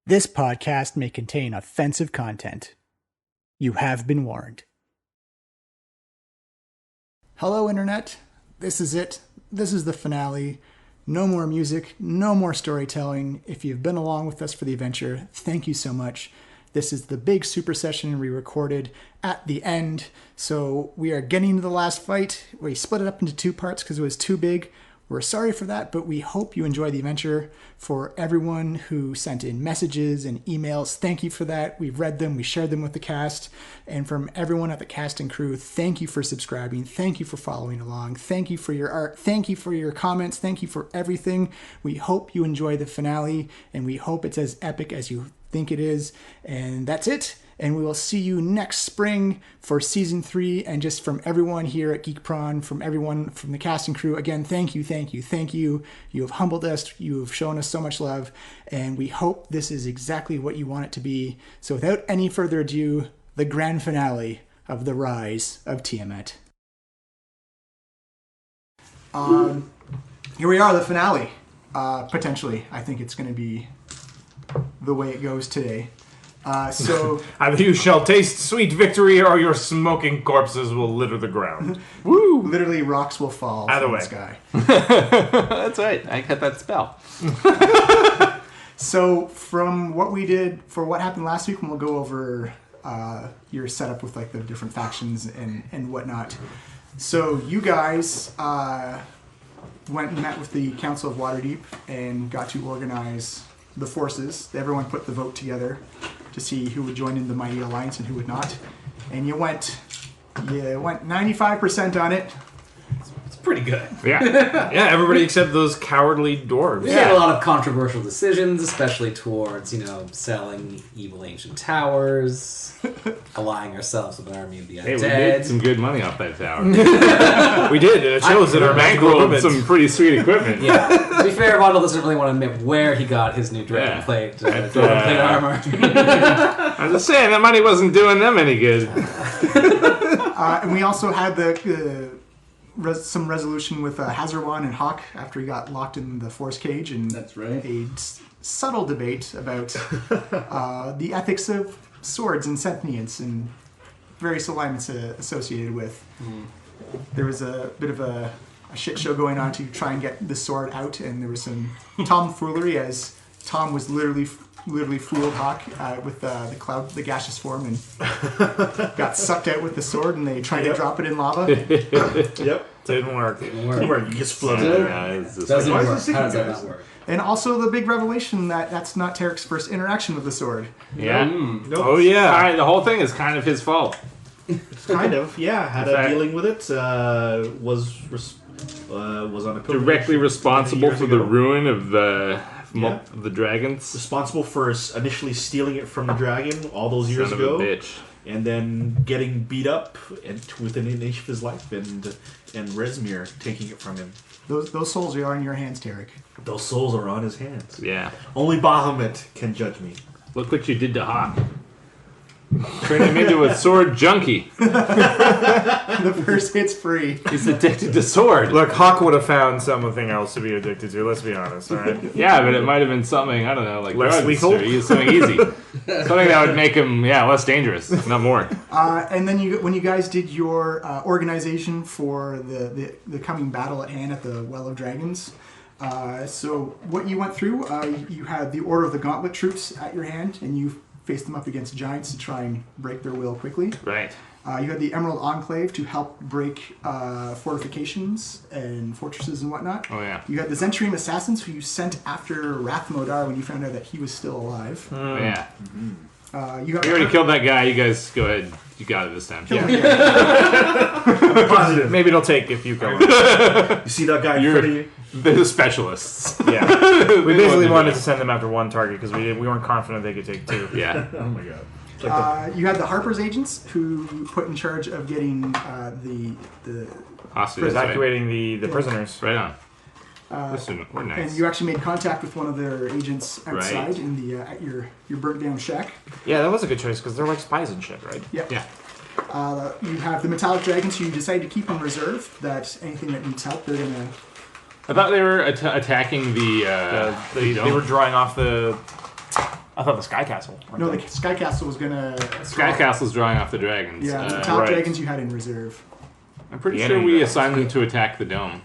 This podcast may contain offensive content. You have been warned. Hello, Internet. This is it. This is the finale. No more music, no more storytelling. If you've been along with us for the adventure, thank you so much. This is the big super session we recorded at the end. So we are getting to the last fight. We split it up into two parts because it was too big. We're sorry for that, but we hope you enjoy the adventure. For everyone who sent in messages and emails, thank you for that. We've read them, we shared them with the cast. And from everyone at the cast and crew, thank you for subscribing. Thank you for following along. Thank you for your art. Thank you for your comments. Thank you for everything. We hope you enjoy the finale, and we hope it's as epic as you think it is. And that's it. And we will see you next spring for season 3. And just from everyone here at Geek Prawn, from everyone from the cast and crew, again, thank you, thank you, thank you. You have humbled us. You have shown us so much love. And we hope this is exactly what you want it to be. So without any further ado, the grand finale of The Rise of Tiamat. Here we are, the finale. Potentially. I think it's going to be the way it goes today. So either you shall taste sweet victory, or your smoking corpses will litter the ground. Woo! Literally, rocks will fall from the sky. That's right. I got that spell. So, from what we did for what happened last week, and we'll go over your setup with like the different factions and whatnot. So, you guys went and met with the Council of Waterdeep and got to organize the forces. Everyone put the vote together to see who would join in the Mighty Alliance and who would not. And you went 95% on it. It's pretty good. Yeah. Yeah, everybody except those cowardly dwarves. We had a lot of controversial decisions, especially towards, selling evil ancient towers, allying ourselves with an army of the undead. Hey, we did some good money off that tower. We did, and it shows that our bankrolled some pretty sweet equipment. Yeah. To be fair, Vondel doesn't really want to admit where he got his new dragon plate armor. I'm just saying, that money wasn't doing them any good. And we also had some resolution with Hazarwan and Hawk after he got locked in the force cage, and that's right. A subtle debate about the ethics of swords and sentience and various alignments associated with. There was a bit of a shit show going on to try and get the sword out, and there was some tomfoolery as Tom was literally fooled Hawk with the gaseous form and got sucked out with the sword, and they tried to drop it in lava. Yep. Didn't work. You just floated around. Doesn't work. How does that not work? And also the big revelation that that's not Tarek's first interaction with the sword. Yeah. Nope. Oh, yeah. The whole thing is kind of his fault. Kind of, yeah. Had a dealing with it. Was on a directly responsible for the ruin of the dragons. Responsible for initially stealing it from the dragon all those years ago. Son of a bitch. And then getting beat up within an inch of his life, and Rezmir taking it from him. Those souls are in your hands, Tarek. Those souls are on his hands. Yeah. Only Bahamut can judge me. Look what you did to Hawk. Turned him into a sword junkie. The first hit's free. He's addicted to sword. Look, Hawk would have found something else to be addicted to, let's be honest, alright? Yeah, but it might have been something, I don't know, like less drugs lethal? or something easy. Something that would make him, less dangerous, not more. And then when you guys did your organization for the coming battle at hand at the Well of Dragons, so what you went through, you had the Order of the Gauntlet troops at your hand, and you faced them up against giants to try and break their will quickly. Right. You had the Emerald Enclave to help break fortifications and fortresses and whatnot. Oh, yeah. You had the Zentrim Assassins, who you sent after Rathmodar when you found out that he was still alive. Oh, yeah. You already killed that guy. You guys go ahead. You got it this time. Positive. Maybe it'll take a few kills. You see that guy in front of you? They're the specialists. Yeah. We basically wanted to send them after one target because we weren't confident they could take 2. Yeah. Oh my god. You had the Harper's agents who put in charge of getting the hostages, evacuating the prisoners. Right on. Listen, we're nice. And you actually made contact with one of their agents outside in the at your burnt down shack. Yeah, that was a good choice because they're like spies and shit, right? Yeah. Yeah. You have the metallic dragons who you decide to keep in reserve. That anything that needs help, they're gonna I thought they were attacking the they were drawing off the I thought the Sky Castle. No, the Sky Castle was gonna. Sky Castle's drawing off the dragons. Yeah, the top right. dragons you had in reserve. I'm pretty The sure enemy we dragons. assigned them to attack the dome.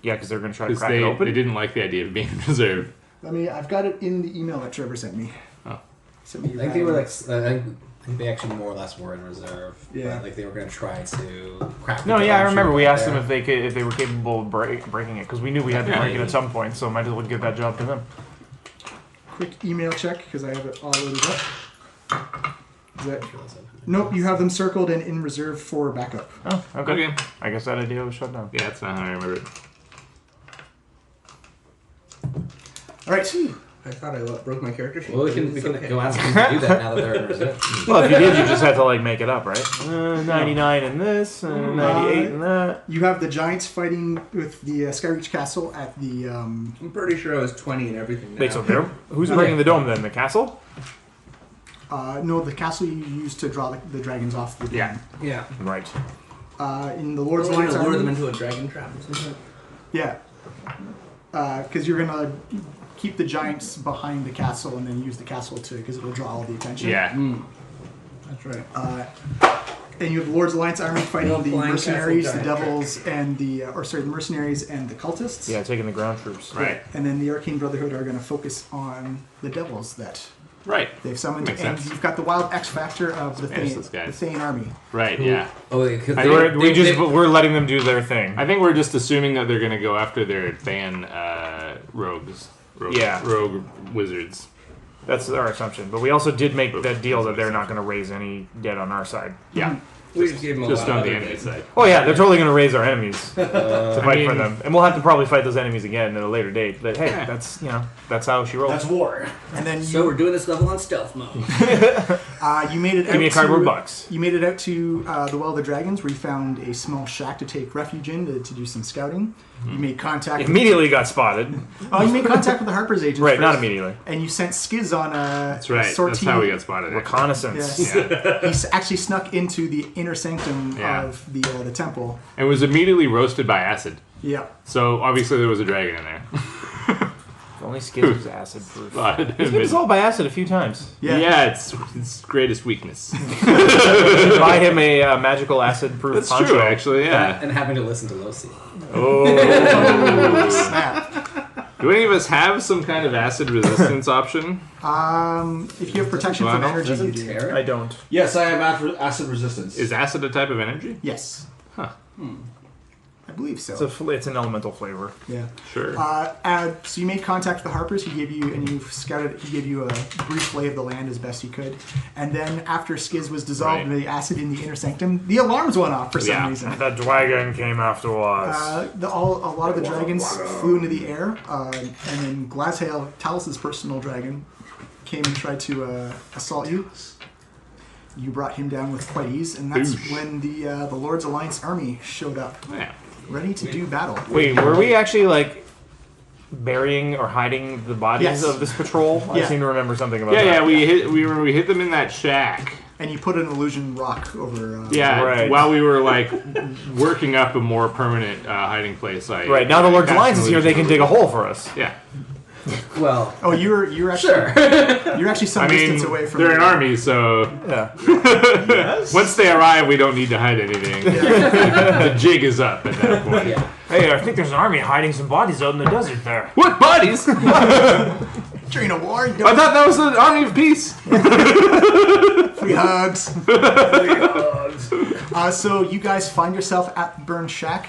Yeah, because they're going to try to Because crack it they open. didn't like the idea of being in reserve. I've got it in the email that Trevor sent me. Oh. Sent me I think they were like. I think they actually more or less were in reserve. Yeah. But, like they were going to try to crack. No, the yeah, I dome, remember shoot we it asked there. them if they were capable of breaking it because we knew we had to Yeah. break it at some point, so might as well give that job to them. Quick email check because I have it all loaded up. Is that, nope, you have them circled and in reserve for backup. Oh, okay. Okay. I guess that idea was shut down. Yeah, that's not how I remember it. All right. I thought I broke my character sheet. Well, we can It's okay. go ask them to do that now that they're in reserve. Well, if you did, you just had to like make it up, right? 99 in this, 98 in that. You have the giants fighting with the Skyreach Castle at the. I'm pretty sure I was 20 and everything. Now. Wait, so there? Who's breaking the dome then? The castle? No, the castle you used to draw the dragons off the dome. Yeah. Yeah. Right. In the Lord's We're Alliance gonna lure them Army. into a dragon trap or something. Yeah. Because you're gonna keep the giants behind the castle and then use the castle because it'll draw all the attention. Yeah. That's right. And you have the Lord's Alliance Army fighting No the flying mercenaries, the castle giant devils, and the the mercenaries and the cultists. Yeah, taking the ground troops. Right. And then the Arcane Brotherhood are going to focus on the devils that Right. they've summoned. Makes And sense. you've got the wild X factor of the Spanish Thane, those guys. the Thane army. Right, yeah. Oh, because We're letting them do their thing. I think we're just assuming that they're going to go after their Than rogues. Yeah. Rogue wizards. That's our assumption. But we also did make that deal that they're not going to raise any dead on our side. Yeah. We just gave them a Just lot on of the other enemy days. side. Oh yeah, they're totally going to raise our enemies to fight for mean- them, and we'll have to probably fight those enemies again at a later date. But hey, Yeah. that's how she rolls. That's war. And then So we're doing this level on stealth mode. you made it out Give me a cardboard to, box. You made it out to the Well of the Dragons, where you found a small shack to take refuge in to do some scouting. You made contact. Immediately got spotted. You made contact with the Harper's agents. Right, not first, immediately. And you sent Skiz on a That's right. sortie. That's how we got spotted. Reconnaissance. Yeah. He actually snuck into the inner sanctum Yeah. of the temple. And was immediately roasted by acid. Yeah. So obviously there was a dragon in there. If only Skiz was acid proof. But He's been dissolved by acid a few times. Yeah. it's greatest weakness. Buy him a magical acid proof That's poncho. true, actually. Yeah. and having to listen to Losi. Oh. Snap. Do any of us have some kind of acid resistance option? If you have protection Well, from I don't- energy, you Doesn't do. tear I it? don't. Yes, I have acid resistance. Is acid a type of energy? Yes. Huh. I believe so. It's an elemental flavor. Yeah. Sure. So you made contact with the Harpers. He gave you, and you scouted. He gave you a brief lay of the land as best he could. And then after Skiz was dissolved Right. with the acid in the inner sanctum, the alarms went off for some Yeah. reason. The dragon came after us. A lot of the dragons flew into the air, and then Glazhael, Talus's personal dragon, came and tried to assault you. You brought him down with quite ease, and that's Oosh. when the Lord's Alliance army showed up, Yeah. ready to do battle. Wait, were we actually like burying or hiding the bodies Yes. of this patrol? I Yeah. seem to remember something about Yeah, that. yeah. We hit them in that shack. And you put an illusion rock over. Yeah, Right. while we were like working up a more permanent hiding place. Right, now the Lord's Alliance is here, they can dig a hole for us. Yeah, Well, Oh, you're actually sure. you're actually some I mean distance away from. they're an the- army, so Yeah. once they arrive, we don't need to hide anything. The jig is up at that point. Yeah. Hey, I think there's an army hiding some bodies out in the desert there. What bodies? During a war, you I don't thought that was an army of peace. free hugs. So you guys find yourself at Burn Shack.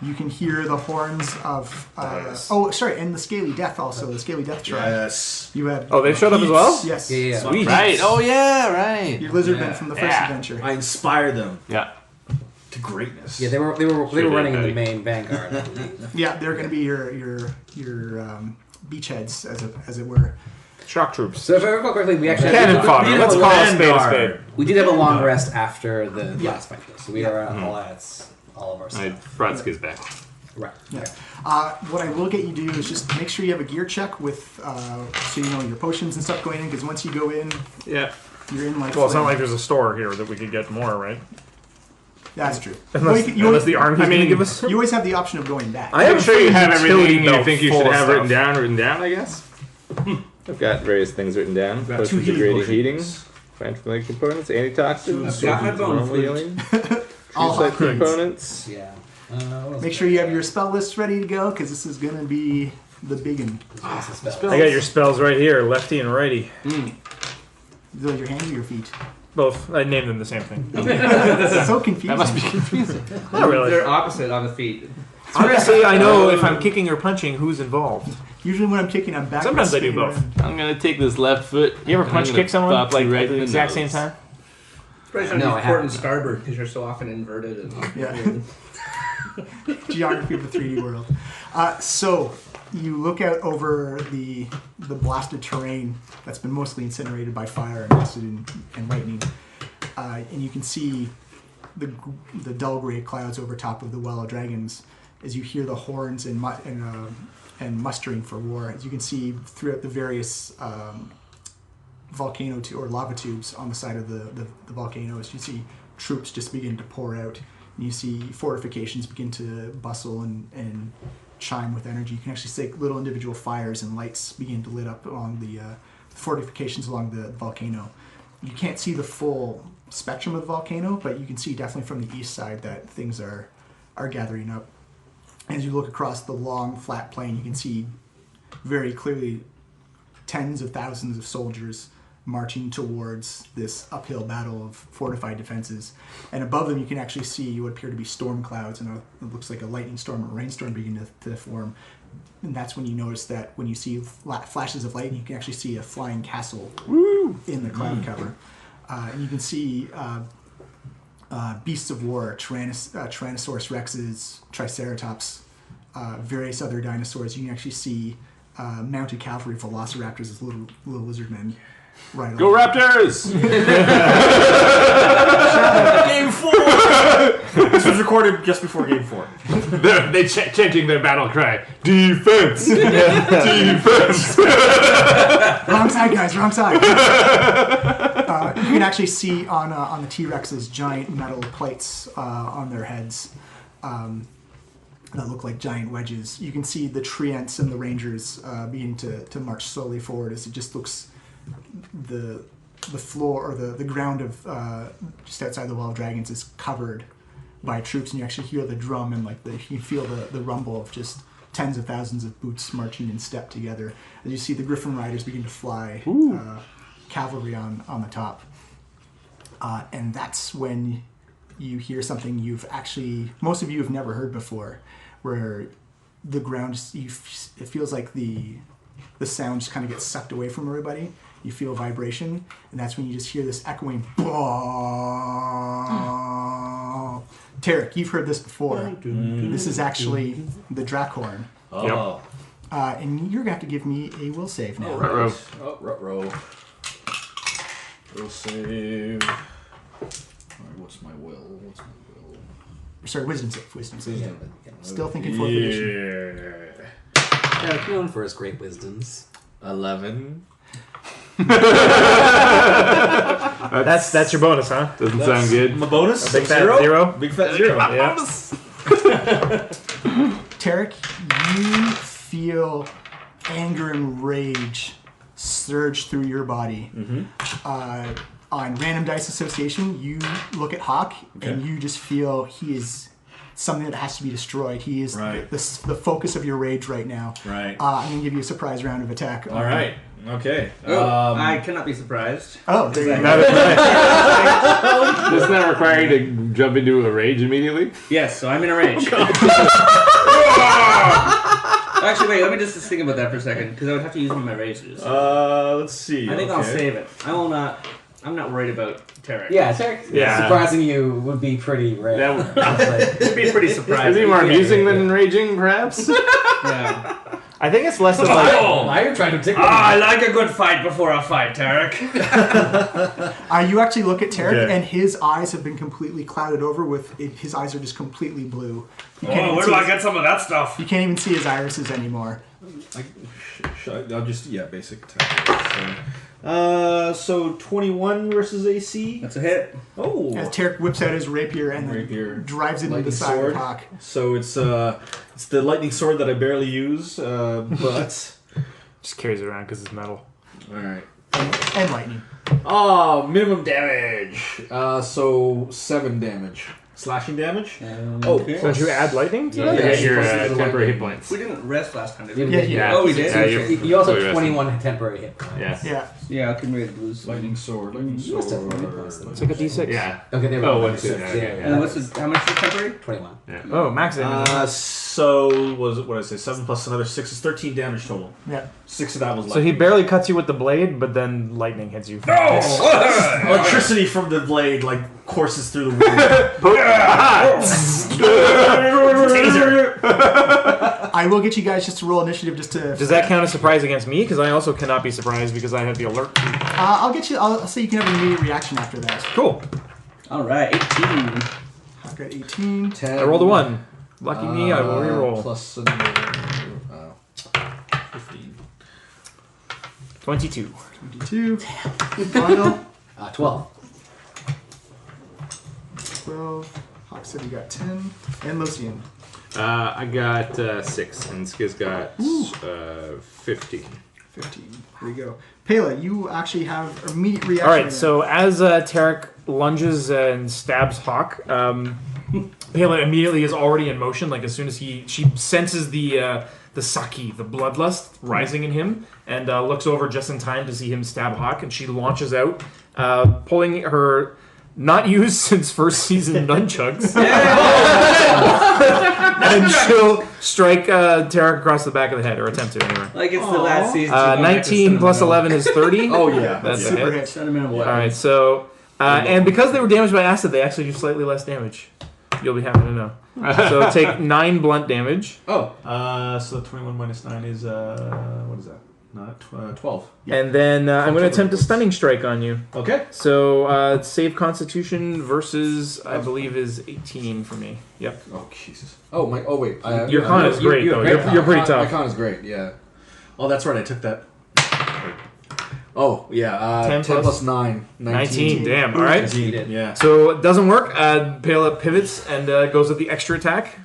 You can hear the horns of. And the Scaly Death also. The Scaly Death tribe. Yes. You had. Oh, they showed up as well? Yes. Yeah. Sweet. Right. Oh yeah. Right. Your lizardmen Yeah. from the first Yeah. adventure. I inspired them Yeah. to greatness. Yeah, they were did, running in the buddy. main vanguard. I believe. Yeah, they're going to be your beachheads, as it were. Shock troops. So if I recall correctly, we actually Cannon fodder. Let's call a spade a spade. We did have a long rest after the Yeah. last fight, though, so we are all at all of our I stuff. brought Skiz back. Right. Yeah. What I will get you to do is just make sure you have a gear check with, so you know your potions and stuff going in. Because once you go in, Yeah. you're in like. Well, it's not like there's a store here that we could get more, right? That's true. Unless, you unless the army's going to give us. you always have the option of going back. I I'm sure you have utility everything you belt think you full should of have stuff. written down, I guess. I've got various things written down. Got Potions two of healing degrading potions. heating, plant-related components, antitoxins, I've got my bone normal flute. healing, All true hot type things. components. Yeah. What else Make sure you have your spell list ready to go because this is going to be the big one. was the spell? I got your spells right here, lefty and righty. Those your hands or your feet? Both. I named them the same thing. So confusing. That must be confusing. Not really. They're opposite on the feet. Honestly, I know if I'm kicking or punching, who's involved. Usually when I'm kicking, I'm back. Sometimes I do both. I'm gonna take this left foot. You ever and punch I'm gonna kick someone bop like you right at the in the exact nose. same time? Probably trying No, to I use port and haven't. starboard because you're so often inverted. And Yeah. Geography of the 3D world. So you look out over the blasted terrain that's been mostly incinerated by fire and acid and lightning, and you can see the dull gray clouds over top of the Well of Dragons as you hear the horns and mustering for war. As you can see throughout the various volcano or lava tubes on the side of the volcanoes, you see troops just begin to pour out. And you see fortifications begin to bustle and chime with energy. You can actually see little individual fires and lights begin to lit up along the fortifications along the volcano. You can't see the full spectrum of the volcano, but you can see definitely from the east side that things are gathering up. As you look across the long, flat plain, you can see very clearly tens of thousands of soldiers marching towards this uphill battle of fortified defenses. And above them, you can actually see what appear to be storm clouds, and it looks like a lightning storm or rainstorm beginning to form. And that's when you notice that when you see flashes of lightning, you can actually see a flying castle in the cloud cover. And you can see beasts of war, Tyrannosaurus rexes, Triceratops, various other dinosaurs. You can actually see mounted cavalry, velociraptors as little lizard men. Right. Go Raptors! Game 4! This was recorded just before Game 4. They're chanting their battle cry. Defense! Defense! Wrong side, guys. Wrong side. You can actually see on the T-Rex's giant metal plates on their heads that look like giant wedges. You can see the treants and the rangers beginning to march slowly forward as it just looks the floor or the ground of just outside the Well of Dragons is covered by troops, and you actually hear the drum and you feel the rumble of just tens of thousands of boots marching in step together as you see the Griffin Riders begin to fly, cavalry on the top. And that's when you hear something most of you have never heard before, where the ground, it feels like the sound just kind of gets sucked away from everybody. You feel vibration, and that's when you just hear this echoing. Tarek, you've heard this before. This is actually the Drakhorn. Oh. And you're going to have to give me a will save now. Right. Oh, row. Will save. Alright, what's my will? Sorry, wisdom save. Yeah. Still thinking 4th edition. Yeah, known for his great wisdoms. 11. That's your bonus, huh? Doesn't sound good. My bonus? Big fat zero? Big fat zero. Yeah. Tarek, you feel anger and rage surge through your body. On random dice association, you look at Hawk and you just feel he is something that has to be destroyed. He is Right. the focus of your rage right now. Right. I'm going to give you a surprise round of attack. All right. Okay. I cannot be surprised. Oh, there you go. Doesn't that require you to jump into a rage immediately? Yes, so I'm in a rage. Actually, wait, let me just think about that for a second, because I would have to use one of my rages. Let's see. I think I'll save it. I'm not worried about Tarek. Yeah, surprising you would be pretty rare. That would It'd be pretty surprising. be more amusing than raging, perhaps? Yeah. I think it's less of Now you're trying to tickle me. I like a good fight before a fight, Tarek. You actually look at Tarek, Okay. and his eyes have been completely clouded over with. His eyes are just completely blue. You can't even Where see do I his- get some of that stuff? You can't even see his irises anymore. I'll just, basic attack. So 21 versus AC. That's a hit. Oh. As Tarek whips out his rapier and then Rapier. drives it into the Lightning side sword. of Hawk. So it's the lightning sword that I barely use, but just carries it around because it's metal. All right. And lightning. Oh, minimum damage. So 7 damage. Slashing damage. Okay. Don't you add lightning to Yeah. it? You get your Plus the temporary lightning. hit points. We didn't rest last time, did we? Yeah. Oh, we did? Yeah, you're You also fully have rested. 21 temporary hit points. Yeah. Yeah. Yeah, I can read the blues. Lightning sword. Lightning You must have 40 points sword. then. It's like a D6. Yeah. Okay, there we Oh, go. 1, 2, So, yeah, yeah, okay, And what's the, how much is temporary? 21. Oh, max damage. So was it what did I say? 7 plus another 6 is 13 damage total. Yeah. 6 of that was So he lightning. barely cuts you with the blade, but then lightning hits you. Electricity from the blade like courses through the wound. Taser. I will get you guys just to roll initiative just to. Does that count as surprise against me? Because I also cannot be surprised because I have the alert. I'll get you. I'll say you can have an immediate reaction after that. Cool. All right, 18. I've got 18. 10. I rolled a 1. Lucky me, I will reroll. Plus another 15. 22. 22. Final. 12. 12. Hawk said you got 10. And Lucian. I got 6, and Skiz got 15. 15. There you go. Pela, you actually have immediate reaction. All right, so as Tarek lunges and stabs Hawk, Pela immediately is already in motion. Like as soon as she senses the saki, the bloodlust rising in him, and looks over just in time to see him stab Hawk, and she launches out, pulling her not used since first season nunchucks, and she'll strike Tarek across the back of the head, or attempt to anyway. Like it's the last season. 19 plus 11 is 30. Oh yeah. That's a Super hit. hit. Sentimental All weapon. right, so and because they were damaged by acid, they actually do slightly less damage. You'll be happy to know. So take 9 blunt damage, Oh, so 21 minus 9 is what is that? Not 12. and then I'm going to attempt a stunning strike on you. Okay. So save Constitution versus I believe is 18 for me. Yep. Oh Jesus. Oh my! Oh wait, Your con is great though. You're pretty My tough. con is great. Yeah. Oh, that's right. I took that. Oh yeah. 10 10 plus plus 9. 19. Damn. All right. Yeah. So it doesn't work. Pela pivots and goes with the extra attack,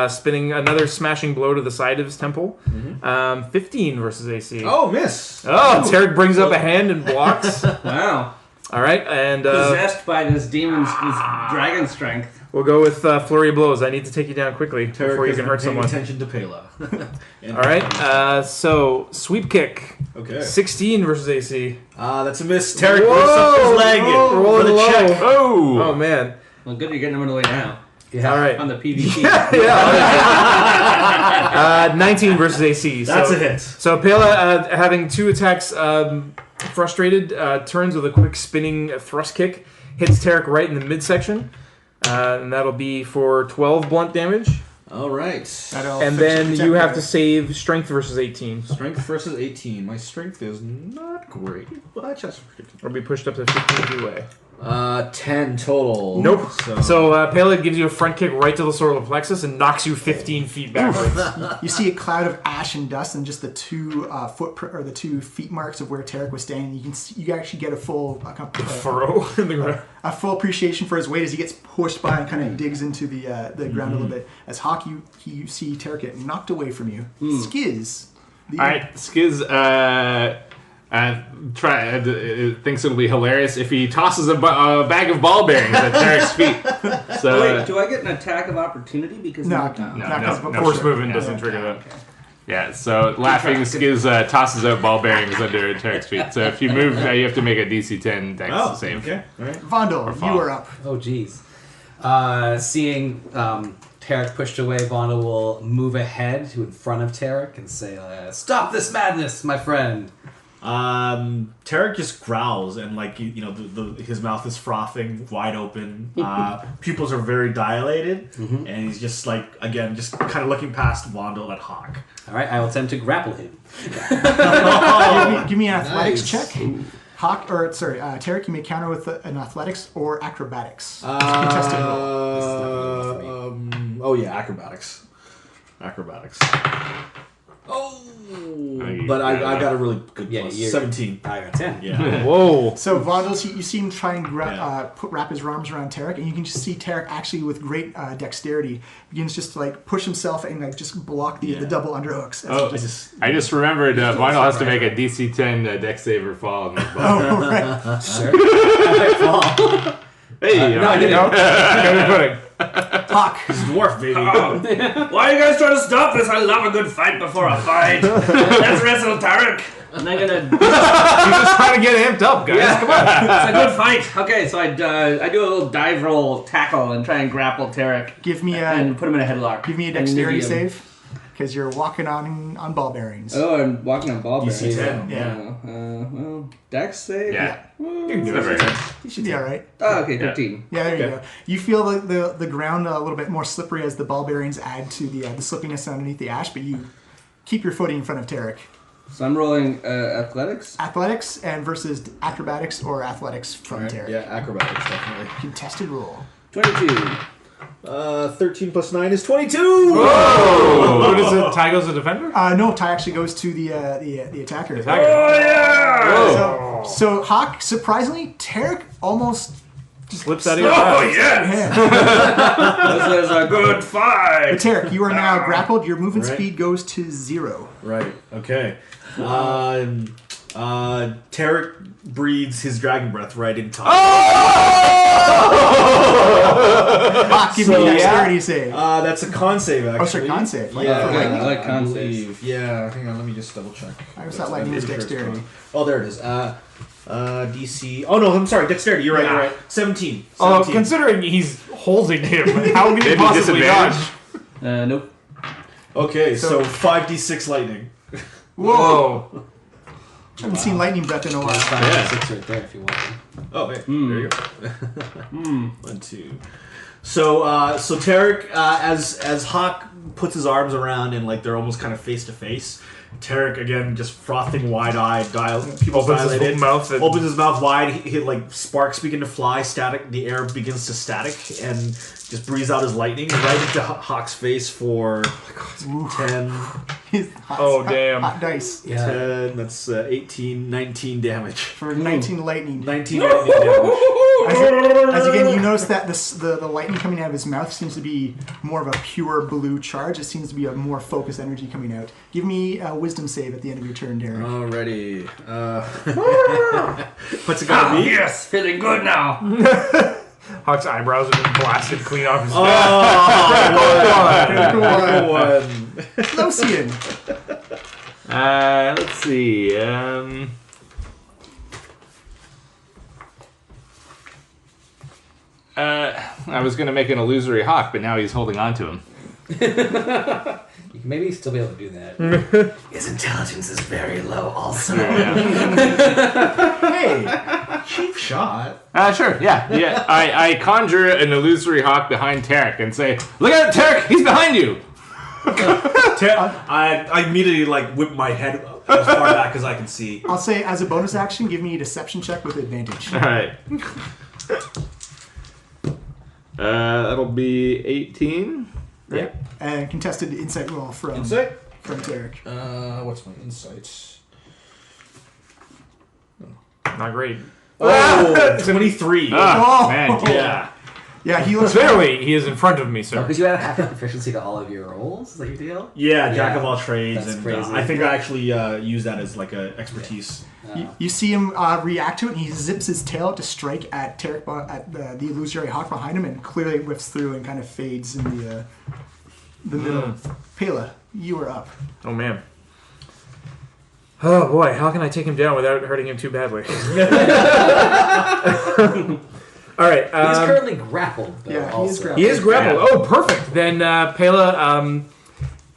spinning another smashing blow to the side of his temple. 15 versus AC. Oh, miss. Oh, Tarek brings up a hand and blocks. Wow. All right, and Possessed by this demon's this dragon strength. we'll go with flurry of blows. I need to take you down quickly before you can hurt someone. Attention to Pela. All right, so sweep kick, Okay. 16 versus AC. That's a miss. Tarek lifts up his leg whoa, for the low. check. Oh! Oh man! Well, good you're getting him out of the way now. All right, On the PvP. yeah. 19 versus AC. That's so, a hit. So Pela, having 2 attacks frustrated, turns with a quick spinning thrust kick, hits Tarek right in the midsection, and that'll be for 12 blunt damage. All right. That'll And fix then your you have protect to save strength versus 18. Strength versus 18. My strength is not great, but I just Or be pushed up to 15 either way. 10 total. Nope. So- So Pele gives you a front kick right to the solar plexus and knocks you 15 feet backwards. You see a cloud of ash and dust, and just the 2 footprint or the 2 feet marks of where Tarek was standing. You can see, you actually get a full Furrow in the ground. a full appreciation for his weight as he gets pushed by and kind of digs into the ground a little bit. As Hawk, you see Tarek get knocked away from you. Skiz. All right, Skiz thinks it'll be hilarious if he tosses a bag of ball bearings at Tarek's feet. So Wait, do I get an attack of opportunity because No, of no. Force movement Yeah. doesn't trigger that. yeah, so laughing Skiz tosses out ball bearings under Tarek's feet. So if you move, you have to make a DC 10 dex Oh, save. okay. All right. Vondel, fall. you are up. Oh, geez. Seeing Tarek pushed away, Vonda will move ahead to in front of Tarek and say, "Stop this madness, my friend." Tarek just growls and his mouth is frothing wide open. Pupils are very dilated, and he's just just kind of looking past Wandel at Hawk. All right, I will attempt to grapple him. Give me an athletics check. Hawk, Tarek, you may counter with an athletics or acrobatics. Contested roll. Oh yeah, acrobatics. Acrobatics. Oh, But I got a really good Yeah, plus. you're- 17. I got 10. Yeah. Whoa. So Vondel, you see him try and Yeah. wrap his arms around Tarek, and you can just see Tarek actually with great dexterity begins just to like push himself and like just block the double underhooks. as Oh, he just, I just remembered Vinyl has to make a DC 10 deck save or fall. In this box. oh right. Hey, No, I didn't. Good pudding. Hawk. dwarf, baby. Why are you guys trying to stop this? I love a good fight before a fight. Let's wrestle Tarek. And I'm gonna. He's just trying to get amped up, guys. Come on. It's a good fight. Okay, so I do a little dive roll tackle and try and grapple Tarek Give me and a put him in a headlock. give me a And dexterity Nidium. save because you're walking on ball bearings. Oh, I'm walking on ball DC bearings. 10. Yeah. Well, Dex save. Yeah. You can do Never it. hurt. You should be all right. Oh, okay, 13. Yeah, there you go. You feel the ground a little bit more slippery as the ball bearings add to the slippiness underneath the ash, but you keep your footing in front of Tarek. So I'm rolling athletics. Athletics and versus acrobatics or athletics from Alright, Tarek. yeah, acrobatics definitely. Contested roll. 22. 13 plus 9 is 22. Oh, what is it? Ty goes a defender? No, Ty actually goes to the attacker. Oh, So Hawk, surprisingly, Tarek almost Slips out of your Oh, grasp. yes! yeah. This is a good But fight. Tarek, you are now grappled. Your movement Right. speed goes to 0. Right. Okay. Tarek breathes his dragon breath right in time. Hawk, give me a dexterity save. That's a con save, actually. Oh, sorry, con save. Like, Yeah, for good. lightning? I like con saves. believe. Yeah, hang on, let me just double check. I was not lightning was dexterity. Oh, there it is. DC. Oh no, I'm sorry, dexterity. You're right. Yeah. You're right. 17. Oh, 17. considering he's holding him, how can he Maybe possibly disadvantage? dodge? Nope. Okay, so 5d6 lightning. Whoa. I haven't seen lightning breath in a while. 5 Yeah. and 6 right there if you want them. Oh, hey, there you go. 1, 2. So Tarek, as Hawk puts his arms around and like they're almost kind of face to face, Tarek again just frothing, wide-eyed, pupils Opens his dilated, mouth and- opens his mouth wide. He like sparks begin to fly. Static, the air begins to static, and just breathes out his lightning right into Hawk's face for 10. Hot, Oh, damn. Hot dice 10. That's 18, 19 damage. for 19 lightning. 19 lightning damage. As again, you notice that the lightning coming out of his mouth seems to be more of a pure blue charge. It seems to be a more focused energy coming out. Give me a wisdom save at the end of your turn, Derek. Alrighty. What's it gotta be? Yes, feeling good now. Hawk's eyebrows have been blasted clean off his Oh, Critical one. one. Locian. Let's see. I was going to make an illusory hawk, but now he's holding on to him. You can maybe still be able to do that. His intelligence is very low also. Hey, cheap shot. Sure, yeah. I conjure an illusory hawk behind Tarek and say, "Look out, Tarek! He's behind you!" I immediately like whip my head as far back as I can see. I'll say as a bonus action, give me a deception check with advantage. All right. That'll be 18. Yeah. And contested insight roll from Insight? from Tarek. What's my insight? Not great. Oh, 23. Oh, man. Yeah. Yeah, he looks Clearly, he is in front of me, sir. Because you add half your proficiency to all of your rolls? Is that your deal? Yeah, jack Yeah, of all trades, that's and crazy. I think I actually use that as like a expertise. You see him react to it, and he zips his tail to strike at Tarek at the illusory hawk behind him, and clearly whiffs through and kind of fades in the middle. Pela, you are up. Oh, man. Oh, boy. How can I take him down without hurting him too badly? All right. He's currently grappled, though. Yeah, he also. is grappled. He is grappled. Oh, perfect. Then Pela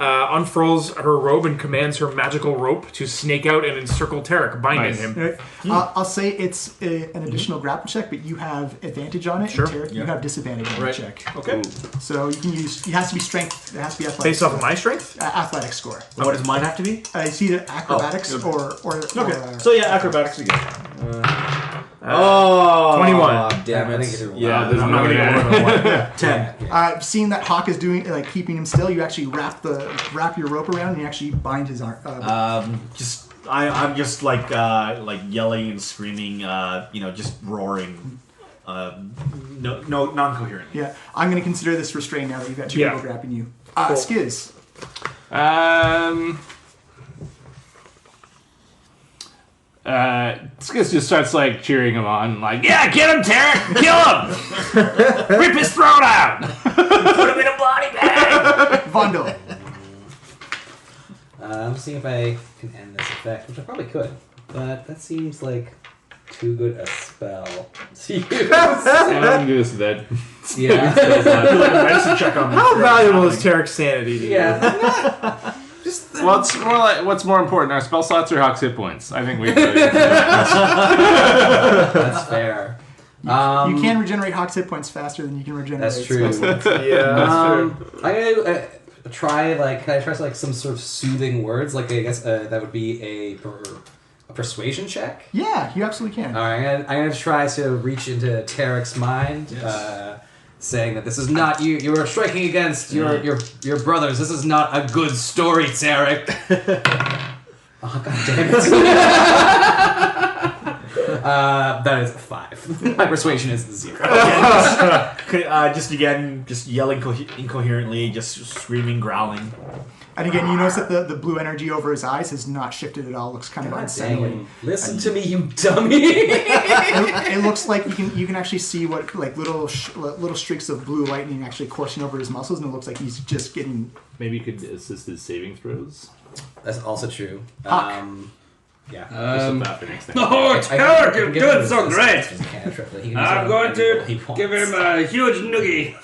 unfurls her robe and commands her magical rope to snake out and encircle Tarek, binding Nice. him. I'll say it's an additional grapple check, but you have advantage on it. Sure. And Tarek, you have disadvantage on Right. the check. Okay. So you can use. It has to be strength. It has to be athletics. Based off of my strength? Athletic score. What does mine have to be? It's either acrobatics Oh, or Okay. So yeah, acrobatics again. Oh, 21. Damn I it. think it's a roll. Yeah, there's I'm not not gonna gonna get more than one. 10. Seeing that Hawk is doing like keeping him still, you actually wrap your rope around and you actually bind his arm. I'm just like yelling and screaming, just roaring, no, non-coherent. Yeah, I'm going to consider this restrained now that you've got two Yeah. people grabbing you. Cool. Skiz. Skis just starts like cheering him on, like, yeah, get him, Tarek, kill him, rip his throat out, put him in a body bag. Vondel. I'm seeing if I can end this effect, which I probably could, but that seems like too good a spell to use. I'm gonna do this then. Yeah. Medicine check on me. How valuable is Tarek's sanity to you? Yeah. Well, it's more like what's more important, our spell slots or Hawk's hit points. I think we. That's fair. You can regenerate Hawk's hit points faster than you can regenerate. That's true. spell slots. Yeah, that's true. I'm gonna try can I try like some sort of soothing words? Like I guess that would be a persuasion check. Yeah, you absolutely can. All right, I'm gonna try to reach into Tarek's mind, saying that this is not you. You are striking against your brothers. This is not a good story, Tarek. Oh, God damn it. That is a 5. My persuasion is 0. Just yelling incoherently, just screaming, growling. And again, you notice that the blue energy over his eyes has not shifted at all. It looks kind of God unsettling. dang it. Listen to me, you dummy. It looks like you can actually see what like little streaks of blue lightning actually coursing over his muscles, and it looks like he's just getting. Maybe you could assist his saving throws. That's also true. Hawk. Yeah. Just about for next time. Oh, Tarek, you're doing so great. I'm going to give him a huge noogie.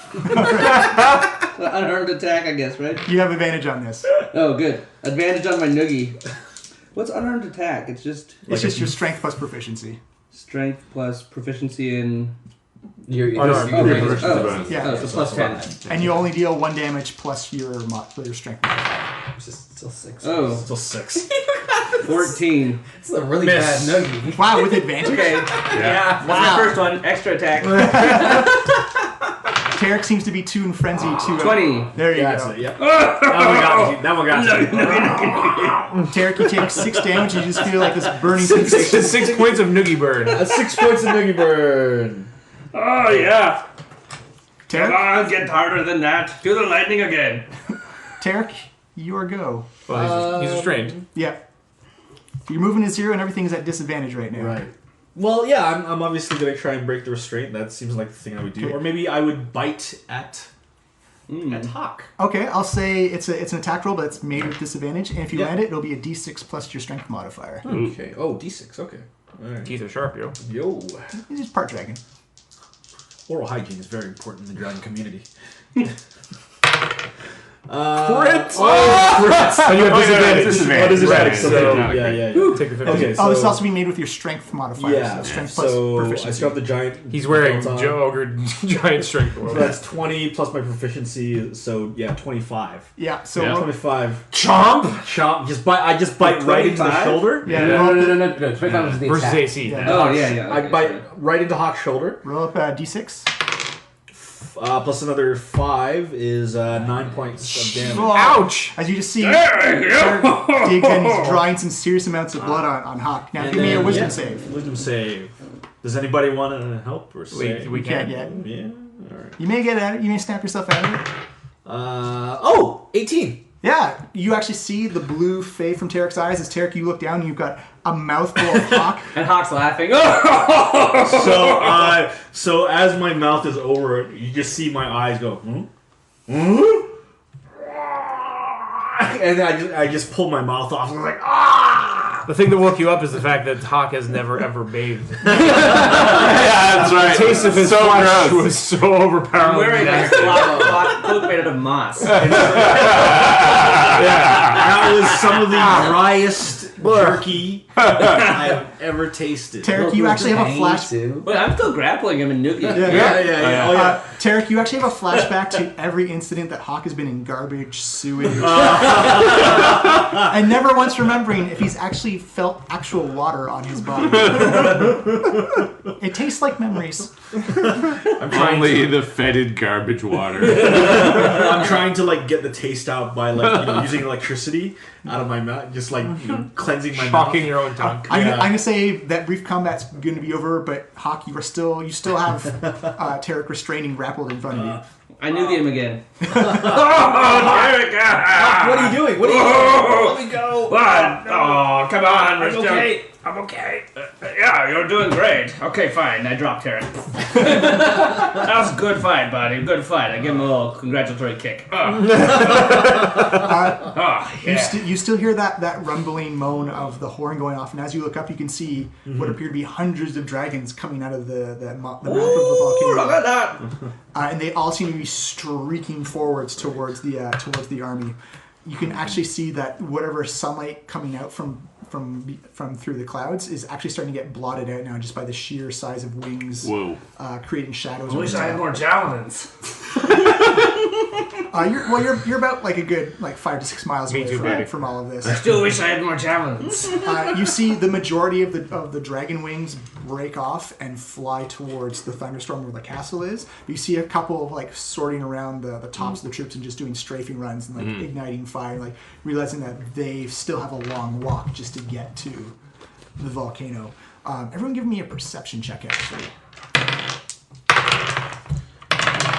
Unarmed attack, I guess, right? You have advantage on this. Oh, good. Advantage on my noogie. What's unarmed attack? It's just It's just your strength plus proficiency. strength plus proficiency in. Your Unarmed. Oh, Your right. proficiency Oh. bonus. Yeah. Oh, so plus 10. And you only deal 1 damage plus your strength. Which is still 6. Oh, Still 6. 14. It's a really Miss. bad noogie. Wow, with advantage. Okay, Yeah. that's my first one. Extra attack. Tarek seems to be too in frenzy to. 20. There you That's go. it, yep. That one got you. Tarek, you take 6 damage. You just feel like this burning Six sensation. points of noogie burn. 6 points of noogie burn. Oh, yeah. Come Tarek, on, get harder than that. Do the lightning again. Tarek, your go. Well, he's restrained. Yeah. Your movement is 0 and everything is at disadvantage right now. Right. Well, yeah, I'm obviously going to try and break the restraint. That seems like the thing I would do. Okay. Or maybe I would bite at Hawk. Okay, I'll say it's an attack roll, but it's made with disadvantage. And if you Yep. land it, it'll be a d6 plus your strength modifier. Okay. Oh, D6. Okay. All right. Teeth are sharp, yo. Yo. It's just part dragon. Oral hygiene is very important in the dragon community. Crit! Oh, you have disadvantage. Disadvantage. Disadvantage. Right. So, So, yeah. Take the 15. Okay, Oh, this is so- also be made with your strength modifier. Yeah. So strength plus So I proficiency. still have the giant. He's wearing belt on. Joe Ogre giant strength. So that's 20 plus my proficiency. So yeah, 25. Yeah, so Yeah. 25. Chomp Chomp. I just bite right into the 25? shower. yeah, No, roll, no, no, no, no. 25 is the versus attack. AC. Yeah. Oh, yeah. I Okay, bite sorry. right into Hawk's shoulder. roll up d6. Plus another 5 is 9 points of damage. Oh, Ouch! As you just see, There you Tarek go. digs and he's drawing some serious amounts of blood on Hawk. Now, And give me a then, wisdom yeah, save. Wisdom save. Does anybody want to help or say? We You can't can't. yet. Yeah. All right. You may get at it. You may snap yourself out of it. 18. Yeah, you actually see the blue fade from Tarek's eyes. As Tarek, you look down and you've got a mouthful of Hawk. And Hawk's laughing. So as my mouth is over it, you just see my eyes go, and then I just pull my mouth off. And I'm like, ah! The thing that woke you up is the fact that Hawk has never ever bathed. Yeah, that's right. The taste of his so flesh gross. was so overpowering. Wearing a cloak made out of moss. That was some of the driest jerky I have ever tasted. Tarek, you actually have a flash. Wait, I'm still grappling him in Noogie. Yeah. Oh, yeah. Tarek, you actually have a flashback to every incident that Hawk has been in garbage, sewage, and never once remembering if he's actually felt actual water on his body. It tastes like memories. Only the fetid garbage water. I'm trying to like get the taste out by like using electricity out of my mouth, just like cleansing my mouth. Shocking your own tongue. I'm gonna say that brief combat's gonna be over, but Hawk, you still have Tarek restraining grappled in front of you. I Noogie him again. What are you doing? What are you doing? Let me go. What? Oh, come on, we're I'm still... okay. I'm okay. Yeah, you're doing great. Okay, fine. I dropped Tarek. That was a good fight, buddy. Good fight. I give him a little congratulatory kick. Oh, yeah. You still hear that rumbling moan of the horn going off, and as you look up, you can see what appear to be hundreds of dragons coming out of the mouth of the volcano. Look at that. And they all seem to be streaking forwards towards the army. You can actually see that whatever sunlight coming out from through the clouds is actually starting to get blotted out now just by the sheer size of wings. Whoa. Creating shadows. I wish I had more javelins. You're about like a good 5 to 6 miles away from all of this. I still wish I had more javelins. You see the majority of the dragon wings break off and fly towards the thunderstorm where the castle is. You see a couple sorting around the tops of the troops and just doing strafing runs and igniting fire, realizing that they still have a long walk just to get to the volcano. Everyone give me a perception check, actually.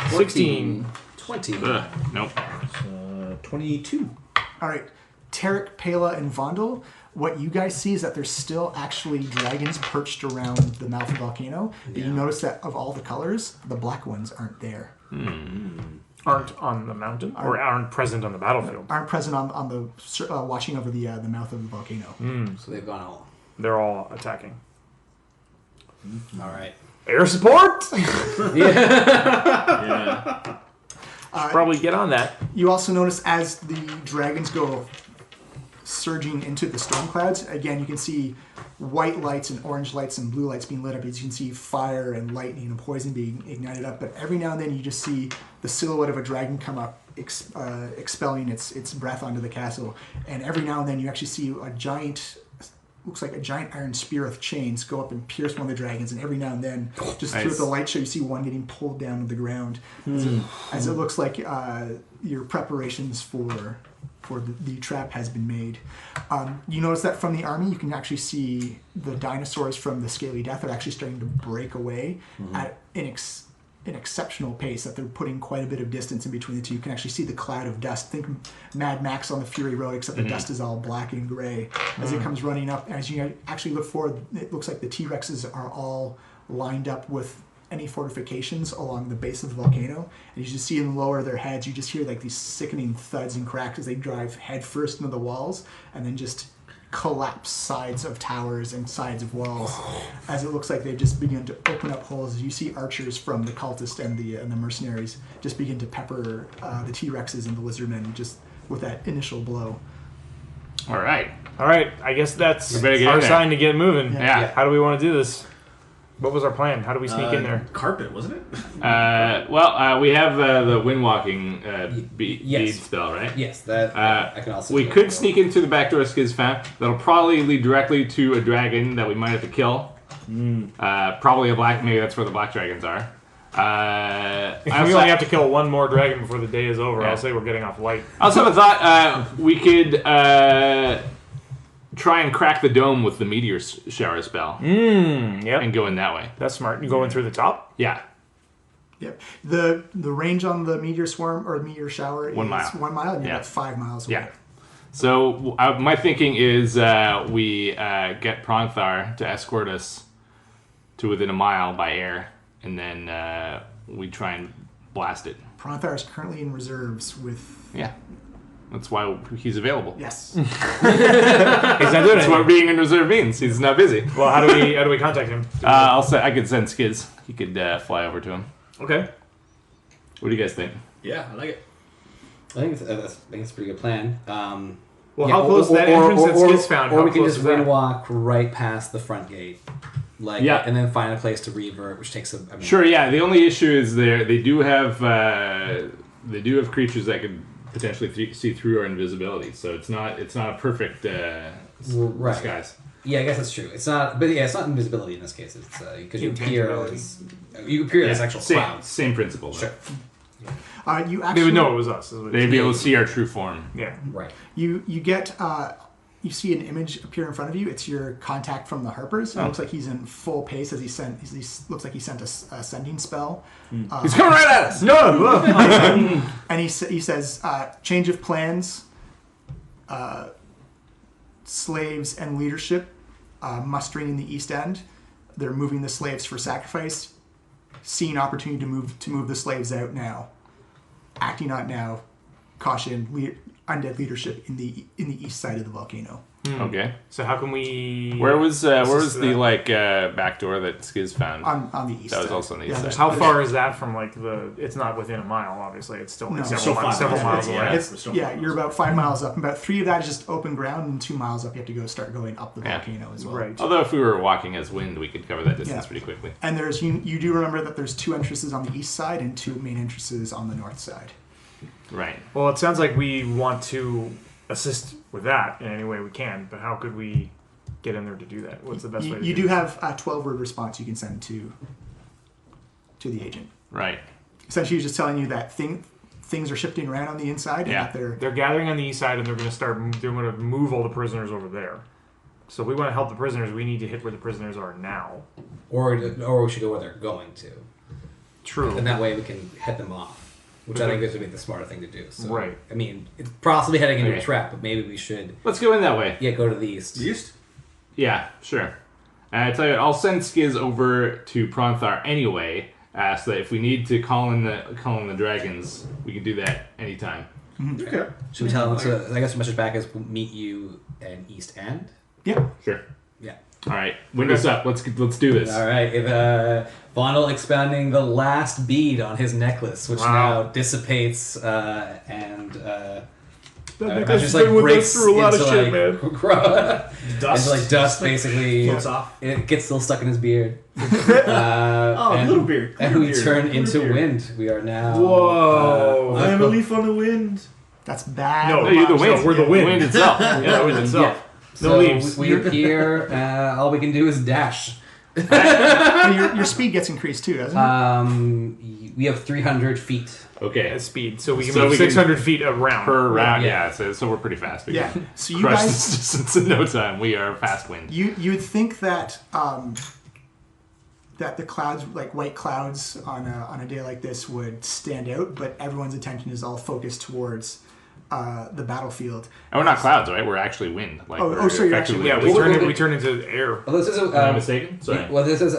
16. 20. Nope. 22. All right, Tarek, Pela, and Vondel, what you guys see is that there's still actually dragons perched around the mouth of the volcano. But you notice that of all the colors, the black ones aren't there. Aren't on the mountain? Or aren't present on the battlefield? Aren't present on the watching over the mouth of the volcano. So they've gone all. They're all attacking. All right. Air support? Yeah. Should probably get on that. You also notice as the dragons go surging into the storm clouds, again, you can see white lights and orange lights and blue lights being lit up. As you can see fire and lightning and poison being ignited up. But every now and then you just see the silhouette of a dragon come up, expelling its breath onto the castle. And every now and then you actually see looks like a giant iron spear with chains go up and pierce one of the dragons, and every now and then, just through the light show, you see one getting pulled down to the ground. As it looks like your preparations for the trap has been made. You notice that from the army, you can actually see the dinosaurs from the Scaly Death are actually starting to break away at an exceptional pace, that they're putting quite a bit of distance in between the two. You can actually see the cloud of dust. Think Mad Max on the Fury Road, except the dust is all black and gray as it comes running up. As you actually look forward, it looks like the T-Rexes are all lined up with any fortifications along the base of the volcano. And you just see them lower their heads. You just hear these sickening thuds and cracks as they drive headfirst into the walls and then just collapse sides of towers and sides of walls, as it looks like they've just begun to open up holes. You see archers from the cultists and the mercenaries just begin to pepper the T-Rexes and the lizardmen just with that initial blow. All right. I guess that's We better get our in there. sign to get moving. Yeah. How do we want to do this? What was our plan? How do we sneak in there? Carpet, wasn't it? We have the wind walking bead Yes. spell, right? Yes, that I can also. We do. could sneak into the back door of Skizz Fam. That'll probably lead directly to a dragon that we might have to kill. Probably a black. Maybe that's where the black dragons are. If we only have to kill one more dragon before the day is over, Yeah. I'll say we're getting off light. I also have a thought. We could try and crack the dome with the meteor shower spell Yep. and go in that way. That's smart. You going through the top? Yeah. Yep. The range on the meteor swarm or meteor shower is 1 mile. 1 mile, and you're Yeah. about 5 miles away. Yeah. So my thinking is we get Pronthar to escort us to within a mile by air, and then we try and blast it. Pronthar is currently in reserves with... Yeah. That's why he's available. Yes. He's not doing That's what it. being in reserve means. He's not busy. Well, how do we contact him? I could send Skizz. He could fly over to him. Okay. What do you guys think? Yeah, I like it. I think it's a pretty good plan. Well, how close to that entrance that Skid's found? Or how we can close just is that? wind walk right past the front gate, and then find a place to revert, which takes a minute. Sure. Yeah. The only issue is they do have creatures that can potentially see through our invisibility, so it's not a perfect disguise. Yeah, I guess that's true. It's not, but it's not invisibility in this case. It's because you appear as actual clouds. Same principle. Though. Sure. You They actually would know it was us. Is what They'd be able to see our true form. Yeah. Right. you get you see an image appear in front of you. It's your contact from the Harpers. It looks like he's in full pace as he looks like he sent a sending spell. He's coming right at us. No. And he says, change of plans, slaves and leadership mustering in the East End. They're moving the slaves for sacrifice. Seeing opportunity to move the slaves out now. Acting on it now. Caution, undead leadership in the east side of the volcano. Okay. So how can we? Where was the that? back door that Skiz found? On the east That was side. also on the east side. How far is that from like the? It's not within a mile, obviously. It's still like No. several miles away. You're about 5 miles up. About 3 of that is just open ground, and 2 miles up you have to start going up the volcano as well. Right. Although if we were walking as wind, we could cover that distance Yeah. pretty quickly. And there's you do remember that there's 2 entrances on the east side and 2 main entrances on the north side. Right. Well, it sounds like we want to assist with that in any way we can, but how could we get in there to do that? What's the best way to You do do it? have a 12-word response you can send to the agent. Right. Essentially, he's just telling you that things are shifting around on the inside, Yeah. and that They're gathering on the east side, and they're going to move all the prisoners over there. So if we want to help the prisoners, we need to hit where the prisoners are now. Or we should go where they're going to. True. And that way we can head them off. Which I think is would be the smarter thing to do. So, Right. I mean, it's possibly heading into Okay. a trap, but maybe we should Let's go in that way. go to the east. East? Yeah, sure. I tell you what, I'll send Skiz over to Pronthar anyway, so that if we need to call in the dragons, we can do that anytime. Okay. Should we tell them? So I guess the message back is we'll meet you in East End. Yeah. Sure. Yeah. All right. Windows up. Let's do this. All right. Vondel expanding the last bead on his necklace, which now dissipates and necklace just has been with us breaks through a lot of into, shit, Dust. into dust, basically. Floats off. It gets still stuck in his beard. Little beard. And we Little turn beard. into Little beard. wind. We are now. Whoa. I am a leaf on the wind. That's bad. No, you're the no, wind. we're the wind. The wind itself. Yeah, the wind itself. So No leaves. we appear. All we can do is dash. your speed gets increased too, doesn't it? We have 300 feet. Okay. At speed, so we can So move we can- 600 feet around. Per round, Yeah. so we're pretty fast. We Yeah. can So you crush guys, this distance in no time. We are fast wind. you'd think that that the clouds, like white clouds, on a day like this would stand out, but everyone's attention is all focused towards the battlefield. And we're not clouds, right? We're actually wind. Like, Oh, we're so you're effectively actually- we turn into air. Well, this is Am I mistaken? Sorry. Well, this is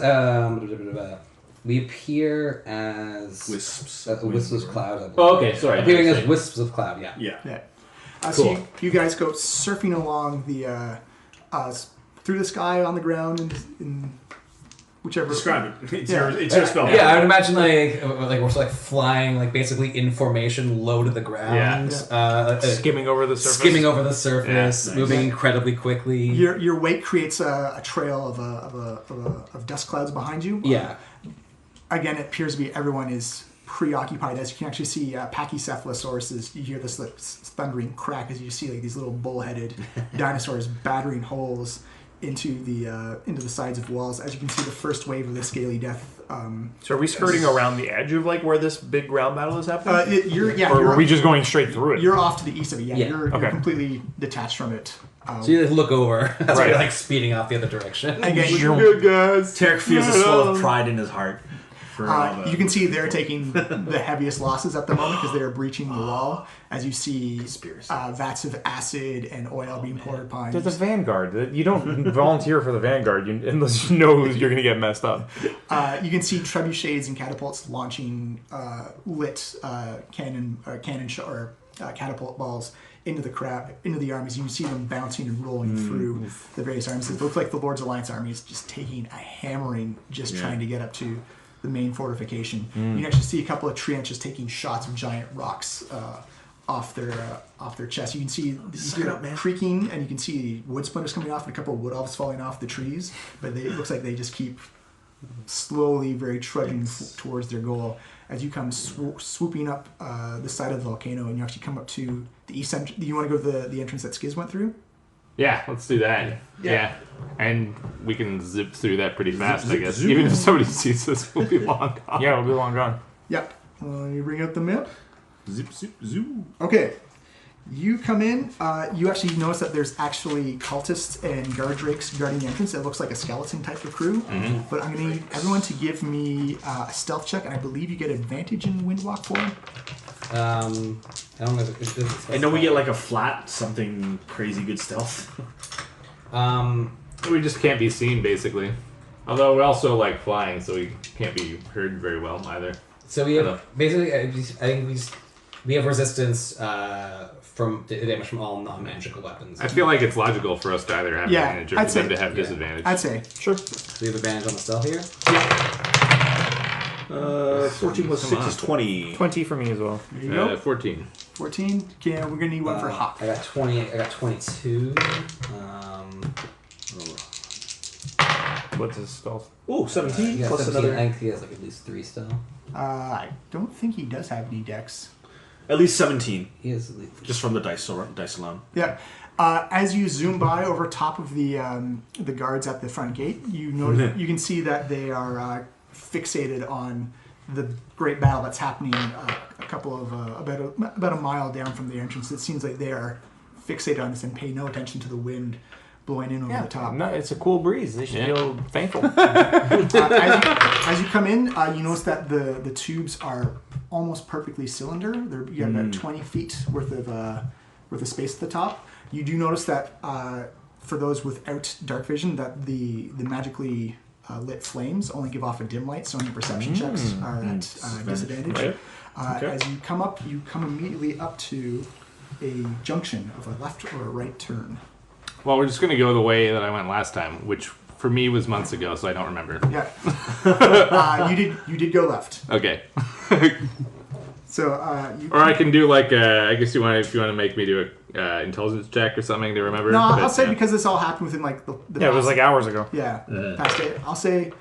we appear as Wisps. wisps of cloud. I believe. Oh, okay. Sorry. Appearing as Mistake. wisps of cloud. Yeah. Yeah. Yeah. So Cool. you guys go surfing along the through the sky on the ground in whichever. Describe it. It's Yeah. your spell. Yeah, I would imagine like we're flying, like basically information low to the ground, Skimming over the surface. skimming over the surface, Yeah, nice. moving incredibly quickly. Your weight creates a trail of dust clouds behind you. Yeah. Again, it appears to be everyone is preoccupied. As you can actually see, pachycephalosauruses. You hear this thundering crack as you see like these little bull-headed dinosaurs battering holes into the sides of walls. As you can see, the first wave of the scaly death. So are we skirting around the edge of like where this big ground battle is happening? Or are we just going straight through it? You're off to the east of it. Yeah. You're Okay. completely detached from it. So you look over as Right. we're like speeding off the other direction. Again, Good guys. Tarek feels a swell of pride in his heart. For you can see they're taking the heaviest losses at the moment because they are breaching the wall. As you see vats of acid and oil being poured upon. There's a vanguard. You don't volunteer for the vanguard unless you know you're going to get messed up. You can see trebuchets and catapults launching lit catapult balls into the armies. You can see them bouncing and rolling through the various armies. It looks like the Lord's Alliance army is just taking a hammering, trying to get up to the main fortification. You can actually see a couple of trenches taking shots of giant rocks off their chest. You can see creaking, and you can see wood splinters coming off, and a couple of wood elves falling off the trees. But it looks like they just keep slowly, very trudging towards their goal. As you come swooping up the side of the volcano, and you actually come up to the east end. Do you want to go to the entrance that Skiz went through? Yeah, let's do that. Yeah. And we can zip through that pretty fast, I guess. zoom. Even if somebody sees us, we'll be long gone. Yeah, we'll be long gone. Yep. You bring up the map. Zip, zip, zoo. Okay. You come in. You actually notice that there's actually cultists and guard drakes guarding the entrance. It looks like a skeleton type of crew. Mm-hmm. But I'm going to need everyone to give me a stealth check, and I believe you get advantage in Windwalk for it. I don't know. If it's And don't we get like a flat something crazy good stealth? We just can't be seen, basically. Although we're also like flying, so we can't be heard very well either. So we have basically. I think we have resistance from damage from all non-magical weapons. I feel like it's logical for us to either have advantage or I'd for them say- to have disadvantage. I'd say. Sure. So we have advantage on the stealth here. 14 plus 6 is 20. 20 for me as well. There you go. 14. 14. Okay, we're going to need one for Hawk. I got 20. I got 22. What's his stealth? Oh, 17 Yeah, plus 17. another. I think he has like at least 3 still. I don't think he does have any dex. At least 17. He has at least. Just from the dice alone. Yeah. As you zoom by over top of the guards at the front gate, you you can see that they are fixated on the great battle that's happening a couple of about a mile down from the entrance. It seems like they are fixated on this and pay no attention to the wind blowing in over the top. No, it's a cool breeze. They should feel thankful. As you come in, you notice that the tubes are almost perfectly cylinder. You have about 20 feet worth of space at the top. You do notice that for those without dark vision, that the magically lit flames only give off a dim light, so any perception checks are at disadvantage. Right. As you come up, you come immediately up to a junction of a left or a right turn. Well, we're just going to go the way that I went last time, which for me was months ago, so I don't remember. Yeah, you did go left. Okay. So Or I can do like I guess if you want to make me do a intelligence check or something to remember. No, but, I'll say yeah. because this all happened within like the Yeah, it was past- like hours ago. yeah past day. I'll say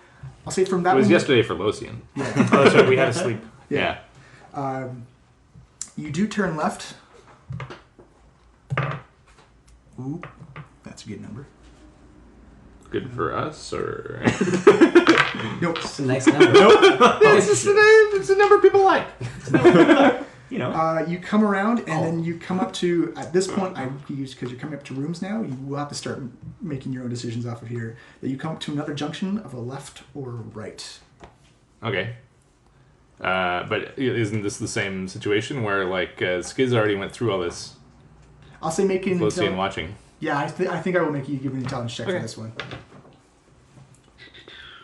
from that It was moment- yesterday for Lothian. Yeah. Oh, that's right. We had to sleep. Yeah. You do turn left. Ooh, that's a good number. Good for us, or Nope. It's a nice number. it's a number people like. You know. You come around and then you come up to, at this point, I use because you're coming up to rooms now, you will have to start making your own decisions off of here. That you come up to another junction of a left or right. Okay. But isn't this the same situation where like Skiz already went through all this? I'll say make an Lothian watching. Yeah, I think I will make you give an intelligence check Okay. for this one.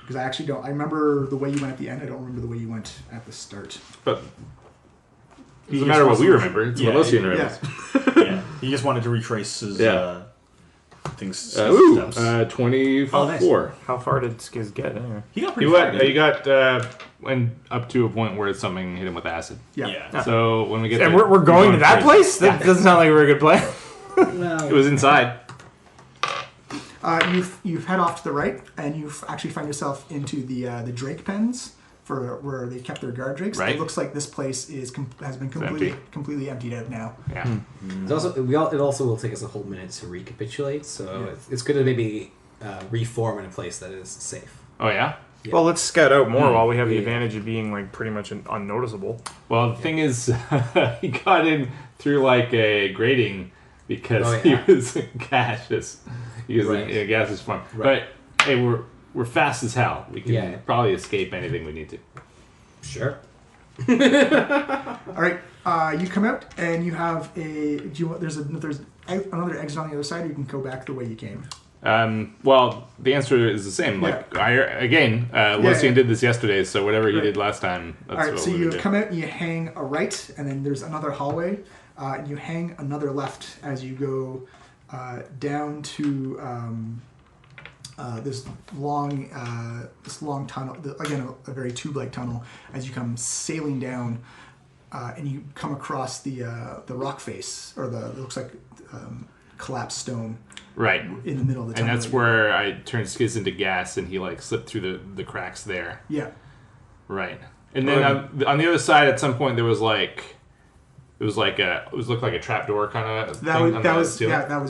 Because I actually don't. I remember the way you went at the end. I don't remember the way you went at the start. But He doesn't just matter what wants we to- remember. It's Yeah, what Lothian yeah. remembers. Yeah. He just wanted to retrace his things. Ooh, steps. 24. How far did Skiz get anyway? He got He pretty far. went. He got went up to a point where something hit him with acid. Yeah. Yeah. So when we get And there, we're going to that crazy. place? That doesn't sound like a very good plan. It was inside. You head off to the right, and you actually find yourself into the Drake pens for where they kept their guard drakes. Right. It looks like this place has been empty. completely emptied out now. Yeah. It's also, it also will take us a whole minute to recapitulate, so it's good to maybe reform in a place that is safe. Oh yeah. Yeah. Well, let's scout out more while we have the Yeah. advantage of being like pretty much unnoticeable. Well, the thing is, he got in through like a grating because Oh, yeah. he was gaseous. He was Right. in a gaseous form. Right. But hey, we're fast as hell. We can Yeah. probably escape anything we need to. Sure. All right, you come out, and you have there's another exit on the other side. Or you can go back the way you came. Well, the answer is the same. Like Lothian yeah. did this yesterday, so whatever he Right. did last time, that's All right, what so we you would do. come out and you hang a right, and then there's another hallway. And you hang another left as you go down to this long tunnel. Again, a very tube-like tunnel. As you come sailing down, and you come across the rock face, or it looks like collapsed stone Right. in the middle of the tunnel. And that's where I turned Skiz into gas, and he like slipped through the cracks there. Yeah. Right. And then on the other side, at some point, there was like it looked like a trapdoor kind of thing. That was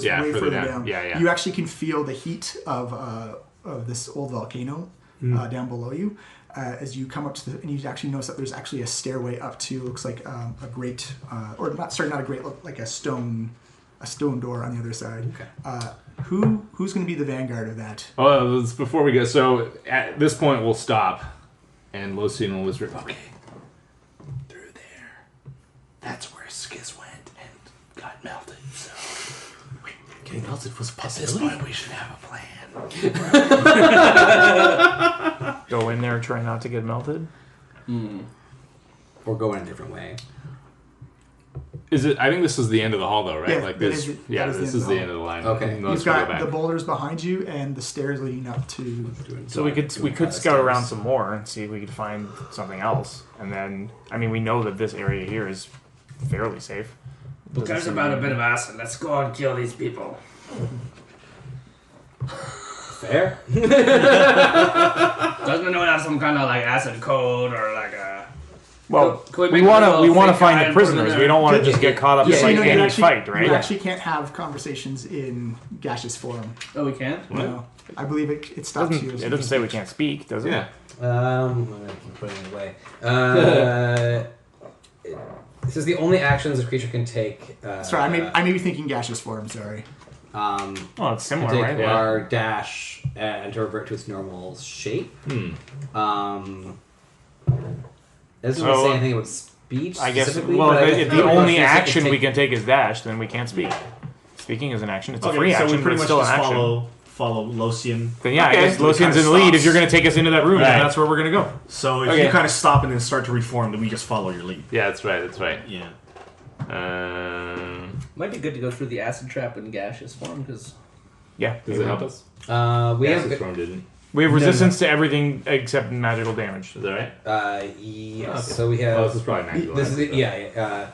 way further down. Yeah. You actually can feel the heat of this old volcano down below you as you come up to and you actually notice that there's actually a stairway up to looks like a grate not a grate, like a stone door on the other side. Okay. Who's going to be the vanguard of that? Oh, before we go, so at this point we'll stop, and Lucian will whisper, "Okay, through there. That's where Skiz went and got melted. So Getting melted was a at this possibility. point we should have a plan." Go in there, try not to get melted. Or go in a different way. Is it? I think this is the end of the hall, though, right? Yeah, like that this. is This is the end of the line. Okay. Unless You've we go got back. the boulders behind you and the stairs leading up to. So we could scout around some more and see if we could find something else. And then, I mean, we know that this area here is fairly safe. Who cares about a bit of acid? Let's go and kill these people. Fair. Doesn't anyone have some kind of like acid code or like a? Well, Could we make want a to little fake find guy the and put him in prisoners. there? We don't want to just get caught up in So like you any actually, fight, right? You actually can't have conversations in gaseous form. Oh, we can't. No, I believe it stops you. It doesn't say we can't speak, does it? Yeah. I'm gonna keep putting it away. This is the only actions a creature can take. Sorry, I may be thinking gaseous form. Sorry. Well, it's To similar, take right? our dash and to revert to its normal shape. It doesn't really So, say anything about speech. I guess. specifically, Well, but I if guess the only it's action we take- can take is dash, then we can't speak. Speaking is an action. It's a Okay, free so action, we but pretty it's much still an just action. follow Locian. Then yeah, Okay. I guess So it Lucian's kinda in the lead. stops. If you're going to take us into that room, Right. then that's where we're going to go. So if Okay. you kind of stop and then start to reform, then we just follow your lead. Yeah, that's right. That's right. Yeah. Might be good to go through the acid trap in gaseous form because Yeah. Does it help us? We Yes, have. this form didn't. We have resistance to everything except magical damage. Is that right? Yes. Okay. So we have. Oh, this is probably natural. This is damage, yeah.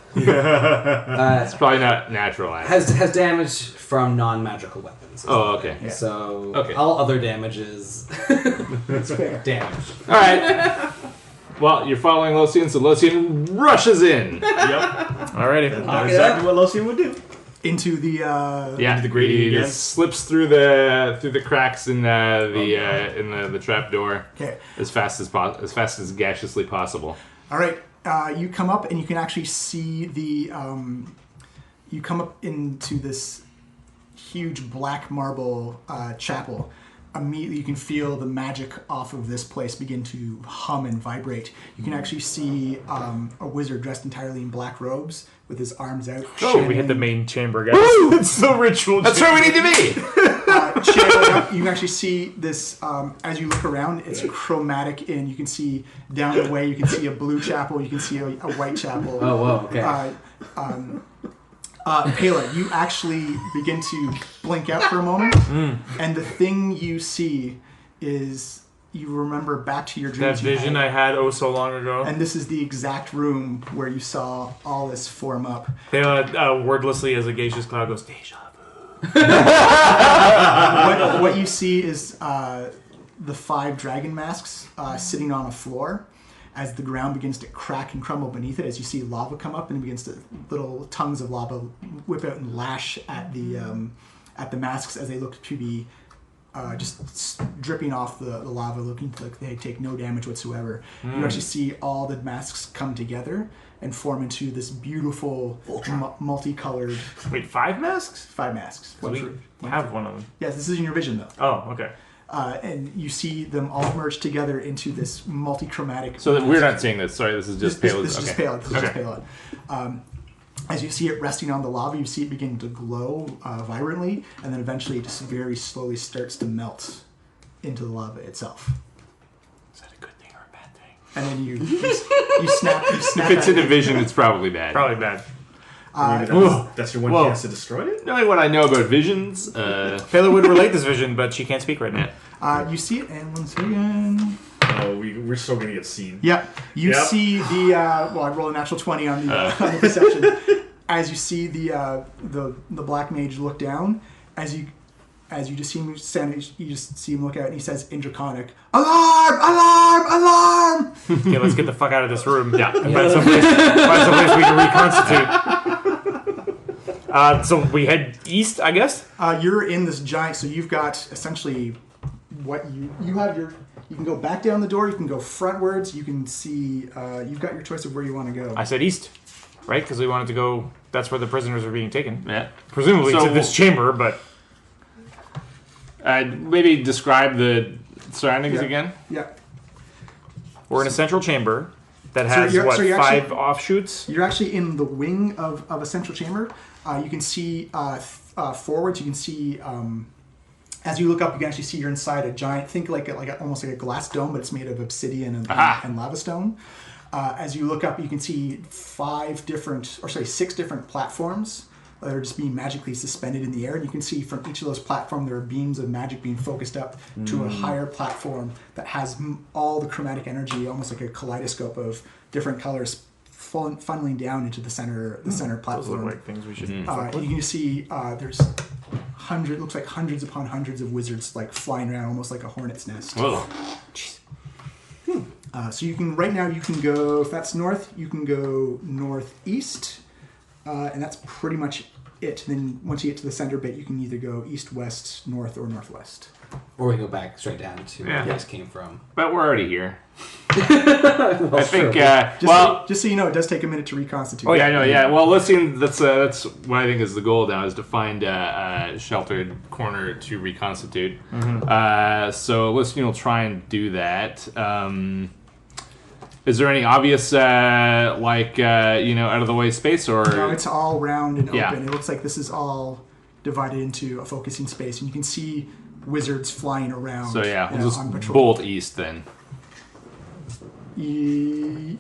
It's probably not natural. Has damage from non-magical weapons. Oh, okay. So Okay. all other damages. Damage. All right. Well, you're following Lucian, so Lucian rushes in. Yep. Alrighty. That's exactly what Locian would do. Into the Yeah, the grating he again. just slips through the cracks in the trap door okay. as fast as gaseously possible. All right, you come up and you can actually see the. You come up into this huge black marble chapel. Immediately, you can feel the magic off of this place begin to hum and vibrate. You can actually see a wizard dressed entirely in black robes with his arms out. Oh, we hit the main chamber, guys. It's the ritual. That's where we need to be. channeling up. You can actually see this as you look around. It's chromatic, and you can see down the way. You can see a blue chapel. You can see a white chapel. Oh, whoa. Okay. Pela, you actually begin to blink out for a moment, and the thing you see is you remember back to your That dreams. you vision had. I had so long ago. And this is the exact room where you saw all this form up. Wordlessly, as a gaseous cloud goes, deja vu. What you see is the 5 dragon masks sitting on a floor as the ground begins to crack and crumble beneath it, as you see lava come up and it begins to, little tongues of lava whip out and lash at the masks as they look to be just dripping off the lava, looking like they take no damage whatsoever. You actually see all the masks come together and form into this beautiful multicolored Wait, 5 masks? 5 masks. One We for- have one of them. Yes, this is in your vision though. Oh, okay. And you see them all merge together into this multi-chromatic. So that we're not seeing this. Sorry, this is just This pale. is just pale. This is just pale. As you see it resting on the lava, you see it begin to glow vibrantly, and then eventually it just very slowly starts to melt into the lava itself. Is that a good thing or a bad thing? And then you snap. You snap. If it's at in a it. vision, it's probably bad. Probably bad. That's your one Whoa. chance to destroy it? Knowing what I know about visions, Taylor would relate this vision, but she can't speak right now. You see it, and once again, Oh, we we're still gonna get seen. Yep. You Yep. see the well, I rolled a natural 20 on the perception. As you see the black mage look down, as you just see him stand, you just see him look out, and he says in Draconic, "Alarm! Alarm! Alarm!" Okay, let's get the fuck out of this room. Yeah. And find someplace we can reconstitute. So we head east, I guess? You're in this giant, so you've got essentially what you have your. You can go back down the door. You can go frontwards. You can see. You've got your choice of where you want to go. I said east, right? Because we wanted to go. That's where the prisoners are being taken. Yeah. Presumably So to this chamber, but Maybe describe the surroundings Yeah. again. Yeah. we're in a central chamber that So has you're- so you're actually- 5 offshoots. You're actually in the wing of a central chamber. You can see forwards. You can see as you look up, you can actually see you're inside a giant. Think almost like a glass dome, but it's made of obsidian and lava stone. As you look up, you can see 6 different platforms that are just being magically suspended in the air. And you can see from each of those platforms, there are beams of magic being focused up to a higher platform that has all the chromatic energy, almost like a kaleidoscope of different colors funneling down into the center Those platform. look like things we should. You can see there's looks like hundreds upon hundreds of wizards like flying around, almost like a hornet's nest. Whoa. So you can right now you can go, if that's north, you can go northeast, and that's pretty much it. Then once you get to the center bit, you can either go east, west, north, or northwest. Or we can go back straight down to where Yeah. you guys came from. But we're already here. I think. Just so you know, it does take a minute to reconstitute. Oh yeah, I know. Yeah. Well, let's see. That's what I think is the goal now, is to find a sheltered corner to reconstitute. So let's try and do that. Is there any obvious out of the way space, or No, it's all round and open. Yeah. It looks like this is all divided into a focusing space, and you can see wizards flying around. so? Yeah, we'll on just patrol. bolt east then.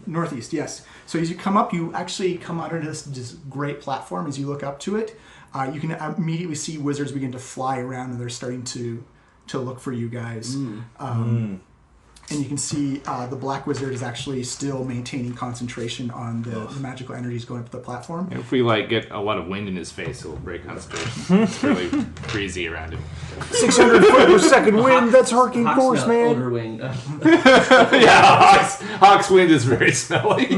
Northeast, yes. So as you come up, you actually come under this great platform. As you look up to it, you can immediately see wizards begin to fly around, and they're starting to look for you guys. And you can see the black wizard is actually still maintaining concentration on the magical energies going up the platform. If we get a lot of wind in his face, it'll break concentration. It's really breezy around him. 600 foot per second wind. That's hurricane Hawk force, smell, man. odor wing. Yeah, Hawk's wind is very smelly.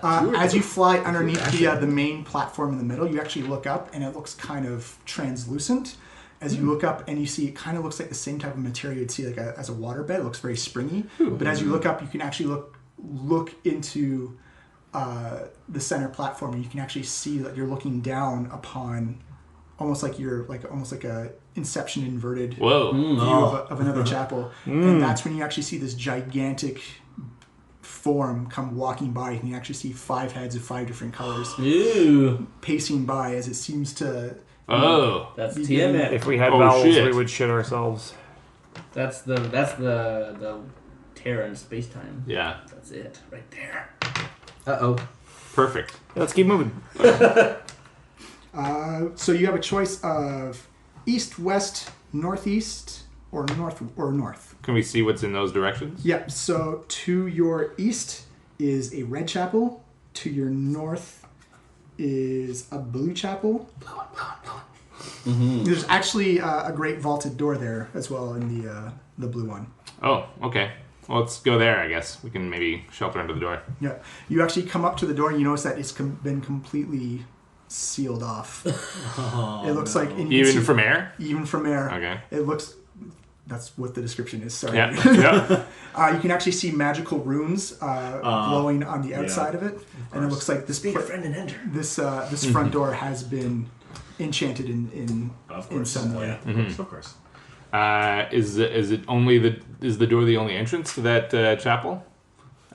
As you fly underneath the main platform in the middle, you actually look up, and it looks kind of translucent. As you look up and you see, it kind of looks like the same type of material you'd see as a waterbed. It looks very springy. But as you look up, you can actually look into the center platform, and you can actually see that you're looking down upon almost like a Inception inverted Whoa. view of another chapel. And that's when you actually see this gigantic form come walking by. You can actually see 5 heads of 5 different colors Ew. pacing by as it seems to. Oh. That's Be- Tiamat. If we had Oh, vowels, shit. we would shit ourselves. That's the Terran space time. Yeah. That's it right there. Uh-oh. Perfect. Let's keep moving. So you have a choice of east, west, northeast, or north. Can we see what's in those directions? Yep. So to your east is a red chapel. To your north is a blue chapel. There's actually a great vaulted door there as well in the blue one. Oh, okay. Well, let's go there, I guess. We can maybe shelter under the door. Yeah. You actually come up to the door and you notice that it's been completely sealed off. It looks like... and you can Even see- from air? Even from air. Okay. It looks... That's what the description is. Sorry. Yeah. Yeah. You can actually see magical runes glowing on the outside of it, and it looks like this Be a friend and enter. this front door has been enchanted in some way. Yeah, of course. Is the door the only entrance to that chapel?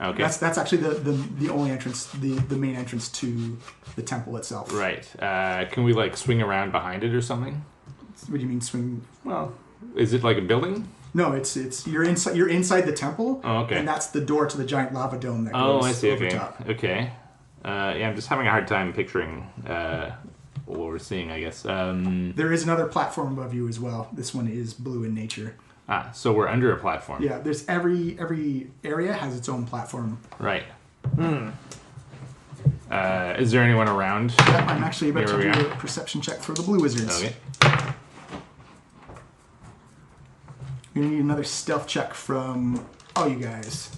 Okay. That's actually the only entrance, the main entrance to the temple itself. Right. Can we swing around behind it or something? What do you mean swing? Well, is it like a building? No, it's you're inside the temple. Oh, okay. And that's the door to the giant lava dome that Oh, goes I see. over Okay. top. Okay. Yeah, I'm just having a hard time picturing what we're seeing, I guess. There is another platform above you as well. This one is blue in nature. So we're under a platform. Yeah, there's every area has its own platform. Right. Is there anyone around? Yeah, I'm actually about Here to we do are. a perception check for the blue wizards. Okay. You're gonna need another stealth check from all you guys.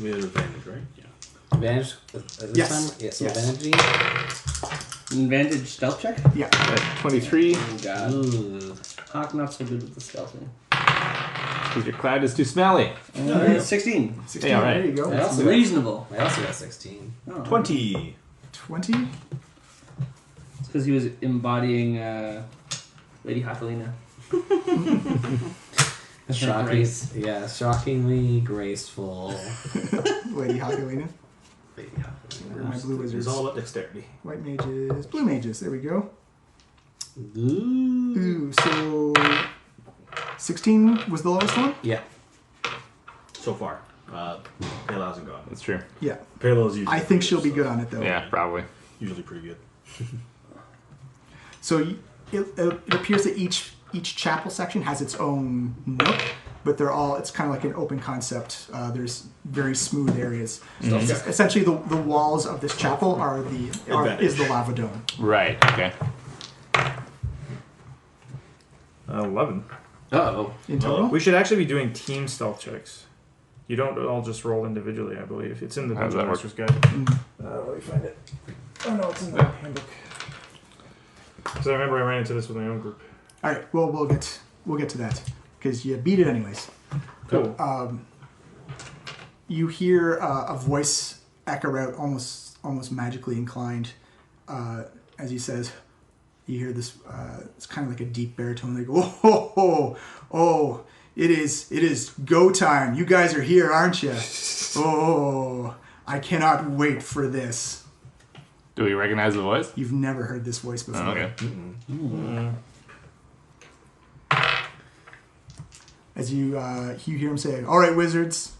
We have advantage, right? Yeah. Advantage? This Yes. time? Yes, Yes. advantage. Advantage stealth check? Yeah. 23. Oh god. Ooh. Hawk not so good with the stealthing. Because your cloud is too smelly. 16. 16. Yeah, all right. There you go. Yeah. That's Also got- reasonable. I also got 16. Oh. 20. 20. It's because he was embodying Lady Hakalina. Shockingly graceful. Lady Hagalina. Lady Where are my blue It's wizards? all about dexterity. White mages, blue mages. There we go. Ooh. Ooh, so 16 was the lowest one? Yeah. So far. Pale hasn't gone. That's true. Yeah. Pale's usually I think she'll be so good on it though. Yeah, probably. Usually pretty good. So it appears that each chapel section has its own nook, but they're all, it's kind of like an open concept. There's very smooth areas. Essentially the walls of this chapel is the lava dome. Right, okay. 11. Uh-oh. In total? We should actually be doing team stealth checks. You don't all just roll individually, I believe. It's in the How does Dungeon that work? Master's Guide. Let me find it. Oh no, it's in the handbook. Because I remember I ran into this with my own group. All right. Well, we'll get to that because you beat it anyways. Cool. You hear a voice echo out, almost magically inclined, as he says. You hear this. It's kind of like a deep baritone, like oh, it is go time. You guys are here, aren't you? Oh, I cannot wait for this. Do we recognize the voice? You've never heard this voice before. Oh, okay. As you hear him say, "All right, wizards,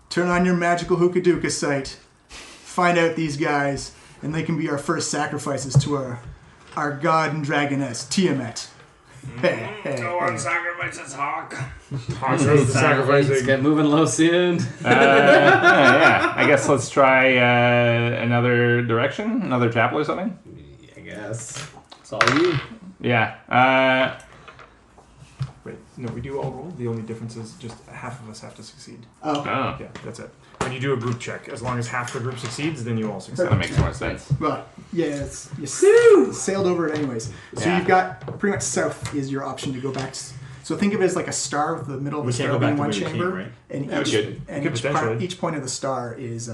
turn on your magical hookah sight. Find out these guys, and they can be our first sacrifices to our god and dragoness, Tiamat." No one sacrifices Hawk. Hawk goes to sacrificing. Let's get moving low soon. Yeah. I guess let's try another direction, another chapel or something. I guess. It's all you. Yeah. Wait, no, we do all roll. The only difference is just half of us have to succeed. Okay. Oh, Yeah, that's it. When you do a group check, as long as half the group succeeds, then you all succeed. that makes more sense. But yeah, you sailed over it anyways. So Yeah. you've got pretty much south is your option to go back. So think of it as like a star with the middle of We the can't star go back being the one way we came, chamber, right? and Yeah, we could. each point of the star is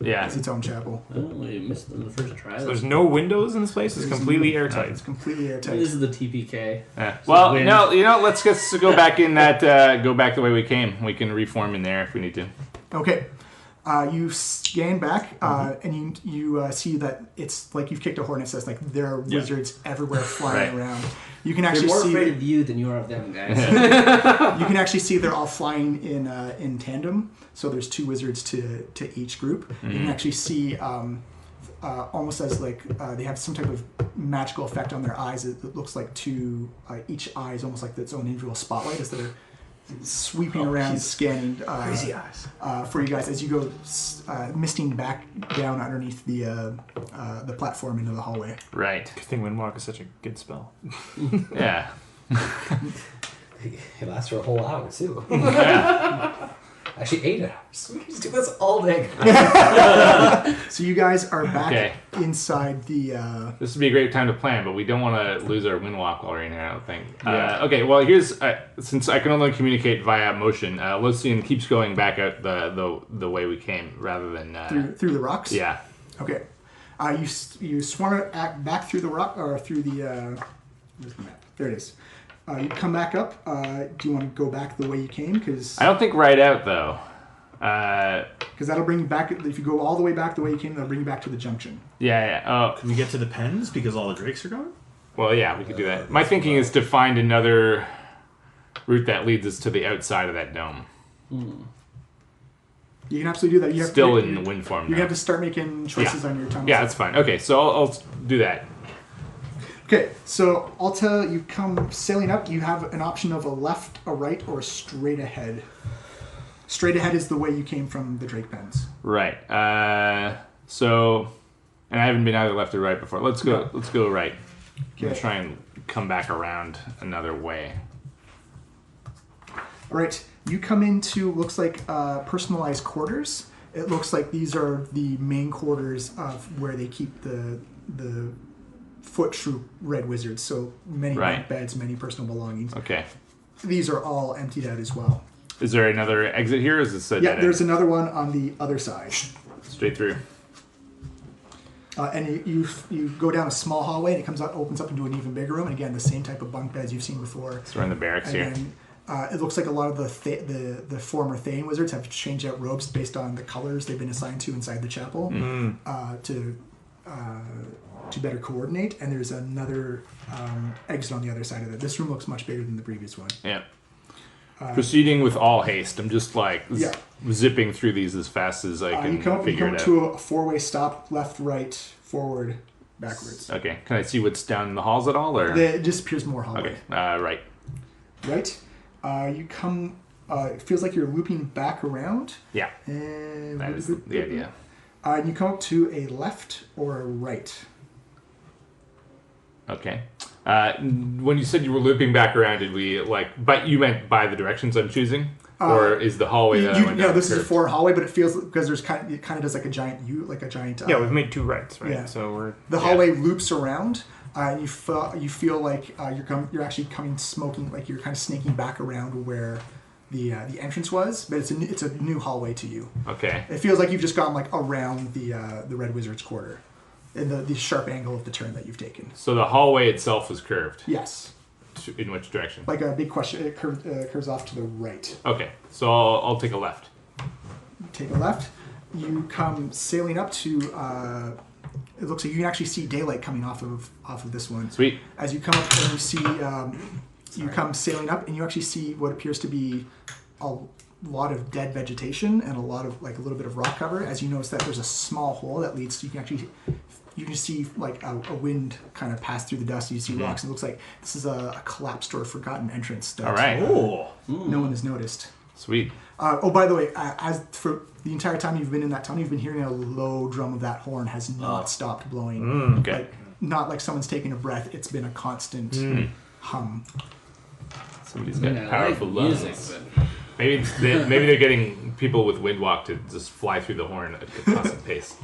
Yeah. its own chapel. Oh, we missed them the first try. So there's no windows in this place. It's There's completely no- airtight. It's completely airtight. This is the TPK. Yeah. Well, wind. no, let's just go back in that. Go back the way we came. We can reform in there if we need to. Okay. You scan back, and you see that it's like you've kicked a hornet's nest. Like there are wizards everywhere flying Right. around. You can They're actually more see. afraid of you than you are of them, guys. You can actually see they're all flying in tandem. So there's two wizards to each group. You can actually see almost as like they have some type of magical effect on their eyes. It looks like each eye is almost like its own individual spotlight as they're sweeping around, scanning Crazy eyes. for you guys as you go misting back down underneath the platform into the hallway. Right. Good thing Windwalk is such a good spell. Yeah. It lasts for a whole hour, too. Yeah. Actually, 8 hours. We can just do this all day. So you guys are back Okay. inside the. This would be a great time to plan, but we don't want to lose our windwalk while we're in here, I don't think. Yeah. Okay, well, here's... since I can only communicate via motion, Lucian keeps going back out the way we came, rather than... through the rocks. Yeah. Okay. You swarm it back through the rock or through the. Where's the map? There it is. You come back up. Do you want to go back the way you came? Because I don't think right out, though. that'll bring you back. If you go all the way back the way you came, that'll bring you back to the junction. Yeah. Oh, Can we get to the pens because all the drakes are gone? well, yeah, we could do that. My thinking is to find another route that leads us to the outside of that dome. You can absolutely do that. You have Still to, in wind form You now. have to start making choices on your tunnels. Yeah, that's fine. Okay, so I'll do that. Okay, so I'll tell you, come sailing up, you have an option of a left, a right, or a straight ahead. Straight ahead is the way you came from the Drake Pens. Right. So, and I haven't been either left or right before. Let's go. Let's go right. I'm gonna try and come back around another way. All right, you come into, looks like personalized quarters. It looks like these are the main quarters of where they keep the foot troop red wizards. So many bunk beds, many personal belongings. Okay. These are all emptied out as well. Is there another exit here? Or is this a Yeah, dead there's end? another one on the other side. Straight through. And you go down a small hallway and it comes out, opens up into an even bigger room. And again, the same type of bunk beds you've seen before. So we're in the barracks here. And it looks like a lot of the former Thane wizards have changed out robes based on the colors they've been assigned to inside the chapel to better coordinate. And there's another exit on the other side of it. This room looks much bigger than the previous one. Yeah. Proceeding with all haste. I'm just like zipping through these as fast as I can you come it out. to a four-way stop, left, right, forward, backwards. Okay. Can I see what's down in the halls at all? Or It just appears more hallway. okay. Right. Right? You come... it feels like you're looping back around. Yeah. And That is the idea. And you come up to a left or a right. Okay. When you said you were looping back around, did we but you meant by the directions I'm choosing? Or is the hallway that I went down this is a curved? forward hallway, but it feels because it kind of does like a giant U, like a giant. Yeah, we've made 2 rights, right? Yeah. So we're The hallway loops around, and you feel like you're actually coming smoking, like you're kind of snaking back around where the entrance was, but it's a new hallway to you. Okay. It feels like you've just gone like around the Red Wizard's quarter, in the sharp angle of the turn that you've taken. So the hallway itself is curved. Yes. In which direction? Like a big question, it curves off to the right. Okay. So I'll take a left. Take a left. You come sailing up to. It looks like you can actually see daylight coming off of this one. Sweet. As you come up and you see, you come sailing up and you actually see what appears to be a lot of dead vegetation and a lot of like a little bit of rock cover. As you notice that there's a small hole that leads. You can see like a wind kind of pass through the dust. You see rocks. And it looks like this is a collapsed or forgotten entrance that All right. no one has noticed. Sweet. By the way, as for the entire time you've been in that tunnel, you've been hearing a low drum of that horn has not stopped blowing. Okay. Like, not like someone's taking a breath. It's been a constant hum. Somebody's got I powerful like music, lungs. but Maybe they're getting people with windwalk to just fly through the horn at a constant pace.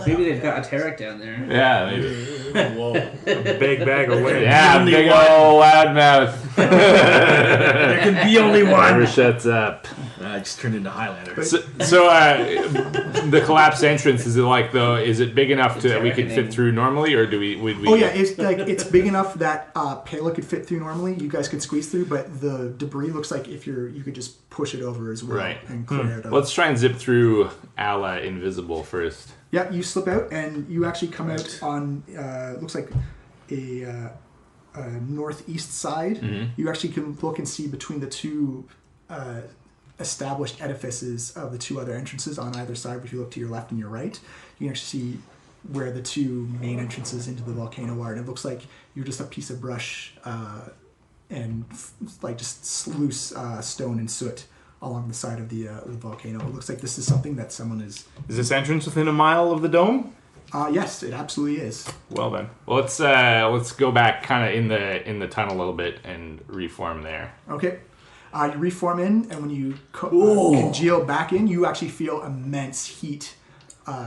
Maybe they've got a Tarek down there. Yeah, maybe. Whoa. a big bag of wind. Yeah, Only big one. old loudmouth. There can be only Never one. shuts up. I just turned into Highlander. So the collapsed entrance, is it big enough that we could fit through normally, or would we? Oh yeah, it's big enough that Pela could fit through normally. You guys could squeeze through, but the debris looks like you could just push it over as well Right. and clear it out. Let's try and zip through a la invisible first. Yeah, you slip out and you actually come out on looks like a northeast side. Mm-hmm. You actually can look and see between the two established edifices of the two other entrances on either side. If you look to your left and your right, you can actually see where the two main entrances into the volcano are. And it looks like you're just a piece of brush and like just loose stone and soot along the side of the volcano. It looks like this is something that someone is... Is this entrance within a mile of the dome? Yes, it absolutely is. Well then. Well, let's go back kind of in the tunnel a little bit and reform there. Okay. You reform in, and when you congeal back in, you actually feel immense heat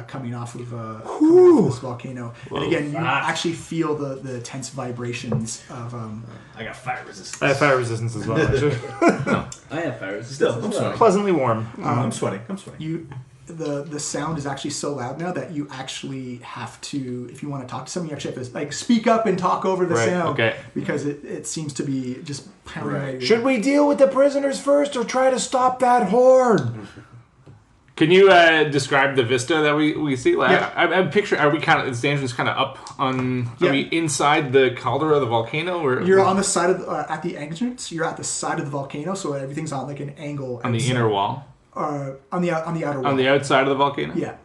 coming off of this volcano. Whoa. And again, you actually feel the tense vibrations of... I got fire resistance. I have fire resistance as well, actually. I have fire resistance. Still, as I'm well. sorry. Pleasantly warm. I'm sweating. I'm sweating. The sound is actually so loud now that you actually have to, if you want to talk to someone, you actually have to like speak up and talk over the Right, sound. okay. Because it seems to be just pounding at your... Should we deal with the prisoners first or try to stop that horde? Can you describe the vista that we see? Like, Yeah. I'm picturing. Are we is the entrance kind of up on? Yeah. Are we inside the caldera of the volcano, or You're on the side of at the entrance. You're at the side of the volcano, so everything's on like an angle. on the outside. inner wall? On the outer wall. On the outside of the volcano? Yeah.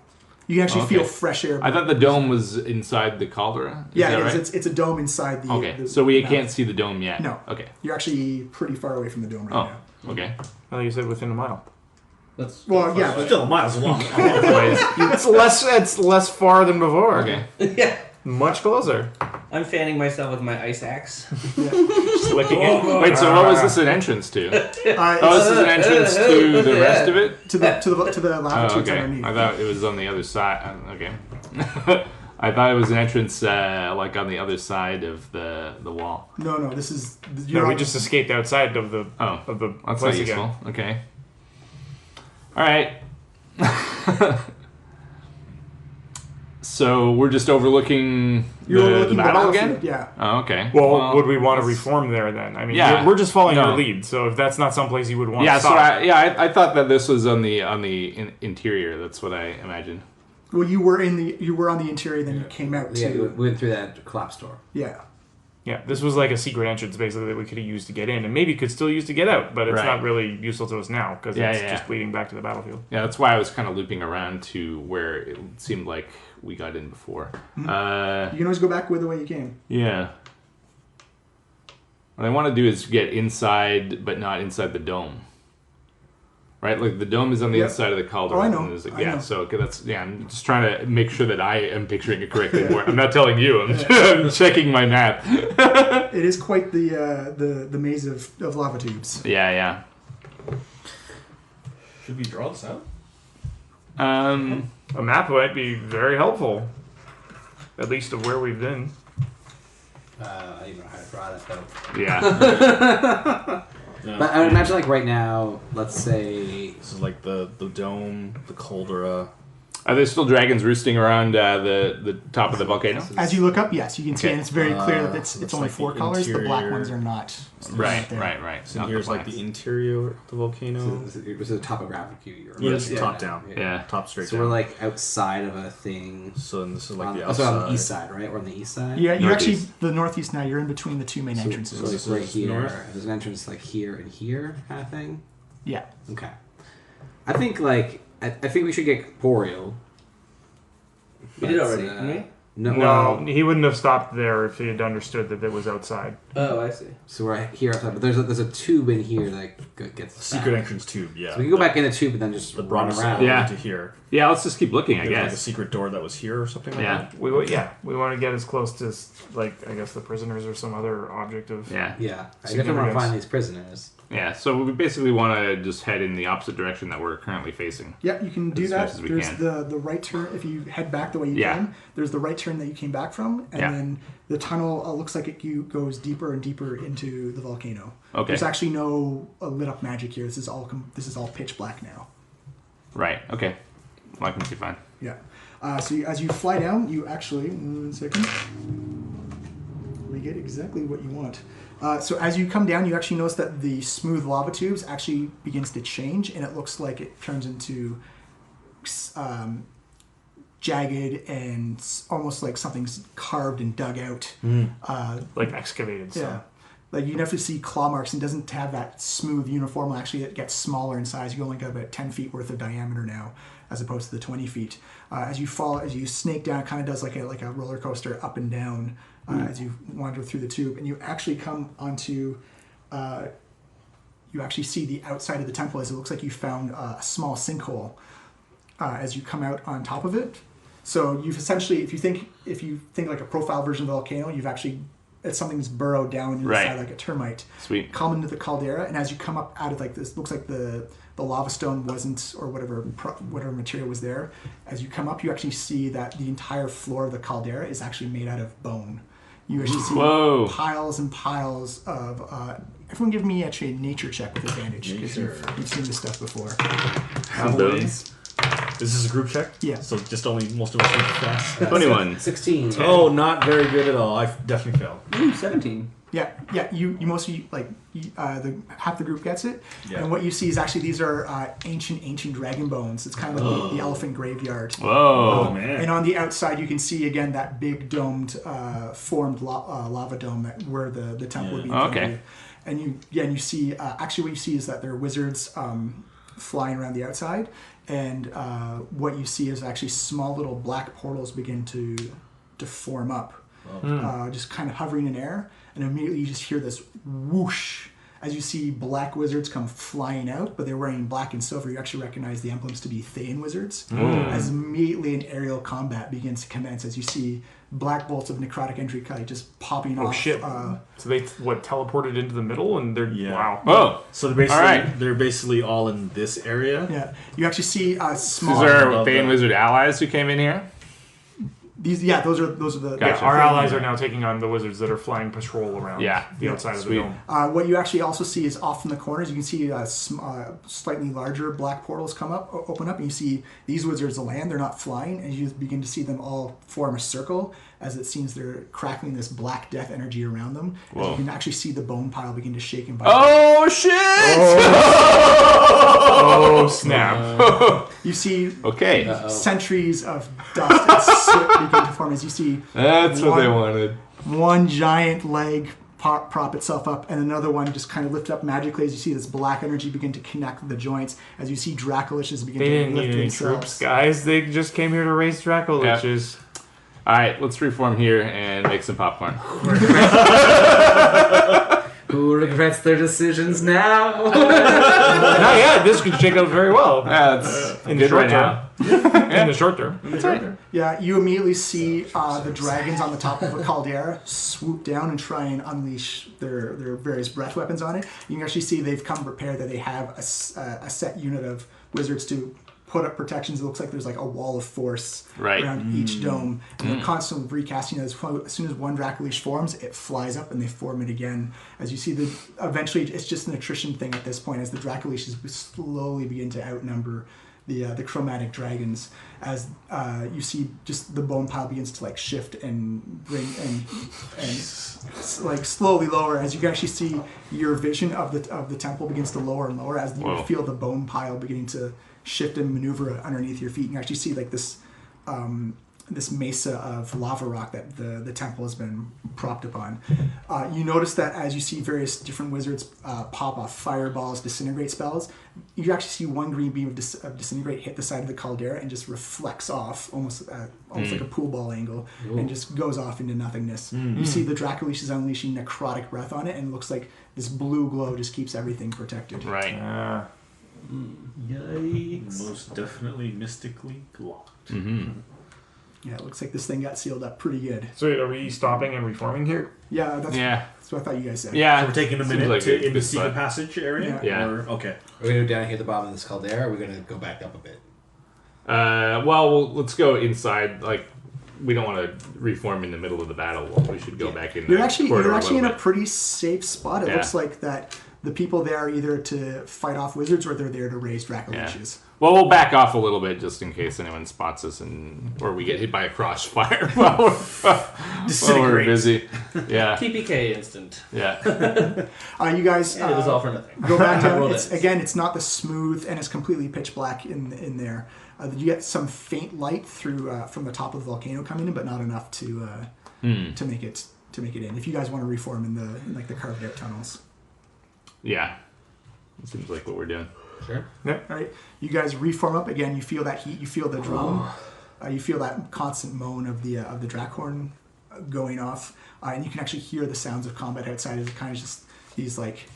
You can actually Okay. feel fresh air. I thought the dome was inside the caldera. Is Yeah, that it is. right? It's a dome inside the. Okay, the so we mouth. can't see the dome yet. No. Okay. You're actually pretty far away from the dome right Oh, now. okay. I thought you said within a mile. That's Well, yeah, but Still miles long. Anyways, It's less far than before. okay. yeah. Much closer. I'm fanning myself with my ice axe. Just licking it. Wait, so what was this an entrance to? Oh, it's this is an entrance to the rest of it? to the lava Oh, tubes okay. underneath. I thought it was on the other side. Okay. I thought it was an entrance like on the other side of the wall. No, this is. No, we just escaped outside of the Oh, of the that's place not again. useful. Okay. All right. So we're just overlooking You're the overlooking the battle battlefield, again? Yeah. Oh, okay. Well, would we want to reform there then? I mean, Yeah. we're just following No. your lead. So if that's not someplace you would want Yeah, to so stop, I thought that this was on the interior. That's what I imagined. Well, you were on the interior, then you came out Yeah, we to. went through that collapse door. Yeah. yeah, this was like a secret entrance basically that we could have used to get in, and maybe could still use to get out. But it's Right. not really useful to us now because Yeah, it's yeah. just leading back to the battlefield. Yeah, that's why I was kind of looping around to where it seemed like we got in before. You can always go back the way you came. Yeah. What I want to do is get inside, but not inside the dome. Right, like the dome is on the Yep. inside of the cauldron. Oh, I know. And there's, like, I yeah, know. so okay, that's I'm just trying to make sure that I am picturing it correctly. I'm not telling you. I'm checking my math. It is quite the maze of lava tubes. Yeah. Should we draw this out? A map might be very helpful, at least of where we've been. I don't even know how to draw that though. Yeah. But I would imagine like right now, let's say This is like the dome, the caldera. Are there still dragons roosting around the top of the volcano? As you look up, yes, you can see, Okay. and it's very clear that it's looks only like 4 the colors. The black interior. ones are not. Right. there. So Not here's like blacks. the interior of the volcano. it was a topographic view. Yes, Yeah. top down. Yeah. Top straight So down. we're like outside of a thing. So then this is like the Also outside. on the east side, right? We're on the east side. Yeah, you're actually Northeast. the northeast now. You're in between the 2 main entrances. So This like right is here. north? There's an entrance like here and here kind of thing. Yeah. Okay. I think like I think we should get Boreal. We did But, already, didn't we? No, No, well, he wouldn't have stopped there if he had understood that it was outside. Oh, I see. so we're here outside, but there's a tube in here that gets us Secret back. entrance tube, yeah. So we can go back in the tube and then just The run brought us around. Yeah. to here. Yeah, let's just keep looking, I There's like a guess. secret door that was here or something like Yeah. that. We want to get as close to like I guess the prisoners or some other object of. Yeah. Yeah, I definitely want to find these prisoners. Yeah, so we basically want to just head in the opposite direction that we're currently facing. Yeah, you can do As that. fast as we There's can. the right turn. If you head back the way you Yeah. came, there's the right turn that you came back from, and Yeah. then the tunnel looks like it goes deeper and deeper into the volcano. Okay. There's actually no lit up magic here. This is all pitch black now. Right, okay. Well, I can see fine. Yeah. So as you fly down, you actually 1 second. We get exactly what you want. So as you come down, you actually notice that the smooth lava tubes actually begins to change, and it looks like it turns into jagged and almost like something's carved and dug out. like excavated. So. Yeah. Like you definitely see claw marks, and doesn't have that smooth uniform. Actually, it gets smaller in size. You only got about 10 feet worth of diameter now, as opposed to the 20 feet. As you snake down, it kind of does like a roller coaster up and down as you wander through the tube, and you actually come onto. You actually see the outside of the temple, as it looks like you found a small sinkhole as you come out on top of it. So you've essentially, if you think like a profile version of the volcano, you've actually it's something's burrowed down inside Right. like a termite. Sweet. Come into the caldera, and as you come up out of like this, looks like the lava stone wasn't, or whatever material was there. As you come up, you actually see that the entire floor of the caldera is actually made out of bone. You actually see Whoa. piles and piles of. Everyone, give me actually a nature check with advantage because Nature. you've seen this stuff before. Some bones. Is this a group check? Yeah. So just only most of us need to pass. 21. 16. Oh, not very good at all. I definitely failed. Ooh, 17. Yeah. You mostly the half the group gets it, Yeah. and what you see is actually these are ancient dragon bones. It's kind of like the elephant graveyard. Whoa. Oh, man. And on the outside, you can see again that big domed, formed lava dome where the temple would be. Okay. And you see actually what you see is that there are wizards flying around the outside, and what you see is actually small little black portals begin to form up, just kind of hovering in air, and immediately you just hear this whoosh as you see black wizards come flying out, but they're wearing black and silver. You actually recognize the emblems to be Thayan wizards. As immediately an aerial combat begins to commence, as you see black bolts of necrotic entry just popping off. Oh shit! So they teleported into the middle, and they're wow. Oh, So they're basically all in this area. Yeah, you actually see a small. these are Bane Wizard allies who came in here. Those are the. Gotcha. Our allies are now taking on the wizards that are flying patrol around the outside of the dome. What you actually also see is off in the corners, you can see slightly larger black portals open up, and you see these wizards land. They're not flying, and you begin to see them all form a circle, as it seems they're crackling this black death energy around them. As you can actually see the bone pile begin to shake and vibrate. Oh shit! Oh snap! You see centuries of dust and soot begin to form as you see. That's what they wanted. One giant leg prop itself up, and another one just kind of lift up magically as you see this black energy begin to connect the joints. As you see Dracoliches begin They to didn't lift need any themselves. troops, guys. They just came here to raise Dracoliches. All right, let's reform here and make some popcorn. Who regrets their decisions now? Not yet. This could shake out very well. Yeah, it's In the good short right term. now. In the short term. Yeah, you immediately see the dragons on the top of a caldera swoop down and try and unleash their various breath weapons on it. You can actually see they've come prepared, that they have a set unit of wizards to put up protections. It looks like there's like a wall of force around each dome, and they're constantly recasting it. As soon as one Dracoliche forms, it flies up and they form it again. As you see, eventually it's just an attrition thing at this point, as the Dracoliches slowly begin to outnumber the chromatic dragons, as you see just the bone pile begins to like shift and bring and like slowly lower, as you can actually see your vision of the temple begins to lower and lower, as you feel the bone pile beginning to shift and maneuver underneath your feet. You actually see like this this mesa of lava rock that the temple has been propped upon. You notice that as you see various different wizards pop off fireballs, disintegrate spells, you actually see one green beam of disintegrate hit the side of the caldera and just reflects off almost like a pool ball angle and just goes off into nothingness. You see the Dracoliches unleashing necrotic breath on it, and it looks like this blue glow just keeps everything protected. Right. Yikes. Most definitely mystically locked. Yeah, it looks like this thing got sealed up pretty good. So are we stopping and reforming here? Yeah, that's what I thought you guys said. Yeah. So we're taking a minute like in the secret passage area? Yeah. Okay. Are we going to go down here at the bottom of this caldera, or are we going to go back up a bit? Well, let's go inside. Like, we don't want to reform in the middle of the battle. We should go back in. You're actually in a pretty safe spot. It looks like that the people there are either to fight off wizards or they're there to raise Dracoliches. Yeah. Well, we'll back off a little bit just in case anyone spots us or we get hit by a crossfire while we're busy. Yeah. TPK instant. Yeah. You guys And it was all for nothing. go back down. Roll It's not the smooth, and it's completely pitch black in there. You get some faint light through from the top of the volcano coming in, but not enough to make it in. If you guys want to reform in the carved out tunnels. Yeah. It seems like what we're doing. Sure. Yeah. All right. You guys reform up again. You feel that heat. You feel the drum. You feel that constant moan of the Drakhorn going off, and you can actually hear the sounds of combat outside. As it kind of just these like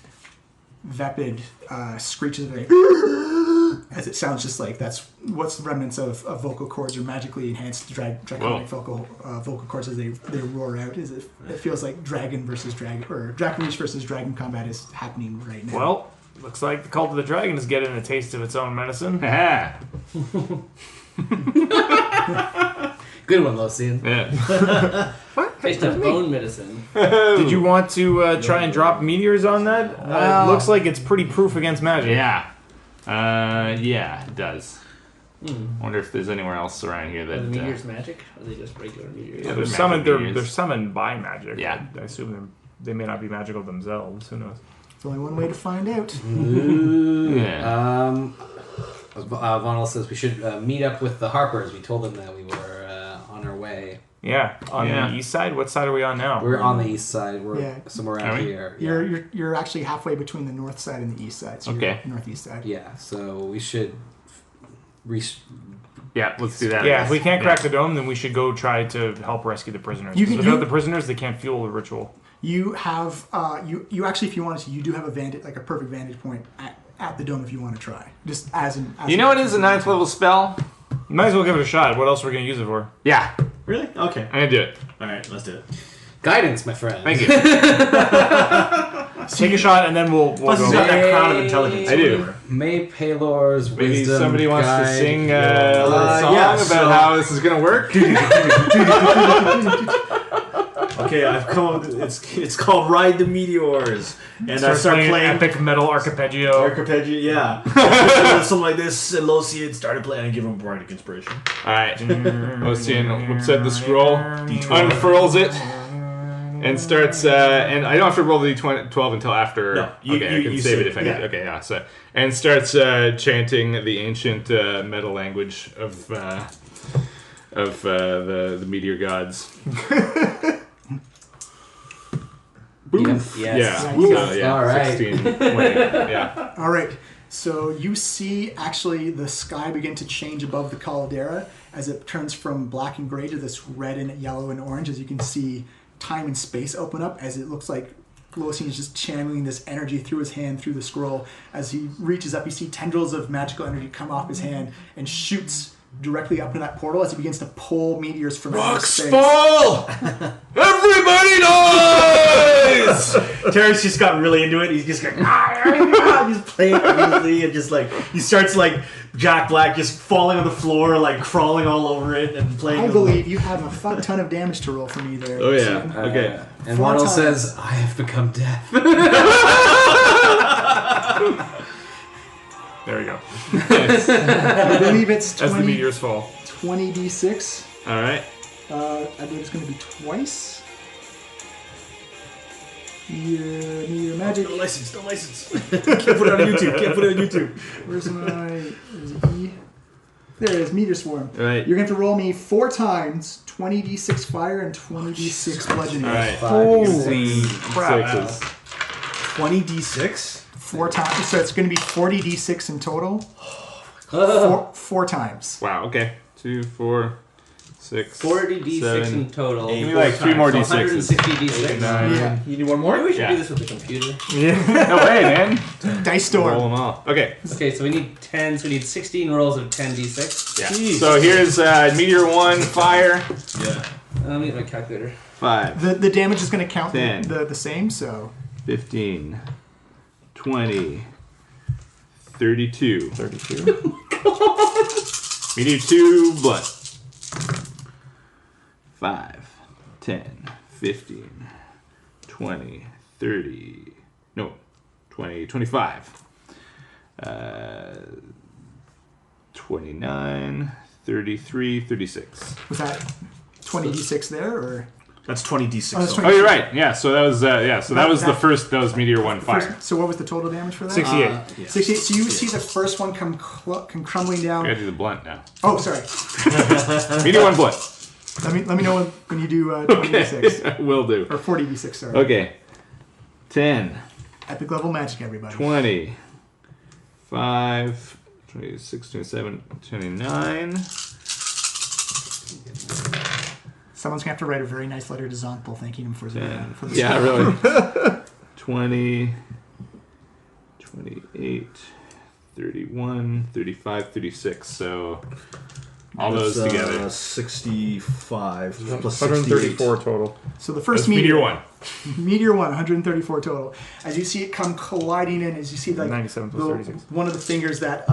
vapid screeches of as it sounds just like that's what's remnants of vocal cords or magically enhanced draconic vocal cords as they roar out. It feels like dragon versus dragon, or Dracoliche versus dragon combat is happening right now. Well, looks like the Cult of the Dragon is getting a taste of its own medicine. Good one, Locian. Yeah. Taste of bone medicine. Did you want to try and drop meteors on that? It looks like it's pretty proof against magic. Yeah. Yeah, it does. Wonder if there's anywhere else around here Are that... the meteors magic? Or are they just regular meteors? Yeah, They're they're summoned by magic. Yeah. I assume they may not be magical themselves. Who knows? There's only one way to find out. Yeah. Vonal says we should meet up with the Harpers. We told them that we were on our way. Yeah, on the east side. What side are we on now? We're on the east side. We're Yeah. somewhere Are around we? here. Yeah. You're actually halfway between the north side and the east side. So Okay. you're northeast side. Yeah, so we should reach. Yeah, let's do that. Yeah, if we can't crack the dome, then we should go try to help rescue the prisoners. You Because can- without you- the prisoners, they can't fuel the ritual. You have you actually, if you wanted to, you do have a a perfect vantage point at the dome if you want to try. Just as an. As You know what is a 9th level spell? Might as well give it a shot. What else are we going to use it for? Yeah, Really? Okay. I'm gonna do it. All right, let's do it. Guidance, my friend. Thank you. Take a shot, and then we'll Plus, he's go. got that crown of intelligence. I do. Whatever. May Paylor's Maybe wisdom somebody wants to guide sing your- a little song yeah, about so- how this is gonna work. Okay, I've come up with it's called Ride the Meteors. And I Start start playing playing epic metal arpeggio. Arpeggio, yeah. Something like this, and Losian started playing and give him bardic inspiration. All right, Ocean whips out the scroll, unfurls it, and starts. And I don't have to roll the d12 until after. No, Okay, I can you save it save if I it, need. yeah. Okay, yeah. So and starts chanting the ancient metal language of the meteor gods. Yes. Yeah. Yeah. So, yeah. All right. 16, 20, yeah. All right. So you see actually the sky begin to change above the caldera as it turns from black and gray to this red and yellow and orange. As you can see, time and space open up as it looks like Losian is just channeling this energy through his hand, through the scroll. As he reaches up, you see tendrils of magical energy come off his hand and shoots directly up into that portal as he begins to pull meteors from outer space. Fall! Everybody dies! Terrence just got really into it. He's just going, he's playing immediately, and just like he starts like Jack Black just falling on the floor, like crawling all over it and playing. I believe you have a fuck ton of damage to roll for me there. Oh, yeah. Losian. Okay. And 4 Waddle times. says, "I have become death." There we go. I believe it's As the 20, meteors fall. 20d6. All right. I believe it's going to be twice. Meteor magic. No license, no license. Can't put it on YouTube. Can't put it on YouTube. Where's it E? There it is, meteor swarm. All right. You're going to have to roll me 4 times, 20d6 fire and 20d6 bludgeoning. All right. Holy crap. Sixes. 20d6. 4 times, so it's going to be 40d6 in total. 4 times. Wow. Okay. 2, 4, 6, 40 d6 7, in total. Give me like 3 more So d6s. 160 d6. 9. Yeah. You need one more? Maybe we should Yeah. do this with the computer. No way, man. Dice Roll storm. them all. Okay. Okay, so we need 10. So we need 16 rolls of 10 d6. Yeah. Jeez. So here's Meteor 1, Fire, Yeah. Let me get my calculator. 5, The damage is going to count 10. the same, so 15, 20, 32. 32. Meteor 2, Blood. 5, 10, 15, 20, 30. No, 20, 25. 29, 33, 36. was that 20d6 there, or? That's 20d6. Oh, that's so- 20. Oh, you're right. Yeah, so that was that was the first. That was Meteor 1 Fire. First, so what was the total damage for that? 68. 68. So you see the first one come crumbling I down. gotta do the blunt now. Oh, sorry. Meteor 1 Blunt. Let me know when you do 20d6 Will do. or 40d6. Sorry. Okay. 10, Epic level magic, everybody. 20, 5, 26, 27, 29. Someone's gonna have to write a very nice letter to Zonkpol thanking him for the. 10. For the Yeah, really. 20, 28, 31, 35, 36. So all those That's, together. 65 plus 68. 134 total. So the first That's Meteor 1. Meteor 1, 134 total. As you see it come colliding in, as you see like 97 plus 36. one of the fingers that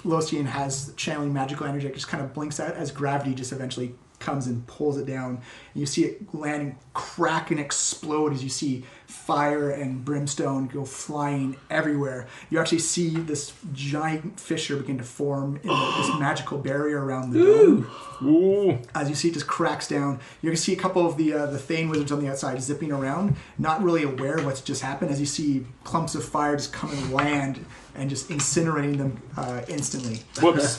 Losian has channeling magical energy just kind of blinks out as gravity just eventually comes and pulls it down. And you see it land and crack and explode as you see fire and brimstone go flying everywhere. You actually see this giant fissure begin to form in this magical barrier around the dome. Ooh. As you see it just cracks down, you can see a couple of the Thane wizards on the outside zipping around, not really aware of what's just happened, as you see clumps of fire just come and land and just incinerating them instantly. Whoops.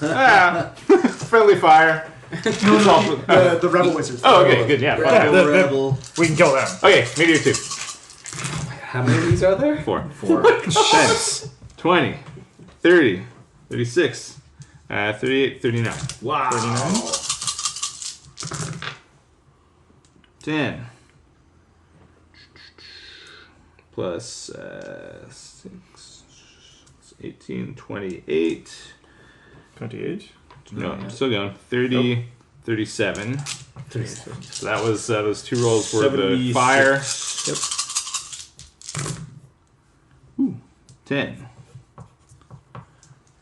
Friendly fire. The rebel wizards. Oh, okay, good. Yeah. Yeah, fuck. Rebel. We can kill them. Okay, meteor 2. How many of these are there? 4. 10, 20, 30, 36, 38, 39. Wow. 10 plus 6, 18, 28. 28. No, I'm still going. 30, 37. So that was those 2 rolls for the 76. fire. Yep. Ooh, 10,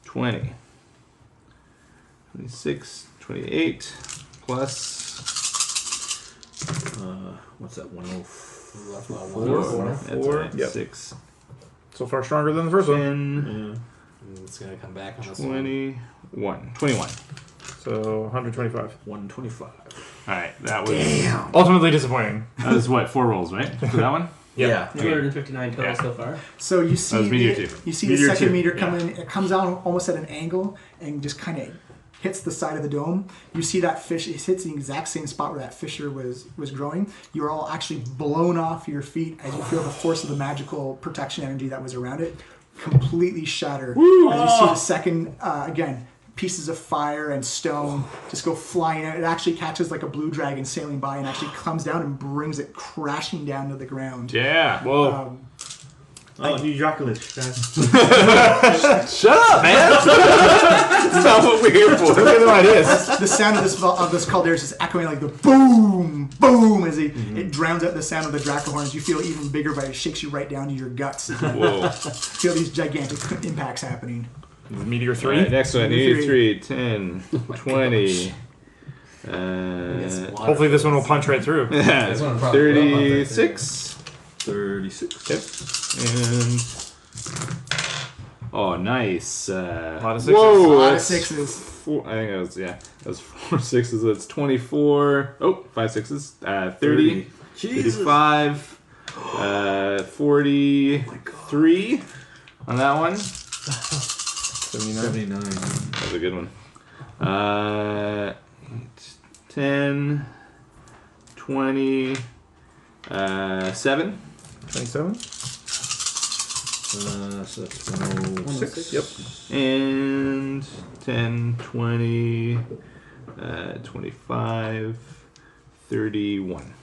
20, 26, 28, plus What's that? 104. 104. That's Four. right, Yep. 6, So far stronger than the first one. 10, It's gonna come back on this one. 21. 21. So 125. 125. Alright, that was Ultimately disappointing. that was what, 4 rolls, right? For that one? Yeah. 259 total Yeah. so far. So you see, was meteor two. you see Meteor the second two, meteor yeah. come in. It comes out almost at an angle and just kind of hits the side of the dome. You see that fish. It hits the exact same spot where that fissure was growing. You are all actually blown off your feet as you feel the force of the magical protection energy that was around it completely shatter. As you see the second again. Pieces of fire and stone just go flying out. It actually catches like a blue dragon sailing by and actually comes down and brings it crashing down to the ground. Yeah. Whoa. Oh, new Draculid, guys. Shut up, man! That's not what we're here for. Look at the ideas. The sound of this caldera is just echoing like the boom, boom as it drowns out the sound of the Draco horns. You feel even bigger, but it shakes you right down to your guts. You Whoa. feel these gigantic impacts happening. Meteor 3. Alright, next one. Meteor 3, 10, 20. Hopefully this one will punch right through. This one probably will bump it 36. 36. Yep. And nice. A lot of sixes. Whoa, A lot of that's sixes. 4, I think that was that was 4 6s. That's 24. Oh, 5 6s. 30, Jesus. 35, 43 on that one. 79. That was a good one. 10, 20, 7. 27. So that's 106. Yep. And 10, 20, 25, 31.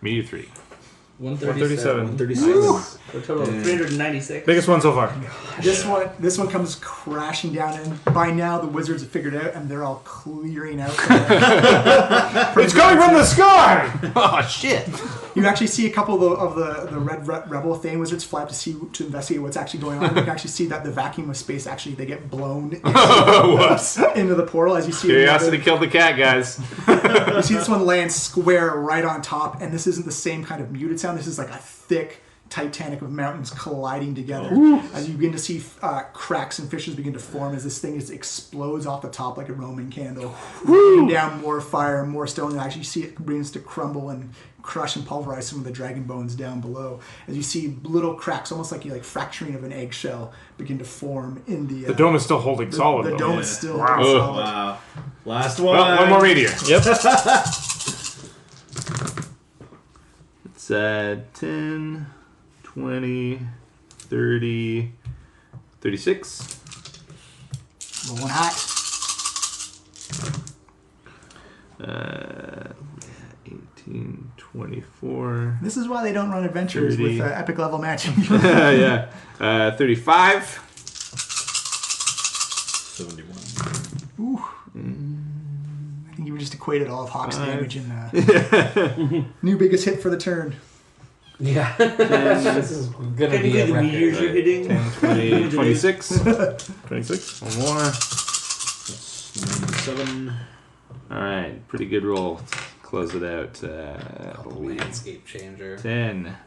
Meteor 3. 137. 137. For a total of 396. Biggest one so far. This one comes crashing down, and by now the wizards have figured it out, and they're all clearing out. It's coming from the sky! Oh, shit! You actually see a couple of the red rebel Thane wizards fly up to investigate what's actually going on. You can actually see that the vacuum of space they get blown into the portal as you see. Curiosity killed the cat, guys. You see this one land square right on top, and this isn't the same kind of muted sound. This is like a thick Titanic of mountains colliding together. As you begin to see cracks and fissures begin to form as this thing explodes off the top like a Roman candle. Raining down more fire, more stone, and actually see it begins to crumble and crush and pulverize some of the dragon bones down below. As you see little cracks, almost like fracturing of an eggshell, begin to form in the... The dome is still holding solid. The though. dome is still Wow. holding solid. Wow. Last one. Well, one more meteor. Yep. It's 10, 20, 30, 36. Rolling hot. 18, 24. This is why they don't run adventures 30. with epic level matching. Yeah. 35. 71. I think you just equated all of Hawk's damage in new biggest hit for the turn. Yeah. This is gonna be Technically, a the record. meteors you're hitting. 10, 20, 26. 26. One more. That's 97. Alright, pretty good roll. Close it out. Landscape changer. 10,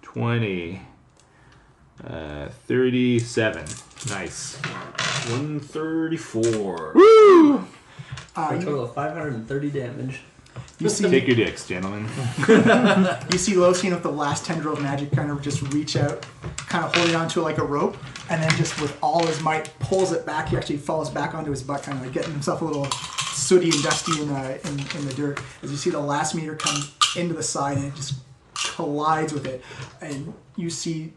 20, 37. Nice. 134. Woo! For a total of 530 damage. You see, Take your dicks, gentlemen. you see Lothian with the last tendril of magic kind of just reach out, kind of holding onto it like a rope, and then just with all his might pulls it back. He actually falls back onto his butt, kind of like getting himself a little sooty and dusty in the dirt. As you see the last meter come into the side and it just collides with it, and you see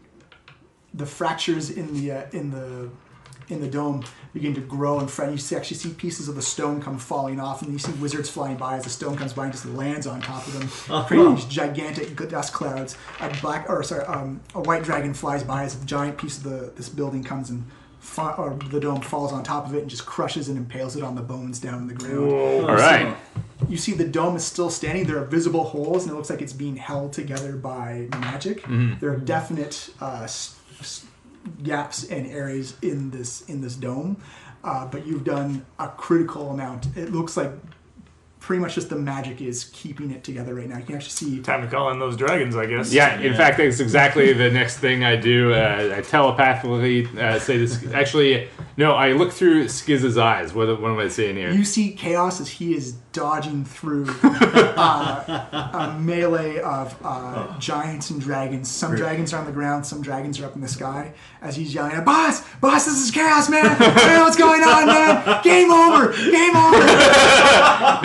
the fractures in the dome begin to grow and fret. You actually see pieces of the stone come falling off, and you see wizards flying by as the stone comes by and just lands on top of them, creating these gigantic dust clouds. A white dragon flies by as a giant piece of this building comes and the dome falls on top of it and just crushes and impales it on the bones down in the ground. All right. You see the dome is still standing. There are visible holes, and it looks like it's being held together by magic. There are definite gaps and areas in this dome, but you've done a critical amount. It looks like pretty much just the magic is keeping it together right now. You can actually see. Time to call in those dragons, I guess. Yeah, in fact, that's exactly the next thing I do. I telepathically say this. Actually, no, I look through Skiz's eyes. What am I saying here? You see Chaos as he is dodging through a melee of giants and dragons. Some dragons are on the ground, some dragons are up in the sky. As he's yelling, Boss, this is Chaos, man! I don't know what's going on, man! Game over!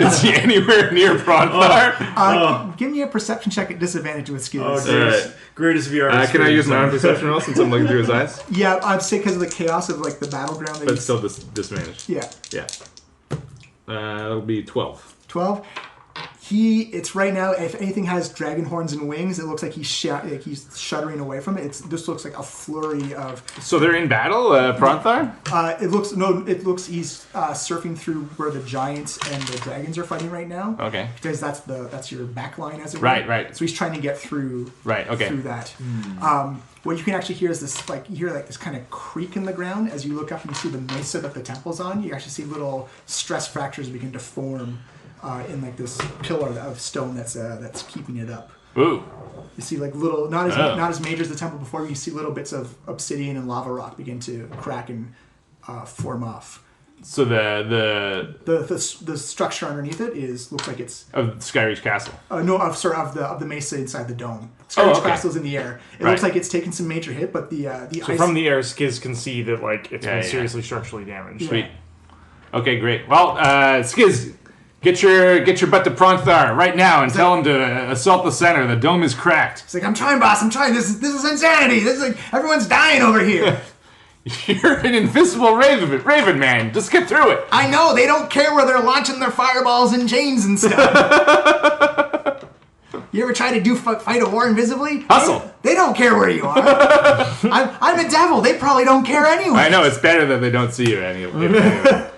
Is he anywhere near Pronthar? Give me a perception check at disadvantage with Skiz. Oh, greatest VR. Can I use my own perception roll since I'm looking through his eyes? Yeah, I'd say because of the chaos of like the battleground. But still disadvantaged. Yeah. Yeah. That'll be 12. 12. It's right now, if anything has dragon horns and wings, it looks like he's shuddering away from it. This looks like a flurry of... So they're in battle, Pronthar? It looks he's surfing through where the giants and the dragons are fighting right now. Okay. Because that's your back line, as it were. Right. So he's trying to get through through that. What you can actually hear is this, this kind of creak in the ground. As you look up and you see the mesa that the temple's on, you actually see little stress fractures begin to form in like this pillar of stone that's keeping it up. Ooh. You see like little, not as major as the temple before, but you see little bits of obsidian and lava rock begin to crack and form off. So the structure underneath it looks like it's of Skyreach Castle. Of the mesa inside the dome. Skyreach Castle's in the air. It looks like it's taken some major hit, but the ice... from the air, Skiz can see that like it's been seriously structurally damaged. Sweet. Okay, great. Well, Skiz, get your butt to Pronthar right now and tell him to assault the center. The dome is cracked. It's like, I'm trying, boss. I'm trying. This is insanity. This is like everyone's dying over here. You're an invisible raven man. Just get through it. I know. They don't care where they're launching their fireballs and chains and stuff. You ever try to fight a war invisibly? Hustle. They don't care where you are. I'm a devil. They probably don't care anyway. I know. It's better that they don't see you anyway.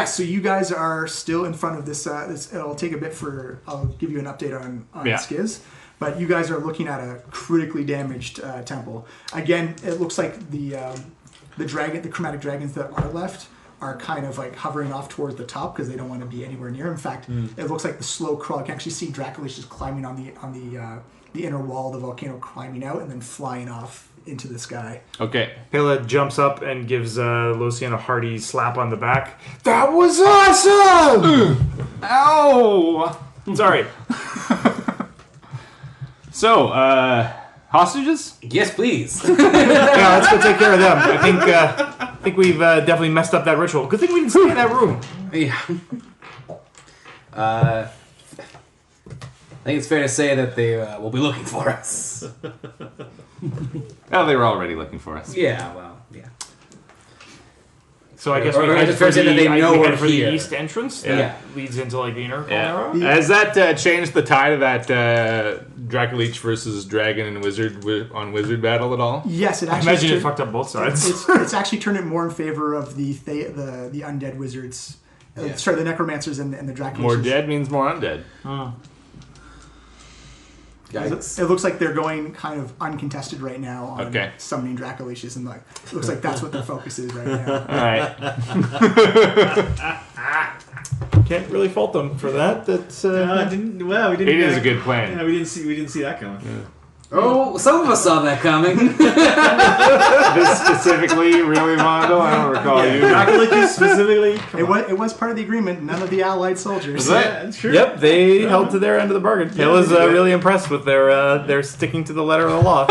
So you guys are still in front of this. It'll take a bit I'll give you an update on Skiz. But you guys are looking at a critically damaged temple. Again, it looks like the chromatic dragons that are left are kind of like hovering off towards the top because they don't want to be anywhere near. In fact, it looks like the slow crawl. You can actually see Dracolich just climbing on the inner wall of the volcano, climbing out and then flying off into the sky. Okay. Pela jumps up and gives Lucian a hearty slap on the back. That was awesome! Ow! Sorry. So, hostages? Yes, please. Yeah, let's go take care of them. I think we've definitely messed up that ritual. Good thing we didn't stay in that room. Yeah. I think it's fair to say that they will be looking for us. Oh, they were already looking for us. Yeah, well, yeah. So I guess Or we head just for that they know we we're head for here. the east entrance that leads into like the inner corner. Yeah. Has that changed the tide of that Dracolich versus Dragon and Wizard on Wizard battle at all? Yes, it I actually. imagine it fucked up both sides. It's actually turned it more in favor of the undead wizards. Sorry, the necromancers and the Dracoliches. More dead means more undead. It looks like they're going kind of uncontested right now on summoning Dracoliches, and like it looks like that's what their focus is right now. All right. Can't really fault them for that. That's we didn't. It is a good plan. Yeah, we didn't see that coming. Yeah. Oh, some of us saw that coming. this specifically, really, Mondo? I don't recall you. Dracula specifically. It was part of the agreement. None of the allied soldiers. Is that? Yeah, that's true. Yep, they held to their end of the bargain. Pela's really impressed with their sticking to the letter of the law.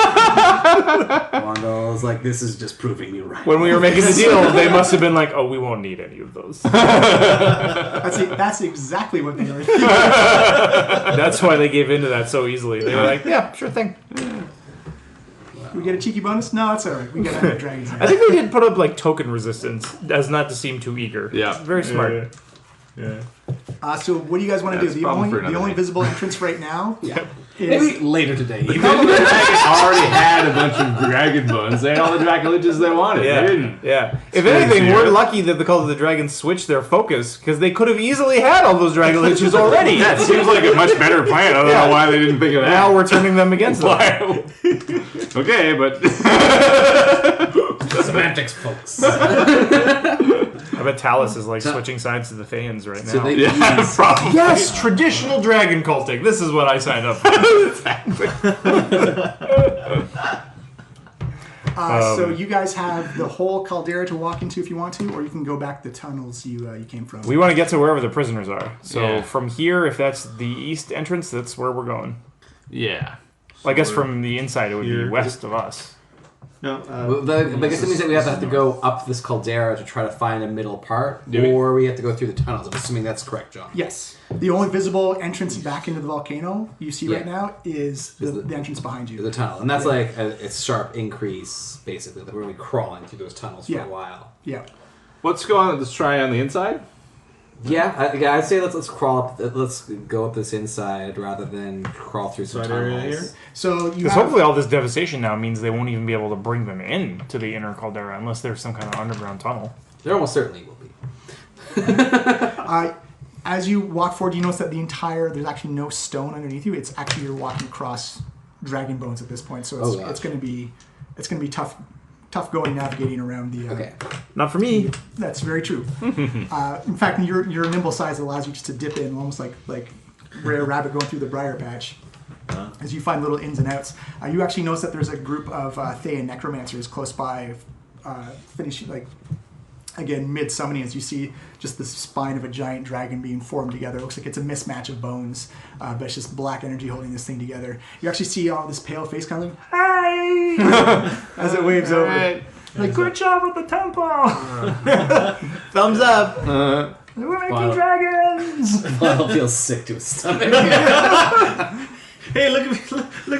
Mondo was like, this is just proving me right. When we were making the deal, they must have been like, "Oh, we won't need any of those." That's exactly what they were thinking. That's why they gave into that so easily. They were like, "Yeah, sure thing." We get a cheeky bonus? No, it's alright. We get a dragon's I nest. think they did put up like token resistance as not to seem too eager. Yeah. It's very smart. Yeah. So what do you guys want to do? That's The problem for only another day. visible entrance right now Yeah. is... Maybe later today. The dragon already had a bunch of dragon bones. They had all the Dracoliches they wanted. Yeah, They didn't. yeah. If crazy, anything, yeah. we're lucky that the Cult of the Dragon switched their focus because they could have easily had all those Dragon Liches already. That seems like a much better plan. I don't know why they didn't think of that. Now we're turning them against them. Why? Okay, but Semantics, folks. I bet Talus is like switching sides to the Thanes right now. So they yeah, probably. Yes, traditional dragon culting. This is what I signed up for. So you guys have the whole caldera to walk into if you want to, or you can go back the tunnels you came from. We want to get to wherever the prisoners are. So Yeah. from here, if that's the east entrance, that's where we're going. Yeah. Well, I guess from the inside, it would be Here. west of us. No. But I guess it means that we have to go up this caldera to try to find a middle part, Do we? or we have to go through the tunnels. I'm assuming that's correct, John. Yes. The only visible entrance back into the volcano you see right Yeah. now is Is the entrance behind you. The tunnel, and that's like a sharp increase, basically. Like we're gonna be crawling through those tunnels for Yeah. a while. Yeah. Let's go on. Let's try on the inside. Yeah, I'd say let's crawl up. Let's go up this inside rather than crawl through some Side area tunnels. here? So you Because have, hopefully all this devastation now means they won't even be able to bring them in to the inner caldera unless there's some kind of underground tunnel. There almost certainly will be. as you walk forward, you notice that there's actually no stone underneath you. It's actually you're walking across dragon bones at this point. So Oh, gosh. it's going to be tough going navigating around the. Okay. Not for me. That's very true. In fact, your nimble size allows you just to dip in, almost like rare rabbit going through the briar patch. As you find little ins and outs, you actually notice that there's a group of Thean necromancers close by, finishing again mid summoning. As you see just the spine of a giant dragon being formed together. It looks like it's a mismatch of bones, but it's just black energy holding this thing together. You actually see this pale face kind of like, "Hey!" as it waves over. Right. Like, good job with the tempo! Thumbs up! We're making dragons! Lionel feels sick to his stomach. Hey, look at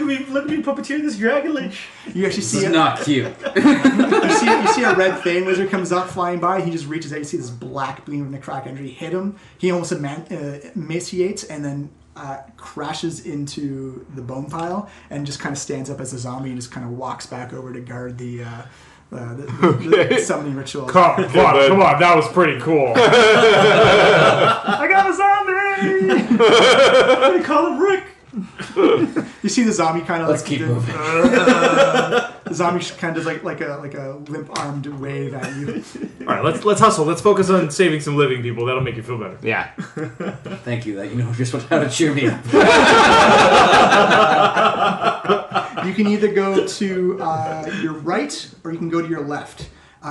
me puppeteer this dragon lich. You actually This see is not cute. you see a red Thane wizard comes up flying by. He just reaches out. You see this black beam of necrotic energy hit him. He almost emaciates and then crashes into the bone pile and just kind of stands up as a zombie and just kind of walks back over to guard the summoning ritual. Come on, that was pretty cool. I got a zombie! I'm gonna call him Rick. You see the zombie kind of Let's keep moving. The zombie kind of does like a limp-armed wave at you. All right, let's hustle. Let's focus on saving some living people. That'll make you feel better. Yeah. Thank you. That you know just how to cheer me up. You can either go to your right or you can go to your left.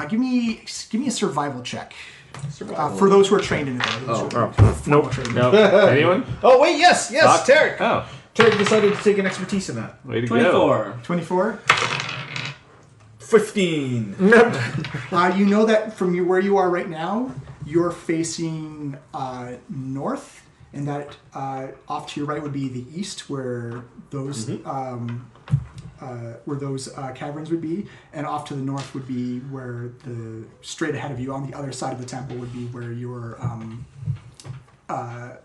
Give me a survival check. For those who are trained in it. Nope. No. Anyone? Oh wait, yes, Doc? Tarek. Oh. Tarek decided to take an expertise in that. Way to go. 24. 24. 15. You know that from where you are right now, you're facing north, and that off to your right would be the east, where those caverns would be, and off to the north would be where straight ahead of you on the other side of the temple would be where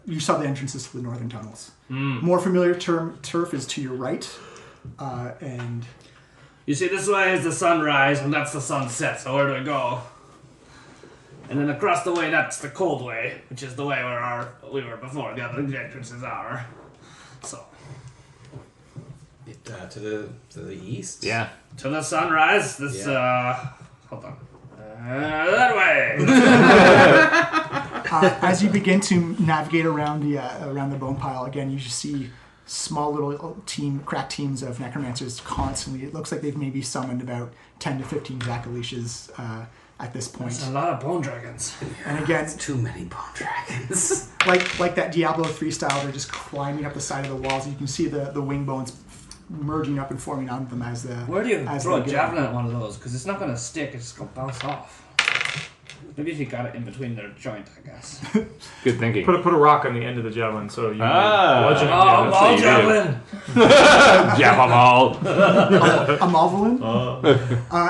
you saw the entrances to the northern tunnels. More familiar turf is to your right, and You see, this way is the sunrise, and that's the sunset, so where do we go? And then across the way, that's the cold way, which is the way where we were before. The other entrances are. So, To the east. Yeah. to the sunrise, this, hold on. That way! as you begin to navigate around the bone pile, again, you just see small little crack teams of necromancers constantly. It looks like they've maybe summoned about 10 to 15 Dracoleches at this point. That's a lot of bone dragons. And again, Too many bone dragons. like that Diablo 3 style, they're just climbing up the side of the walls. You can see the wing bones merging up and forming onto them as the. Where do you as throw they a go. javelin at one of those? Because it's not going to stick, it's just going to bounce off. Maybe if you got it in between their joint, I guess. Good thinking. Put a rock on the end of the javelin so you Ah. bludgeon it. Oh, Yeah, that's ball what you do. javelin! Jab 'em all. A Malvolin.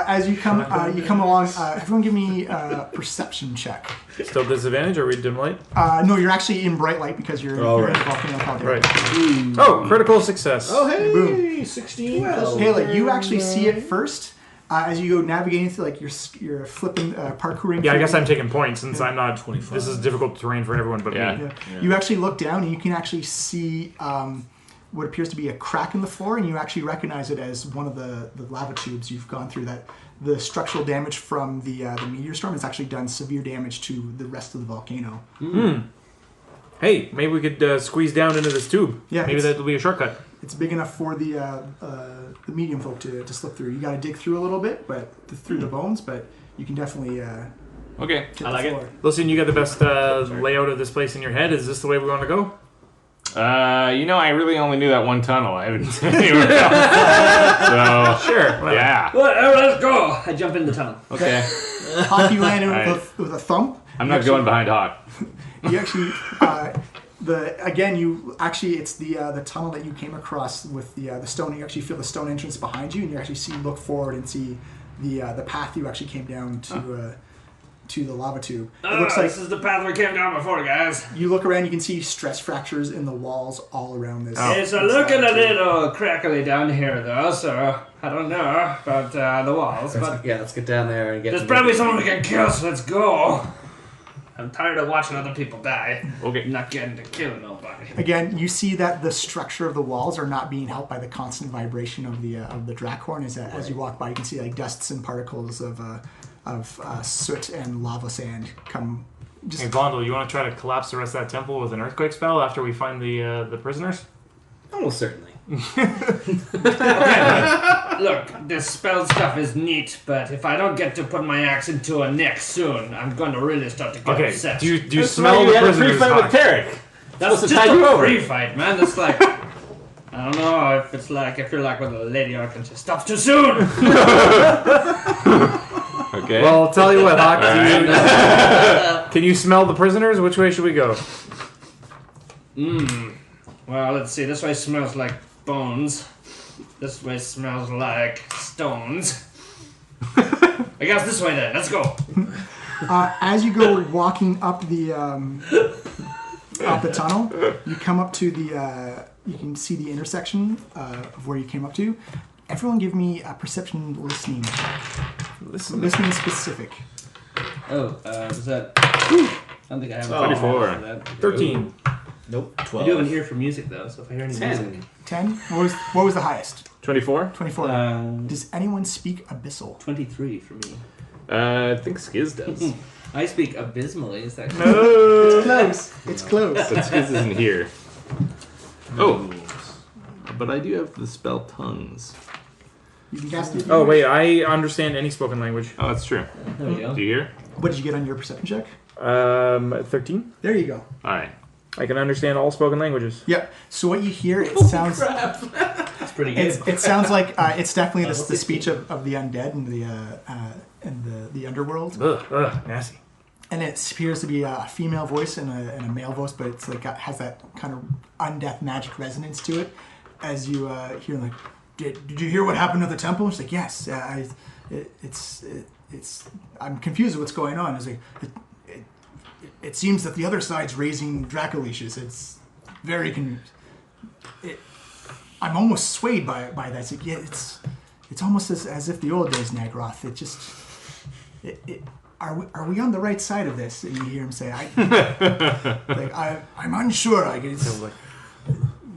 As you come along, everyone give me a perception check. Still disadvantage, or are we dim light? No, you're actually in bright light because you're in the volcano caldera. Right. Oh, critical success. Oh, hey, Boom. 16. Kayla, you actually see it first as you go navigating through, like you're flipping, parkouring. Yeah, I through- guess I'm taking points since I'm not. 25. This is difficult terrain for everyone but me. Yeah. You actually look down and you can actually see what appears to be a crack in the floor, and you actually recognize it as one of the lava tubes you've gone through. That the structural damage from the meteor storm has actually done severe damage to the rest of the volcano. Hey, maybe we could squeeze down into this tube. Yeah, Maybe it's- that'll be a shortcut. It's big enough for the medium folk to slip through. You got to dig through a little bit, but through the bones, but you can definitely Okay. get I like the it. floor. Listen, you got the best layout of this place in your head. Is this the way we want to go? I really only knew that one tunnel. I haven't seen anywhere else. So, Sure. Well, yeah. Whatever, let's go! I jump in the tunnel. Okay. Hockey landed Alright. with a thump. I'm not going behind Hawk. You actually, it's the tunnel that you came across with the stone. You actually feel the stone entrance behind you, and you actually look forward and see the path you actually came down to the lava tube. It looks like This is the path we came down before, guys. you look around, you can see stress fractures in the walls all around this. It's looking a little crackly down here, though, so I don't know about the walls, but Let's get down there and get. there's probably someone we can kill, so let's go. I'm tired of watching other people die. Okay. Not getting to kill nobody. Again, you see that the structure of the walls are not being helped by the constant vibration of the Drakhorn. As you walk by, you can see like dusts and particles of soot and lava sand come. Hey, Vondel, you want to try to collapse the rest of that temple with an earthquake spell after we find the prisoners? Almost certainly. Look, this spell stuff is neat, but if I don't get to put my axe into a neck soon, I'm going to really start to get Okay. upset. Do you That's smell why the you had a prisoners? free fight Hawk? with Tarek. That's supposed to just tide you a over. free fight, man. That's like, I don't know if it's like, I feel like with a lady I can just stop too soon. Okay. Well, I'll tell you what, Hawk. Can you smell the prisoners? Which way should we go? Well, let's see. This way smells like bones. This way smells like stones. I guess this way then. Let's go. As you go walking up the tunnel, you come up to the. You can see the intersection of where you came up to. Everyone, give me a perception listening. Listening specific. Oh, was that? I don't think I have. 24. That. 13. Nope. I 12. do have an ear for music though, so if I hear any music. 10. What was the highest? 24? 24. Does anyone speak Abyssal? 23 for me. I think Skiz does. I speak abysmally. Is that Close. It's close. But Skiz isn't here. Oh. But I do have the spell Tongues. You can cast it. Oh, wait. I understand any spoken language. Oh, that's true. There we go. Do you hear? What did you get on your perception check? 13. There you go. Alright. I can understand all spoken languages. Yep. So what you hear, it sounds. That's pretty good. It sounds like it's definitely the speech of the undead and the underworld. Ugh, nasty. And it appears to be a female voice and a male voice, but it's like has that kind of undeath magic resonance to it. As you hear like, did you hear what happened to the temple? It's like, yes. It's I'm confused with what's going on. It's like it seems that the other side's raising Dracoleches. It's very I'm almost swayed by that. It's like, yeah, it's almost as if the old days, Nagroth. It just are we on the right side of this? And you hear him say, I'm unsure.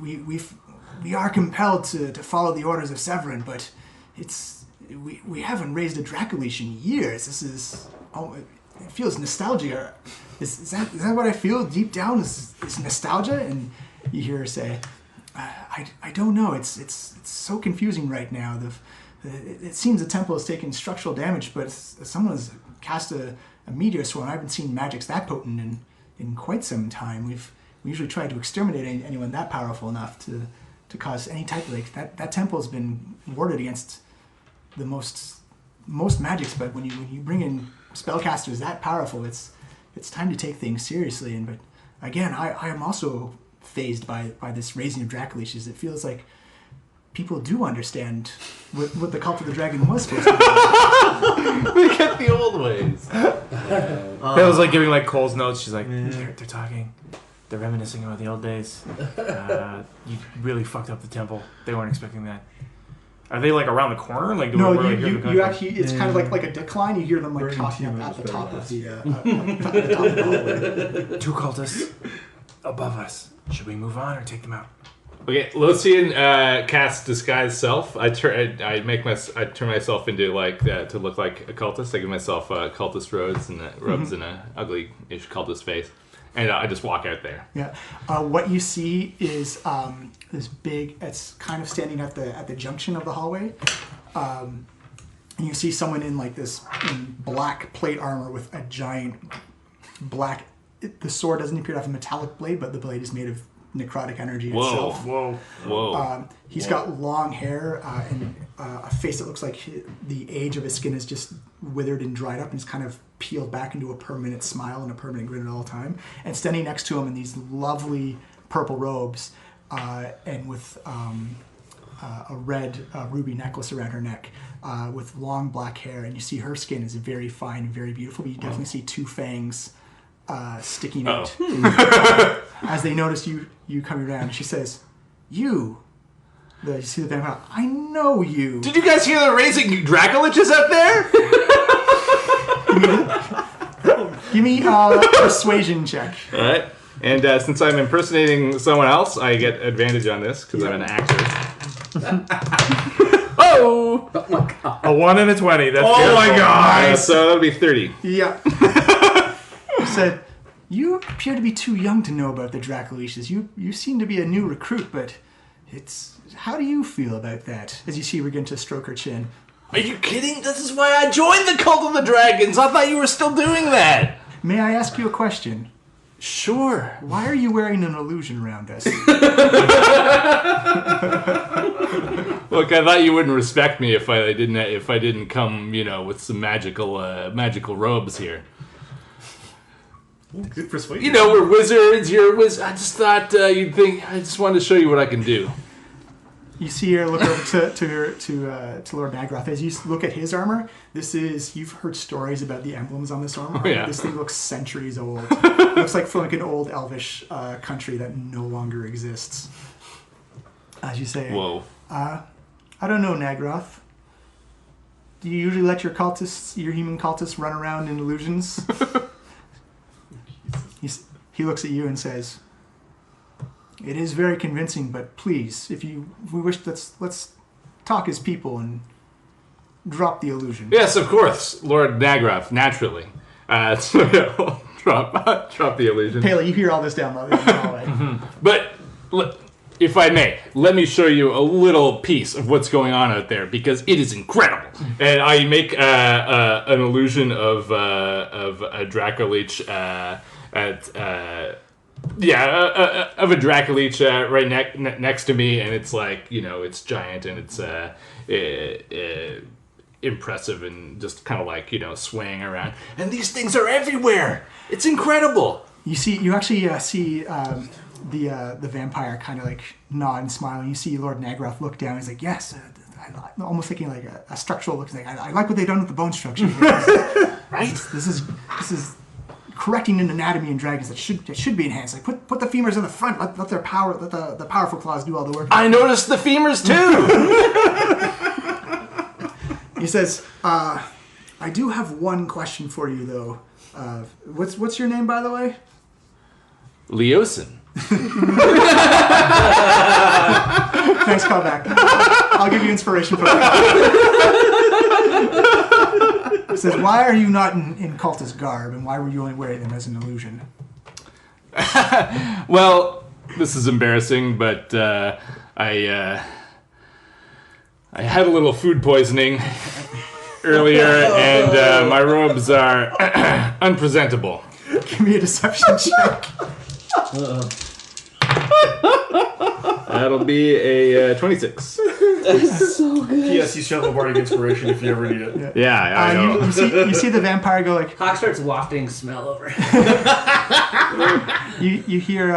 We are compelled to follow the orders of Severin, but we haven't raised a Dracolich in years. This is it feels nostalgia. Is that what I feel deep down? Is nostalgia? And you hear her say, I don't know. It's so confusing right now. it seems the temple has taken structural damage, but someone's cast a meteor swarm. I haven't seen magics that potent in quite some time. We usually try to exterminate anyone that powerful enough to cause any type of that temple has been warded against the most magics, but when you bring in spellcasters that powerful, it's time to take things seriously. But again, I am also fazed by this raising of Dracoliches. It feels like people do understand what the cult of the dragon was supposed to be. We get the old ways. That was like giving like Cole's notes. She's like, they're talking. They're reminiscing about the old days. You really fucked up the temple. They weren't expecting that. Are they like around the corner? Like No, you actually, it's kind of like a decline. You hear them like Burning talking Tiamat at is the top better of the at the top of the hallway. 2 cultists above us. Should we move on or take them out? Okay, Lothian casts disguise self. I turn myself into to look like a cultist. I give myself cultist robes and a ugly-ish cultist face, and I just walk out there. Yeah. What you see is this big. It's kind of standing at the junction of the hallway, and you see someone in in black plate armor with a giant black. The sword doesn't appear to have a metallic blade, but the blade is made of necrotic energy itself. Whoa. He's got long hair and a face that looks like the age of his skin is just withered and dried up, and he's kind of peeled back into a permanent smile and a permanent grin at all time. And standing next to him in these lovely purple robes and with a red ruby necklace around her neck with long black hair, and you see her skin is very fine and very beautiful, but you definitely see 2 fangs sticking out. As they notice you coming around, she says, you see the vampire, I know you. Did you guys hear the raising Dracoliches up there? Give me a persuasion check. All right. And since I'm impersonating someone else, I get advantage on this because I'm an actor. Oh! Oh my god. A 1 and a 20. That's Oh beautiful. my god! So that'll be 30. Yeah. He said, you appear to be too young to know about the Dracoliches. You seem to be a new recruit, but how do you feel about that? As you see her begin to stroke her chin. Are you kidding? This is why I joined the Cult of the Dragons. I thought you were still doing that. May I ask you a question? Sure. Why are you wearing an illusion around us? Look, I thought you wouldn't respect me if I didn't come, with some magical robes here. Good persuasion. You know, we're wizards. You're a wizard. I just thought you'd think. I just wanted to show you what I can do. You see her look over to Lord Nagrath. As you look at his armor, you've heard stories about the emblems on this armor. Oh, yeah. This thing looks centuries old. It looks like from an old elvish country that no longer exists. As you say, Whoa. I don't know, Nagrath. Do you usually let your human cultists, run around in illusions? He looks at you and says, "It is very convincing, but please, if we wish, let's talk as people and drop the illusion." Yes, of course, Lord Nagrath, naturally. So drop the illusion. Paley, you hear all this down the hallway. But if I may, let me show you a little piece of what's going on out there because it is incredible. And I make an illusion of a Dracolich of a Dracolich right next to me, and it's it's giant and it's impressive and just kind of swaying around. And these things are everywhere. It's incredible. You actually see the vampire kind of nod and smile, and you see Lord Nagrath look down. He's like, "Yes," almost taking a structural look. He's like, I like what they've done with the bone structure. Right? This is correcting an anatomy in dragons that should be enhanced. Put the femurs in the front. Let their power. Let the powerful claws do all the work. I noticed the femurs too. He says, "I do have one question for you, though. What's your name, by the way?" Leosin. Nice callback. I'll give you inspiration for that. It says, "Why are you not in cultist garb, and why were you only wearing them as an illusion?" Well, this is embarrassing, but I had a little food poisoning earlier, and my robes are unpresentable. Give me a deception check. That'll be a 26. So good. P.S. You still have a bardic inspiration if you ever need it. Yeah, I know. You see the vampire go like. Hawk starts wafting smell over. You hear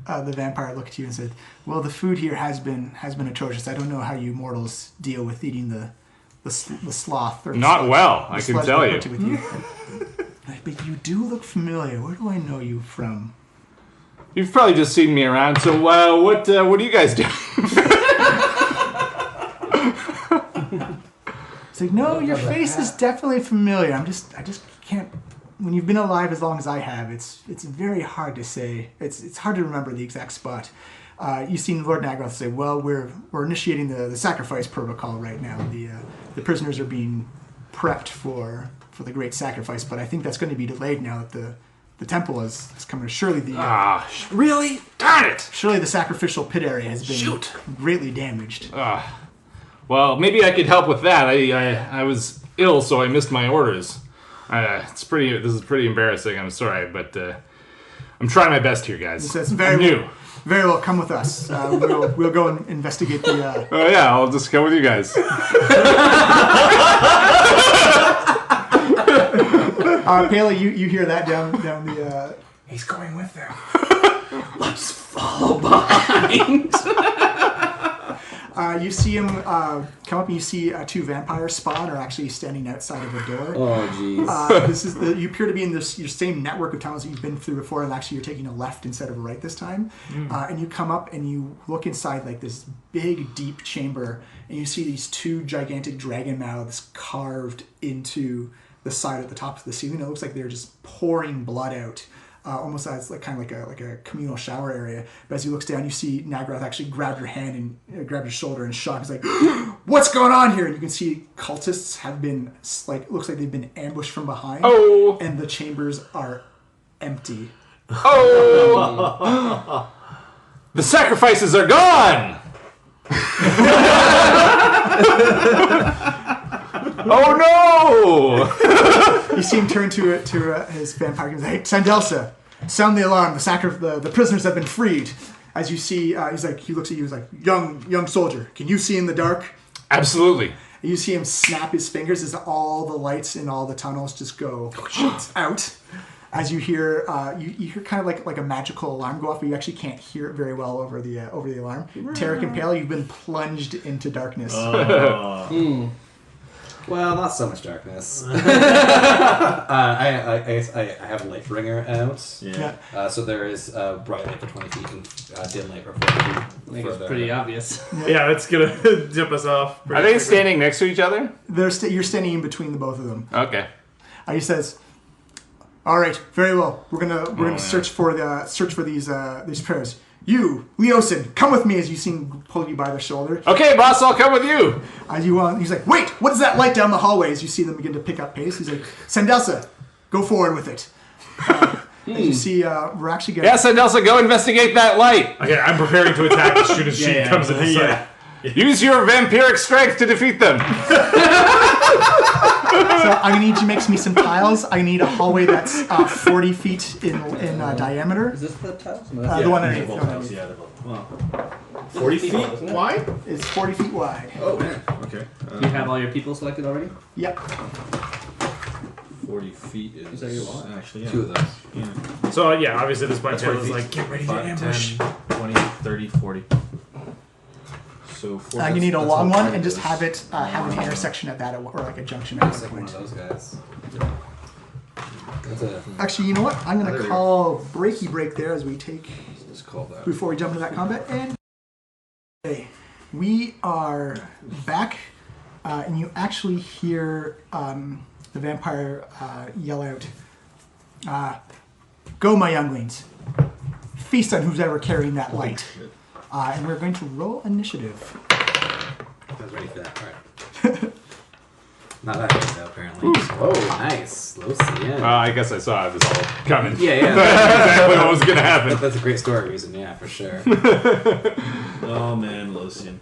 the vampire look at you and say, "Well, the food here has been atrocious. I don't know how you mortals deal with eating the sloth." Or Not sludge, well, the I can sludge tell they you. put with you. But you do look familiar. Where do I know you from? You've probably just seen me around. So what do you guys do? It's like, no, your face is definitely familiar. I just can't. When you've been alive as long as I have, it's very hard to say. It's hard to remember the exact spot. You've seen Lord Nagroth say, "Well, we're initiating the sacrifice protocol right now. The prisoners are being prepped for the great sacrifice, but I think that's going to be delayed now that the temple is coming. Surely Really? Darn it! surely the sacrificial pit area has been greatly damaged." Well, maybe I could help with that. I was ill, so I missed my orders. This is pretty embarrassing. I'm sorry, but I'm trying my best here, guys. He says, I'm "Very new. well. Very well. Come with us. We'll go and investigate the." Oh yeah, I'll just go with you guys. Paley, you hear that down the. He's going with them. Let's follow behind. You see him come up, and you see two vampires spawn are actually standing outside of a door. Oh, jeez. This is you appear to be in your same network of tunnels that you've been through before, and actually you're taking a left instead of a right this time. And you come up and you look inside like this big, deep chamber, and you see these two gigantic dragon mouths carved into the side at the top of the ceiling. It looks like they're just pouring blood out. Almost as like a communal shower area. But as he looks down, you see Nagroth actually grab your hand and grab your shoulder in shock. He's like, "What's going on here?" And you can see cultists have been looks like they've been ambushed from behind. Oh! And the chambers are empty. Oh! The sacrifices are gone! Oh no! You see him turn to his vampire and say, "Hey, Sandelsa, sound the alarm. The prisoners have been freed." As you see, he looks at you. He's like, young soldier, can you see in the dark?" Absolutely. And you see him snap his fingers as all the lights in all the tunnels just go out. As you hear, you hear kind of like a magical alarm go off, but you actually can't hear it very well over the alarm. Tarek and Pale, you've been plunged into darkness. Well, not so much darkness. I have a light bringer out. Yeah. So there is bright light for 20 feet and dim light for 40 feet. I think it's pretty obvious. Yeah, that's gonna dip us off. Are they standing next to each other? You're standing in between the both of them. Okay. He says, "All right, very well. We're gonna search for these prayers. You, Leosin, come with me." As you see him pull you by the shoulder. Okay, boss, I'll come with you. He's like, "Wait, what is that light down the hallway?" As you see them begin to pick up pace, he's like, "Sandelsa, go forward with it." As you see, we're actually going. Yes, Nelson, go investigate that light. Okay, I'm preparing to attack as soon as she comes in. Yeah. Use your vampiric strength to defeat them. So I'm gonna need you to make me some tiles. I need a hallway that's 40 feet in diameter. Is this the tiles? The one underneath. Both the one tiles, underneath. yeah, they're both. Wow. 40 feet wide? It's 40 feet wide. Oh, man. Okay. You have all your people selected already? Yep. 40 feet is that your lot? actually, yeah. 2 of those. Yeah. So yeah, obviously at this point, That's Taylor's 40 like, "Get ready to 5, ambush." 10, 20, 30, 40. So You need a long one and just have it have an intersection at that, or like a junction at It's that like one point. of those guys. That's a... Actually, you know what? I'm There gonna we call breaky break there as we take Let's call that. before we jump into that combat. And okay, we are back, and you actually hear the vampire yell out, "Go, my younglings! Feast on who's ever carrying that light." And we're going to roll initiative. I was ready for that. Alright. Not that good, though, apparently. Oh, nice. Low CN. I guess I saw this all coming. Yeah. Exactly what was going to happen. That's a great story reason, yeah, for sure. Oh man, Lucian.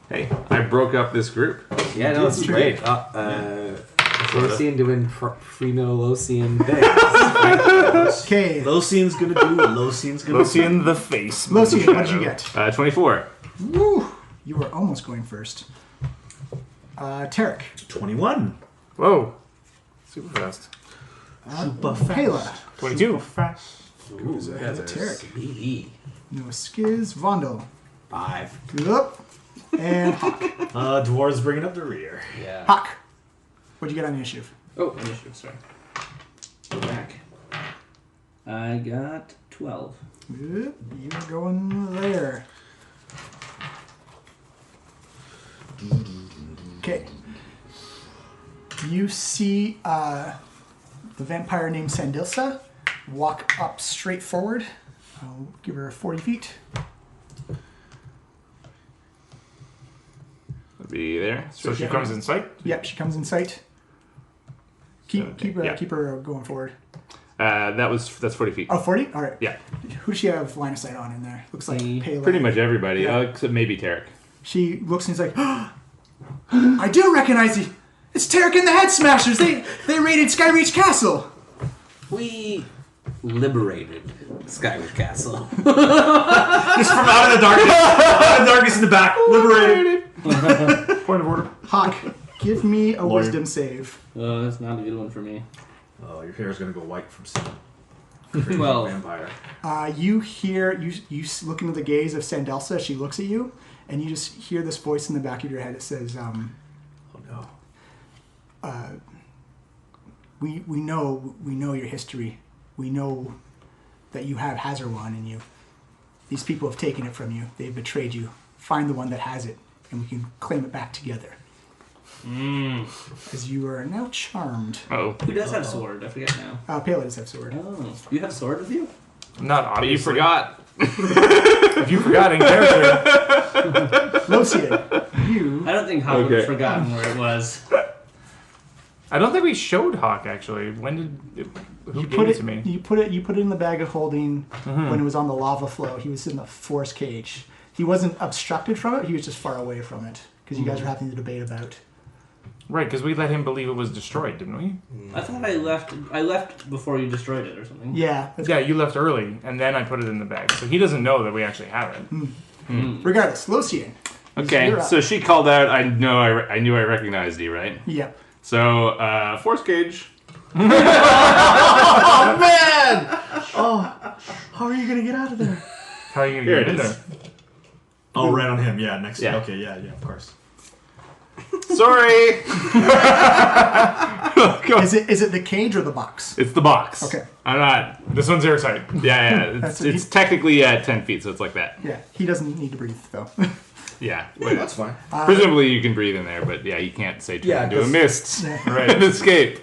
Hey, I broke up this group. Yeah, no, it's great. Locian doing Freno Locian things. Okay, Lucian's gonna do what Lucian's gonna do. Lucian the face. Lucian, what did you get? 24. Woo! You were almost going first. Tarek. 21. Whoa. Super fast. Pela. 22. Ooh, That's a Tarek. Speedy. No skiz. Vondel. 5. Yup. And Hawk. Dwarves bringing up the rear. Yeah. Hawk. What'd you get on the initiative? Oh, initiative, sorry. Go back. I got 12. Yep, you're going there. Okay. You see the vampire named Sandilsa walk up straight forward. I'll give her 40 feet. Be there. So she comes in sight? Yep, she comes in sight. Keep Yeah. keep her going forward. That's 40 feet. Oh, 40? All right. Yeah, Who does she have line of sight on in there? Looks like Me. Pele. pretty much everybody, Yeah. except maybe Tarek. She looks and is like, I do recognize you. It's Tarek and the Head Smashers. They raided Skyreach Castle. We liberated Skyward Castle. Just from out of the darkness. Out of the darkness in the back. Liberated. Point of order. Hawk, give me a Lawyer. wisdom save. Oh, that's not a good one for me. Oh, your hair's gonna go white from seeing. Well, Vampire. You hear, you look into the gaze of Sandelsa as she looks at you, and you just hear this voice in the back of your head. It says, Oh no. we know your history. We know that you have Hazarwan in you. These people have taken it from you. They've betrayed you. Find the one that has it, and we can claim it back together. As you are now charmed. Oh, who does have sword? I forget now. Pele does have sword. Oh, you have sword with you? Not but you obviously. forgot. If you forgot in character. Locian, you... I don't think Hawk would Okay. have forgotten where it was. I don't think we showed Hawk actually. When did who You gave put it it. to me? You put it in the bag of holding when it was on the lava flow. He was in the force cage. He wasn't obstructed from it. He was just far away from it because you guys were having the debate about. Right, because we let him believe it was destroyed, didn't we? I thought I left before you destroyed it or something. Yeah. Yeah, you left early, and then I put it in the bag. So he doesn't know that we actually have it. Regardless, Locian. Okay, You're up. so she called out. I knew I recognized you, right? Yep. So force cage. Oh man! Oh, how are you gonna get out of there? How are you Here going to it get in is. there? Oh, right on him. Yeah, next. Yeah. Okay, yeah, of course. Sorry. Is it the cage or the box? It's the box. Okay. I'm not. This one's airtight. Yeah. That's It's it. technically at 10 feet, so it's like that. Yeah. He doesn't need to breathe though. Yeah. That's fine. Presumably you can breathe in there, but yeah, you can't say turn Yeah, into a 'cause- mist Right. and escape.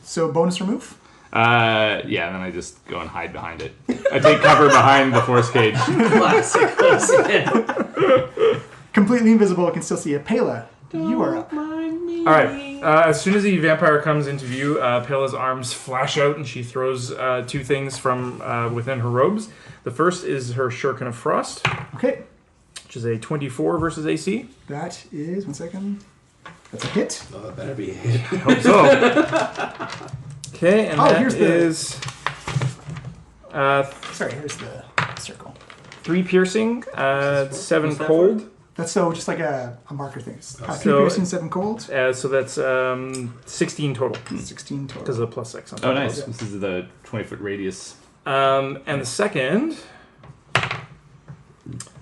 So bonus remove. Yeah, and then I just go and hide behind it. I take cover behind the force cage. Classic. Locian. Completely invisible. Can still see you. Pela, you are up. All right. As soon as the vampire comes into view, Pela's arms flash out, and she throws two things from within her robes. The first is her Shuriken of Frost, Okay. which is a 24 versus AC. That is 1 second. That's a hit. Oh, it better be a hit. Hope so. Okay, and that here's the- is Sorry, here's the circle. 3 piercing, 7 What's that cold. That's so just like a marker thing. 3 So- piercing, 7 cold. So that's 16 total 16 total. because of the +6 on top. Oh, nice. This is the 20-foot radius. And the second,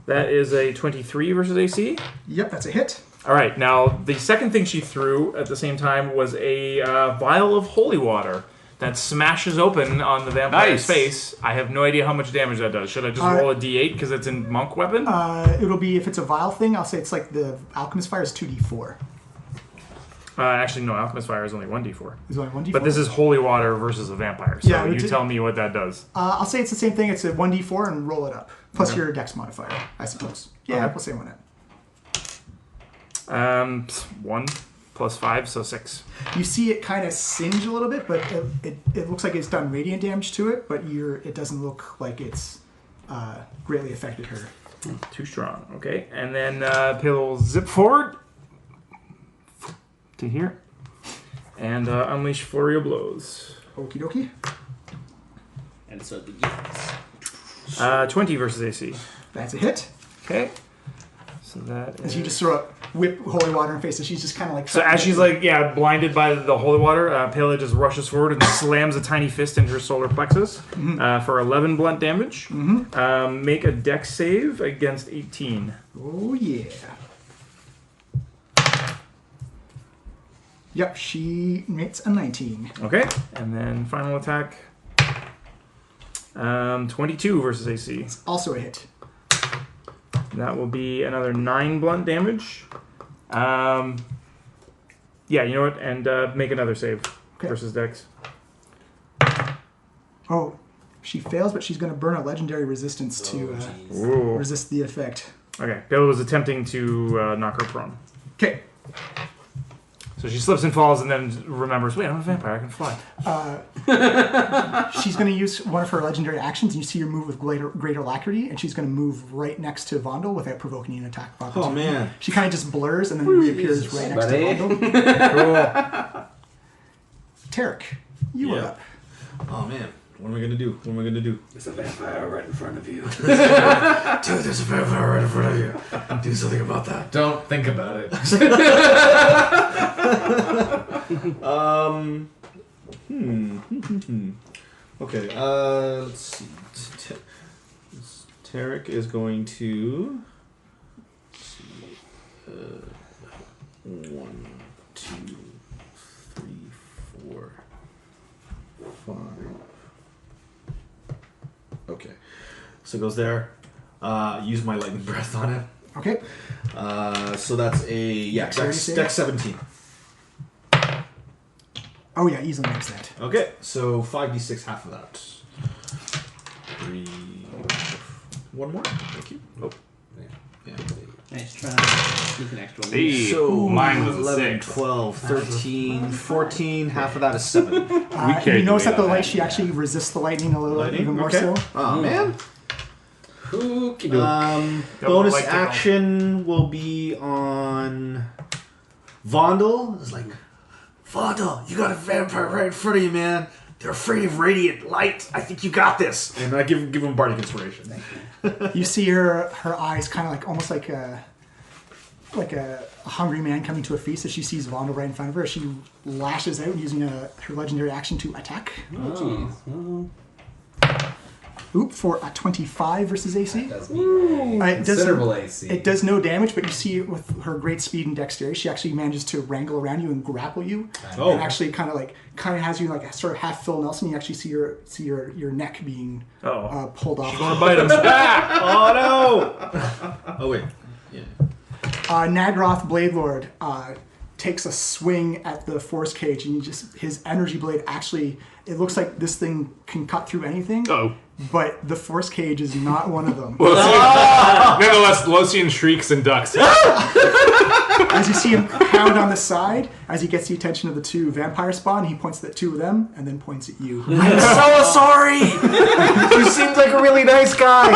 that is a 23 versus AC. Yep, that's a hit. All right, now the second thing she threw at the same time was a vial of holy water that smashes open on the vampire's Nice. face. I have no idea how much damage that does. Should I just roll a d8 because it's in monk weapon? It'll be, if it's a vial thing, I'll say it's like the Alchemist Fire is 2d4. Actually, no, alchemist fire is only 1d4. Is it only 1d4? But this is holy water versus a vampire. So Yeah, you it's- tell me what that does. I'll say it's the same thing. It's a 1d4 and roll it up. Plus your dex modifier, I suppose. Yeah, Okay. we'll say 1 up. 1 plus 5, so 6. You see it kind of singe a little bit, but it looks like it's done radiant damage to it, but it doesn't look like it's greatly affected her. Too strong. Okay, and then Palo will zip forward to here and unleash Flurry of Blows. Okie dokie. And so the yes. 20 versus AC. That's a hit. Okay. So that As is... you just throw up whip holy water in her face, and she's just kind of like... So as she's like, blinded by the holy water, Pele just rushes forward and slams a tiny fist into her solar plexus for 11 blunt damage. Make a dex save against 18. Oh, yeah. Yep, she makes a 19. Okay, and then final attack. 22 versus AC. Also a hit. That will be another 9 blunt damage. Yeah, you know what? And make another save versus Dex. Oh, she fails, but she's going to burn a legendary resistance to Ooh. resist the effect. Okay, Bill was attempting to knock her prone. Okay. So she slips and falls and then remembers, wait, I'm a vampire, I can fly. She's going to use one of her legendary actions, and you see her move with great alacrity, and she's going to move right next to Vondel without provoking an attack of opportunity. Oh, man. She kind of just blurs and then reappears right next to Vondel. Cool. Tarek, you are up. Oh, man. What am I going to do? What am I going to do? There's a vampire right in front of you. Dude, there's a vampire right in front of you. Do something about that. Don't think about it. Okay, let's see. Tarek is going to... Let's see. 1, 2, 3, 4, 5. Okay. So it goes there. Use my lightning breath on it. Okay. So that's a dex 17. Oh, yeah, easily makes that. Okay, so 5d6, half of that. 3. One more. Thank you. Oh. Yeah. Nice try. Sneak an extra one. Hey, So mine was a 11, 6. 12, 13, 14. Half of that is 7. We You carried notice the that the weight on light, that, she yeah. actually resists the lightning a little, Lightning? even more Okay. so. Oh, man. Okie doke. Bonus light tickle. action will be on Vondel. It's like, Vondel, you got a vampire right in front of you, man. They're afraid of radiant light. I think you got this. And I give him bardic inspiration. You see her eyes kind of like almost like a hungry man coming to a feast as she sees Vondel right in front of her. She lashes out using her legendary action to attack. Oh, jeez. Oop, for a 25 versus AC. That's me. It does- Considerable AC. It does no damage, but you see with her great speed and dexterity, she actually manages to wrangle around you and grapple you. Oh. And actually kind of has you like sort of half Phil Nelson. You actually see your neck being pulled off. Gonna bite him. Oh, no. Oh, wait. Yeah. Nagroth Bladelord takes a swing at the force cage, and his energy blade actually, it looks like this thing can cut through anything. Oh. But the force cage is not one of them. Nonetheless, Lothian shrieks and ducks. As you see him pound on the side, as he gets the attention of the two vampire spawn, he points at 2 of them and then points at you. I'm so sorry. You seemed like a really nice guy.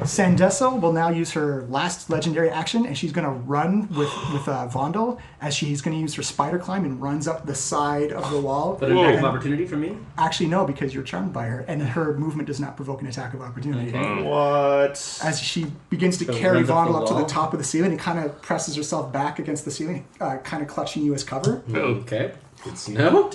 Sandessa will now use her last legendary action, and she's going to run with Vondel, as she's going to use her spider climb and runs up the side of the wall. But an attack of opportunity from me? Actually, no, because you're charmed by her, and her movement does not provoke an attack of opportunity. Okay. What? As she begins to So carry runs up the Vondel up to the wall? top of the ceiling and kind of presses herself back against the ceiling, kind of clutching you as cover. Okay. Good to know.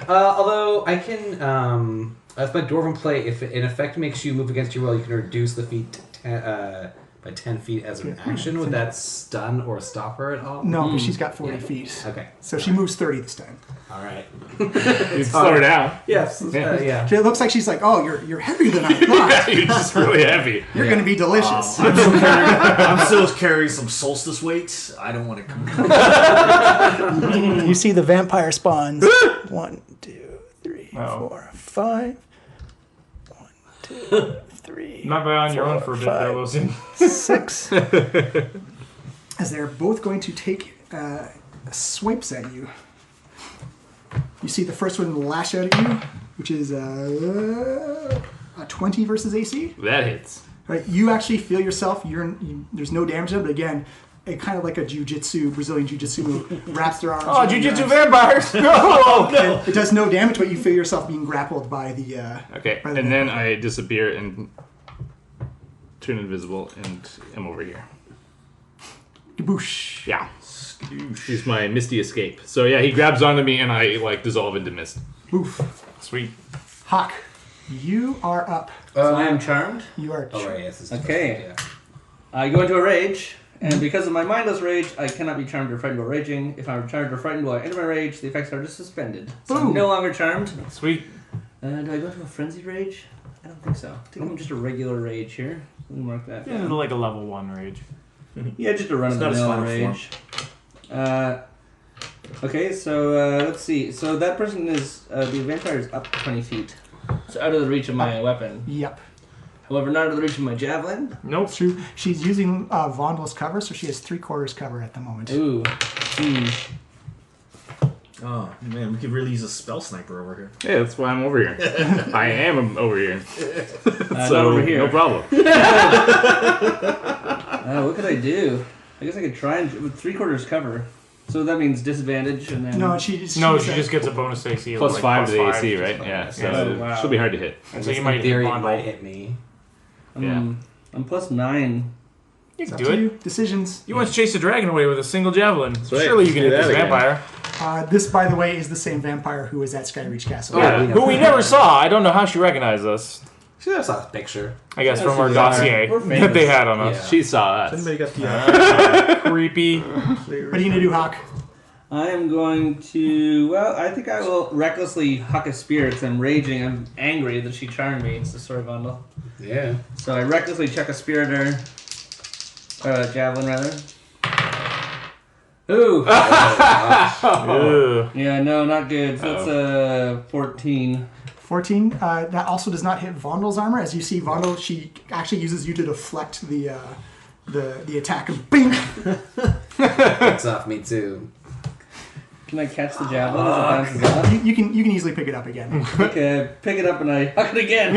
Although I can, as my dwarven play, if an effect makes you move against your will, you can reduce the feat by 10 feet as an action. Would that stun or stop her at all? No, because she's got 40 feet. Okay. So she moves 30 this time. All right. You slow her down. Yes. Yeah. It looks like she's like, oh, you're heavier than I thought. You're just really heavy. You're going to be delicious. I'm still carrying some solstice weight. I don't want to come. You see the vampire spawns. 1, 2, 3, Oh. 4, 5. 1, 2, 3. Not by on your own for a bit there, 5, Lothian. 6. As they're both going to take swipes at you. You see the first one lash out at you which is a 20 versus AC. That hits. All right, you actually feel yourself. There's no damage to it, but again, it kind of like a Brazilian jiu-jitsu wraps their arms. Oh, jiu-jitsu vampires! No! It does no damage, but you feel yourself being grappled by the. Okay, by the and then I disappear and turn invisible and am over here. Kaboosh. Yeah. Use my misty escape. So yeah, he grabs onto me and I like dissolve into mist. Oof. Sweet. Hawk, you are up. So I am charmed. You are. Oh, right, yes. This is Okay. Yeah. I go into a rage, and because of my mindless rage, I cannot be charmed or frightened while raging. If I'm charmed or frightened while I enter my rage, the effects are just suspended. So I'm Boom. no longer charmed. Sweet. Do I go into a frenzied rage? I don't think so. I think I'm just a regular rage here. Let me mark that This is down. like a level 1 rage. Yeah, just a It's not his run-of-the-mill final rage. Okay, so let's see. So that person is the vampire is up 20 feet, so out of the reach of my weapon. Yep. However, not out of the reach of my javelin. Nope. It's true. She's using Vondal's cover, so she has 3/4 cover at the moment. Ooh. Oh man, we could really use a spell sniper over here. Yeah, that's why I'm over here. I am over here. Not So over here. no problem. What could I do? I guess I could try and with 3/4 cover. So that means disadvantage, and then No, she just gets a bonus AC. Plus like 5 to the +5. AC, right? Yeah, so Oh, wow. she'll be hard to hit. And so you In might theory, it bond might roll. hit me. I'm +9. You It's can up do to it. you. Decisions. You once chased a dragon away with a single javelin. right. Surely you can Do hit that this again. vampire. This, by the way, is the same vampire who was at Skyreach Castle. Yeah. Who we never saw. I don't know how she recognized us. She just saw a picture. I guess Yeah, from our we are. dossier We're that they had on us. Yeah. She saw us. Anybody got the Creepy. What are you gonna do, Hawk? I am going to. Well, I think I will recklessly huck a spear because I'm raging. I'm angry that she charmed me. It's the story bundle. Yeah. So I recklessly chuck a spear at her. Javelin, rather. Ooh! Ugh. Yeah, no, not good. So that's 14. 14. That also does not hit Vondal's armor. As you see, Vondal, she actually uses you to deflect the attack. And bing! It's off me too. Can I catch the javelin as it bounces off? You can easily pick it up again. Okay, pick it up and I huck it again.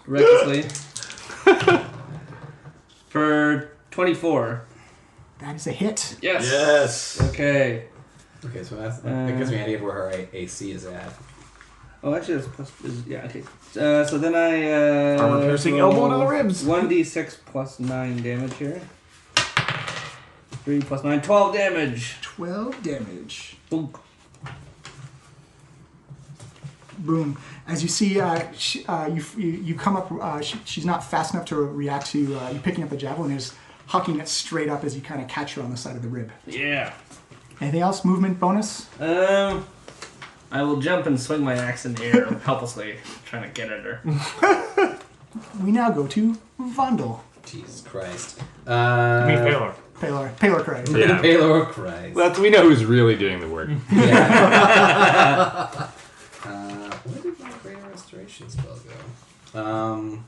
Recklessly. For 24. That is a hit. Yes. Yes. Okay. Okay, so that gives me an idea of where her AC is at. Oh, actually, that's plus. Yeah, okay. So then I. Armor piercing elbow to the ribs. 1d6 plus 9 damage here. 3 plus 9, 12 damage. 12 damage. Boom. Boom. As you see, you come up. She's not fast enough to react to you picking up the javelin. And just hucking it straight up as you kind of catch her on the side of the rib. Yeah. Anything else? Movement bonus? I will jump and swing my axe in the air helplessly, trying to get at her. We now go to Vondal. Jesus Christ. I mean, Paler. Paler Christ. Yeah. Paler Christ. We know who's really doing the work. Yeah. Where did my Greater Restoration spell go?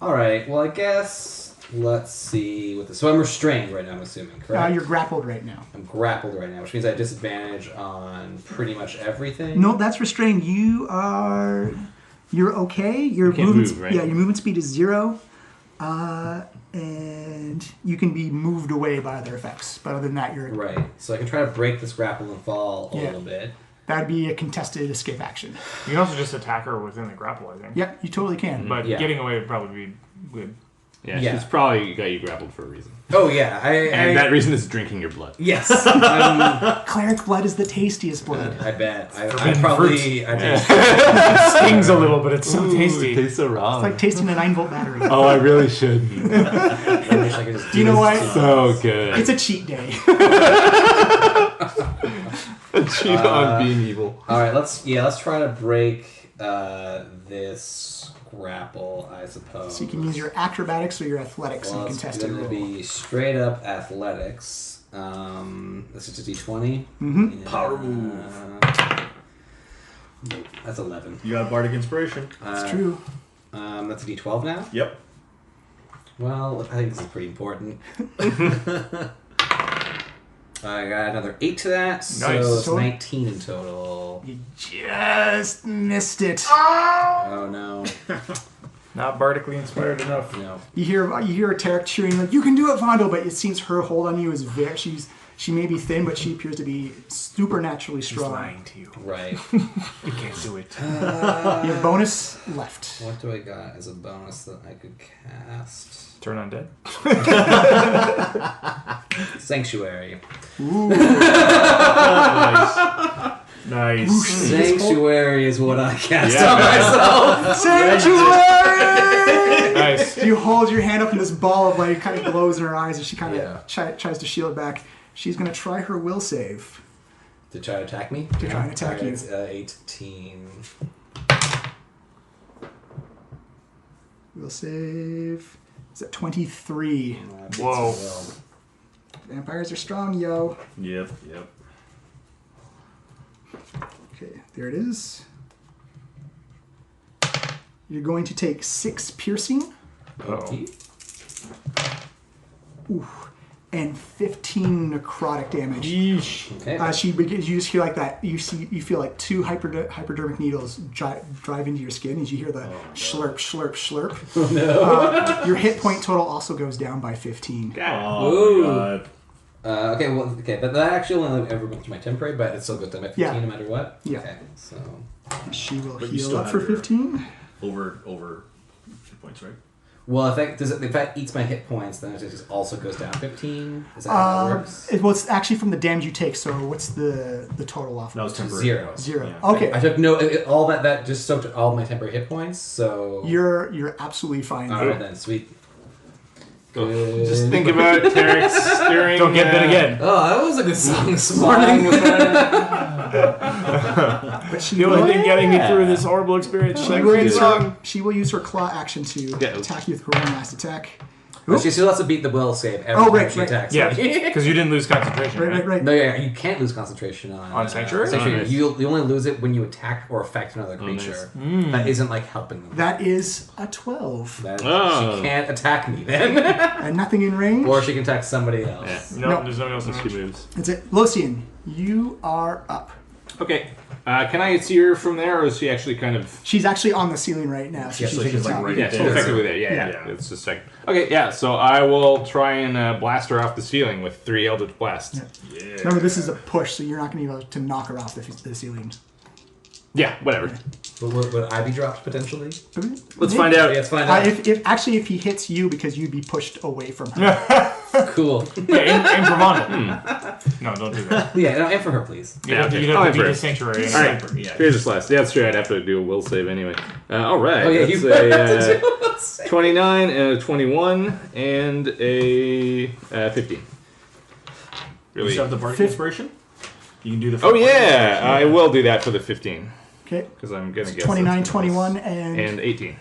Alright, well, I guess. Let's see. So I'm restrained right now, I'm assuming, correct? You're grappled right now. I'm grappled right now, which means I have disadvantage on pretty much everything. No, that's restrained. You're okay. Your can't movement, move, right? Yeah, your movement speed is 0, and you can be moved away by other effects. But other than that, you're Right. So I can try to break this grapple and fall a Yeah. little bit. That'd be a contested escape action. You can also just attack her within the grapple, I think. Yep, you totally can. But Yeah. getting away would probably be good. Yeah, Yeah. she's probably got you grappled for a reason. Oh yeah, And that reason is drinking your blood. yes. Cleric blood is the tastiest blood. I bet. I Forbidden probably. I think. It stings a little, but it's so tasty. It tastes so wrong. It's like tasting a 9-volt battery. Oh, I really should. I wish I could just Do you know this what? to So good. It's a cheat day. Cheat on being evil. All right, let's try to break this grapple, I suppose. So you can use your acrobatics or your athletics Well, in a it's contested going to roll. be straight up athletics. This is a d20. Mhm. Power move. Nope, that's 11. You got Bardic Inspiration. It's true. That's a d12 now. Yep. Well, I think this is pretty important. I got another 8 to that, so Nice. it's 19 in total. You just missed it. Oh no. Not bardically inspired enough. No. You hear Tarek cheering like, "You can do it, Vondo!" But it seems her hold on you is very. She may be thin, but she appears to be supernaturally He's strong. lying to you. Right. You can't do it. You have bonus left. What do I got as a bonus that I could cast? Turn undead. Sanctuary. Ooh. Nice. Sanctuary is what I cast Yeah, on man. myself. Sanctuary. Nice. You hold your hand up, and this ball of light kind of glows in her eyes, and she kind of Yeah. tries to shield it back. She's gonna try her will save. To try to attack me? To try and attack you. It's 18. Will save. Is at 23. Whoa. Vampires are strong, yo. Yep. Okay, there it is. You're going to take 6 piercing. Oh. Ooh, and 15 necrotic damage. Yeesh. Okay. She begins. You just hear like that. You feel like 2 hypodermic needles drive into your skin as you hear the slurp, slurp, slurp. Oh, no. Your hit point total also goes down by 15. Oh Ooh. my god. But that actually only ever went to my temporary, but it still goes down by 15 Yeah. no matter what. Yeah. Okay. So She will But you heal still up have for your- 15. Over hit points, right? well, if that eats my hit points, then it just also goes down 15. Is that how that works? It's actually from the damage you take. So what's the total off? That was temporary. 0. 0. Yeah. Okay. I took all that just soaked all my temporary hit points. So You're absolutely fine. all right then, sweet. Just think about Tarek's steering. Don't get bit again. Oh, that was a good song this morning. But she The will, only thing getting me through this horrible experience. she Like, will great use song. her, she will use her claw action to Yeah. attack you with her one last attack. She still has to beat the will save every Oh, time right, she right. attacks. Yeah, because you didn't lose concentration. Right. No, yeah, you can't lose concentration on Sanctuary? Sanctuary. Oh, nice. You only lose it when you attack or affect another creature. That isn't like helping them. That is a 12. Oh. She can't attack me then, And nothing in range. or she can attack somebody else. Yeah. No, No. there's nobody else in She range. moves. That's it. Locian, you are up. Okay. Can I see her from there, or is she actually kind of... She's actually on the ceiling right now. So Yeah, she's so she's, at the like, top. right Yeah, so there. effectively there. Yeah. Yeah. It's just like... Okay, yeah, so I will try and blast her off the ceiling with 3 Eldritch Blasts. Yeah. Remember, this is a push, so you're not going to be able to knock her off the ceiling. Yeah, whatever. Would I be dropped potentially? Let's find out. Let's find out. If he hits you, because you'd be pushed away from her. Cool. Yeah, aim for Mondo. No, don't do that. Yeah, no, and for her, please. You Yeah, have to, okay. you'd I'll have to aim beat for the it. sanctuary. All right. Yeah. Here's a slash. Yeah, that's true. I'd have to do a will save anyway. All right. Oh, yeah, that's you a, have to do 29 and a 21 and a 15. You Really? still have the bardic inspiration? You can do the. Oh, yeah. I will do that for the 15. Okay. Because I'm going to guess. 29, that's 21, and And 18.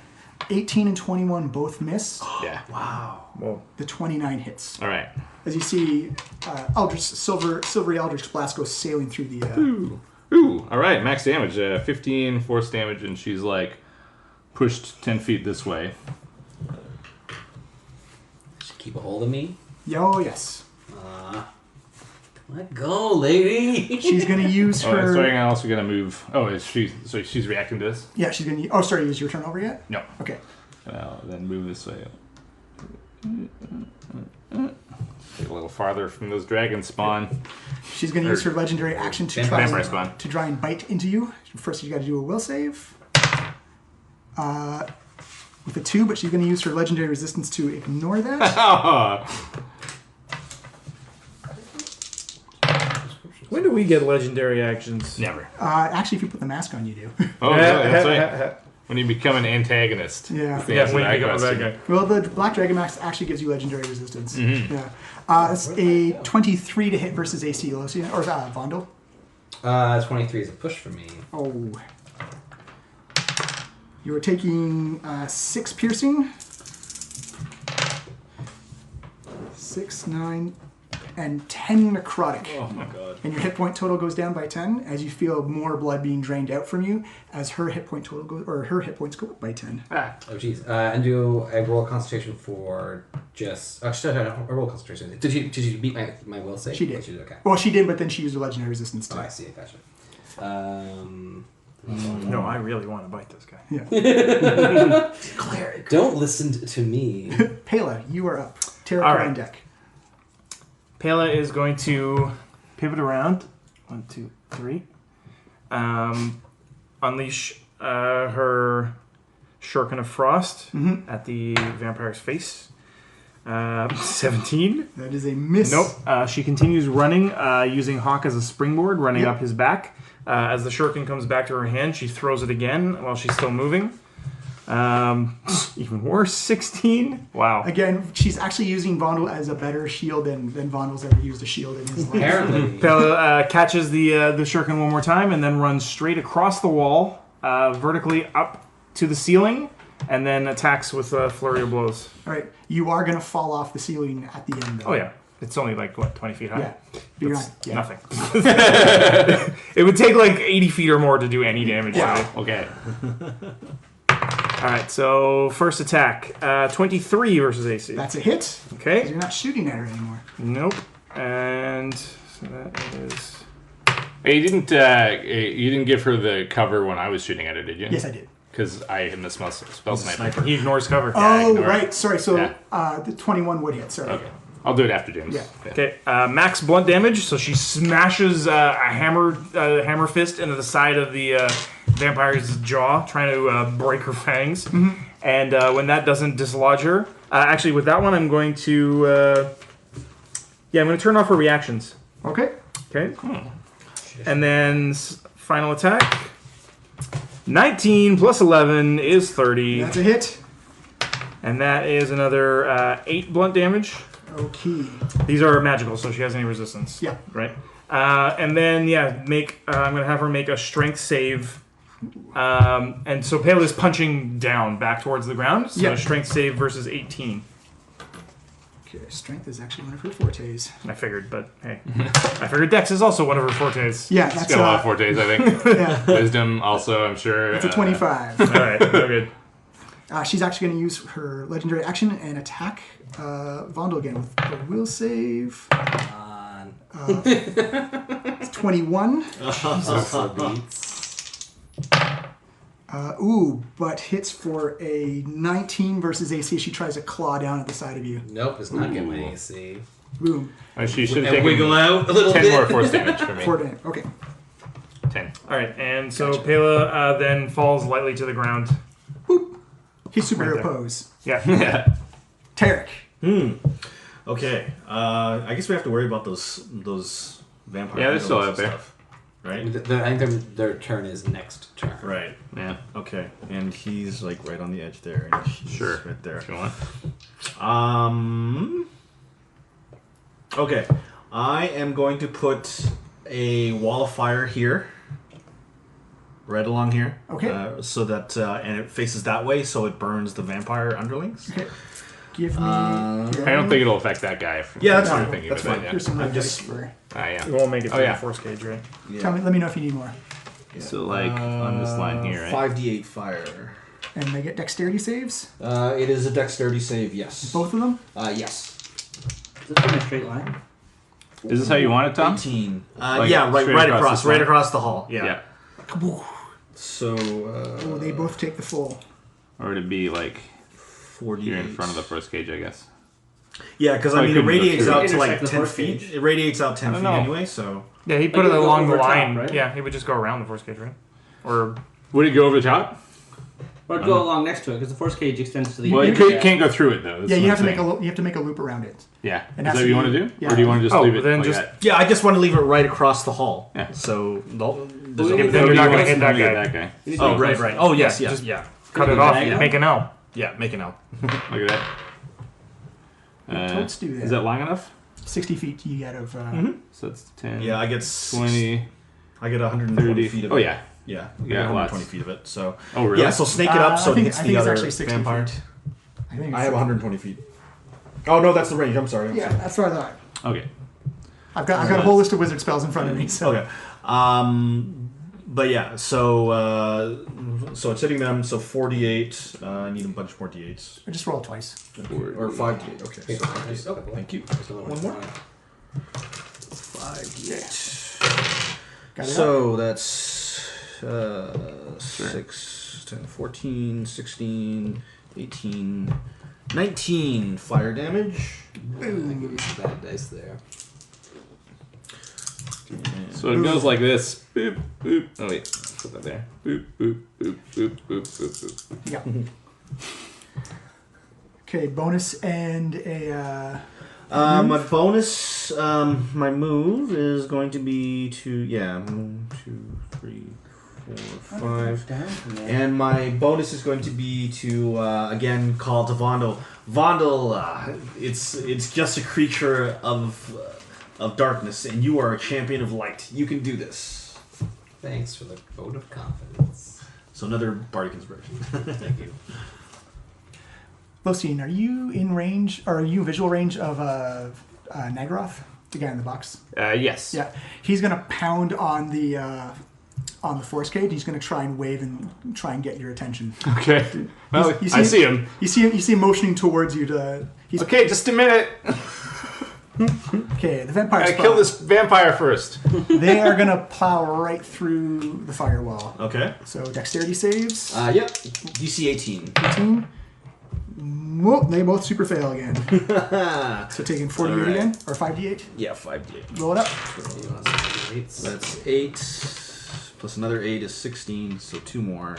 18 and 21 both miss. Yeah. Whoa. The 29 hits. All right. As you see, silvery Eldritch Blast goes sailing through the... Ooh. All right. Max damage. 15 force damage, and she's like pushed 10 feet this way. Just keep a hold of me. Oh, yes. Let go, lady. She's going to use Oh, so her... I'm also going to move. Oh, is she? So she's reacting to this? Yeah, she's going to... Oh, sorry, is your turn over yet? No. Okay. I'll then move this way. Take a little farther from those dragon spawn. She's going to use her legendary action to Vampire spawn. try and bite into you. First, you got to do a will save. With a 2, but she's going to use her legendary resistance to ignore that. When do we get legendary actions? Never. Actually, if you put the mask on, you do. Oh, really? That's right. When you become an antagonist. Yeah. That's the Yeah, answer when to you that become a bad question. guy. Well, the Black Dragon Mask actually gives you legendary resistance. Yeah. It's a 23 to hit versus AC, Lucia, or Vondel. 23 is a push for me. Oh. You are taking 6 piercing. 6, 9, and 10 necrotic. Oh my god. And your hit point total goes down by 10 as you feel more blood being drained out from you as her hit point total goes, or her hit points go up by 10. Oh, jeez. And do I roll concentration for just... Actually, I roll concentration. Did you beat my will save? She did. She did, okay. Well, she did, but then she used her legendary resistance too. Oh, I see. Gotcha. No, I really want to bite this guy. Yeah. Cleric. Don't listen to me. Pela, you are up. Terra All on right. deck. Pela is going to pivot around. 1, 2, 3. Unleash her Shuriken of Frost at the vampire's face. 17. That is a miss. Nope. She continues running, using Hawk as a springboard, running up his back. As the shuriken comes back to her hand, she throws it again while she's still moving. Even worse, 16. Wow. Again, she's actually using Vondel as a better shield than Vondel's ever used a shield in his life. Apparently. Pela catches the shuriken one more time and then runs straight across the wall, vertically up to the ceiling, and then attacks with a flurry of blows. All right, you are going to fall off the ceiling at the end, though. Oh, yeah. It's only like, what, 20 feet high? Yeah. But you're That's not, yeah. nothing. It would take like 80 feet or more to do any damage. Yeah. To it. Okay. All right, so first attack. 23 versus AC. That's a hit. Because Okay. you're not shooting at her anymore. Nope. And so that is... Hey, you didn't give her the cover when I was shooting at her, did you? Yes, I did. Because I am the spell sniper. He ignores cover. Oh, ignore right. it. Sorry. So Yeah. the 21 would hit. Sorry. Okay. I'll do it after James. Yeah. Okay, max blunt damage. So she smashes a hammer fist into the side of the vampire's jaw, trying to break her fangs. And when that doesn't dislodge her, actually with that one, I'm going to I'm going to turn off her reactions. Okay. Okay. And then final attack. 19 plus 11 is 30, That's a hit. and that is another 8 blunt damage. Okay. These are magical, so she has any resistance. Yeah. Right. And then I'm gonna have her make a strength save. And so Pale is punching down back towards the ground. So Yeah. strength save versus 18. Okay. Strength is actually one of her fortes. I figured, but hey, I figured Dex is also one of her fortes. Yeah, It's that's got a lot of fortes, I think. yeah, Wisdom also, I'm sure. that's a 25. All right, no good. She's actually going to use her legendary action and attack Vondel again with a will save. It's 21. But hits for a 19 versus AC. She tries to claw down at the side of you. Nope, it's not getting my AC. Boom. She should have And taken wiggle out a little 10 bit. more force damage for me. 4 damage. Okay. 10. All right, and so Pela then falls lightly to the ground. He's superhero Right there. pose. Yeah. Yeah. Tarek. Okay. I guess we have to worry about those vampire. Yeah, they're still animals out and there. stuff, right? I think their turn is next turn. Right. Yeah. Okay. And he's like right on the edge there. And she's Sure. Right there. If you want. Okay. I am going to put a wall of fire here. Right along here. Okay. So that and it faces that way, so it burns the vampire underlings. Okay. Give me. I don't think it'll affect that guy. Yeah, that's I'm fine. thinking That's of it, fine. yeah. Here's some I'm red just- dice for. Yeah. We won't make it through yeah. the force cage, right? Tell me. Let me know if you need more. So, like, on this line here, right? 5d8 fire. And they get dexterity saves. It is a dexterity save. Yes. Both of them. Yes. Is this in a straight line? Is this how you want it, Tom? 18. Like, Yeah, right, straight right across across, this line? right across the hall. Yeah. Yeah. So. Oh, they both take the full. Or to be, like, 40. here in front of the first cage, I guess. Yeah, because Oh, I it mean, it couldn't go radiates through. out to like Intersect the 10 force feet. cage. It radiates out 10 I feet don't know. anyway, so. Yeah, he put Like it it would along go the over top, line. right? Yeah, he would just go around the force cage, right? Or Would it go over the top? Or go along next to it, because the force cage extends to the Well, end. you can't go through it, though. That's Yeah, you what have to I'm make saying. you have to make a loop around it. Yeah. It Is has that to what you want be- to do? yeah. Or do you want to just Oh, leave it then like just- that? Yeah, I just want to leave it right across the hall. Yeah. So. Yeah, Well, but you then need you're to not do going to one hit that guy. That guy. You need to Oh, go right, close. right. Oh, yes, Yeah, yes. just- Yeah. cut it do off. diagonal? Make an L. Yeah, make an L. Look at that. Totes do that. Is that long enough? 60 feet you get of. So that's 10, Yeah, I get 20, I get 120 30. feet of Oh, it. yeah. Yeah, I Yeah, get 120 lots. feet of it. So. Oh, really? Yeah, so snake it up so it hits I the think it's other actually 60 vampire. feet. I think I have 120 feet. Oh no, that's the range. I'm sorry. I'm Yeah, sorry. that's what I thought. Okay. I've got a whole list of wizard spells in front of me. So Okay. But yeah, so it's hitting them. So 4d8. I need a bunch more d8s. I just roll twice. Or 5d8. Okay. So 5d8. Oh, thank you. One more. 5d8. Got it. So that's 6, 10, 14, 16, 18, 19 fire damage. I give you some bad dice there. So it goes like this. Boop, boop. Oh wait, put that there. Boop, boop, boop, boop, boop, boop, boop. Yeah. Okay, bonus and a. My bonus, my move is going to be to 1, 2, 3, 4, 5, and my bonus is going to be to again call to Vondel. Vondel, it's just a creature of darkness, and you are a champion of light. You can do this. Thanks for the vote of confidence. So another bardic inspiration. Thank you. Losine, are you in range, or are you visual range of Nagroth, the guy in the box? Yes. Yeah, he's gonna pound on the force cage. He's gonna try and wave and try and get your attention. Okay. Well, You I see him. You see him motioning towards you to. He's, Okay, just a minute. Okay, the vampire. I kill this vampire first. They are gonna plow right through the firewall. Okay. So dexterity saves. Yep. DC 18. 18. Whoop, they both super fail again. So taking 48 All right. again, or 5d8. Yeah, 5d8. Roll it up. You want to see the eights? That's 8 plus another 8 is 16, so 2 more.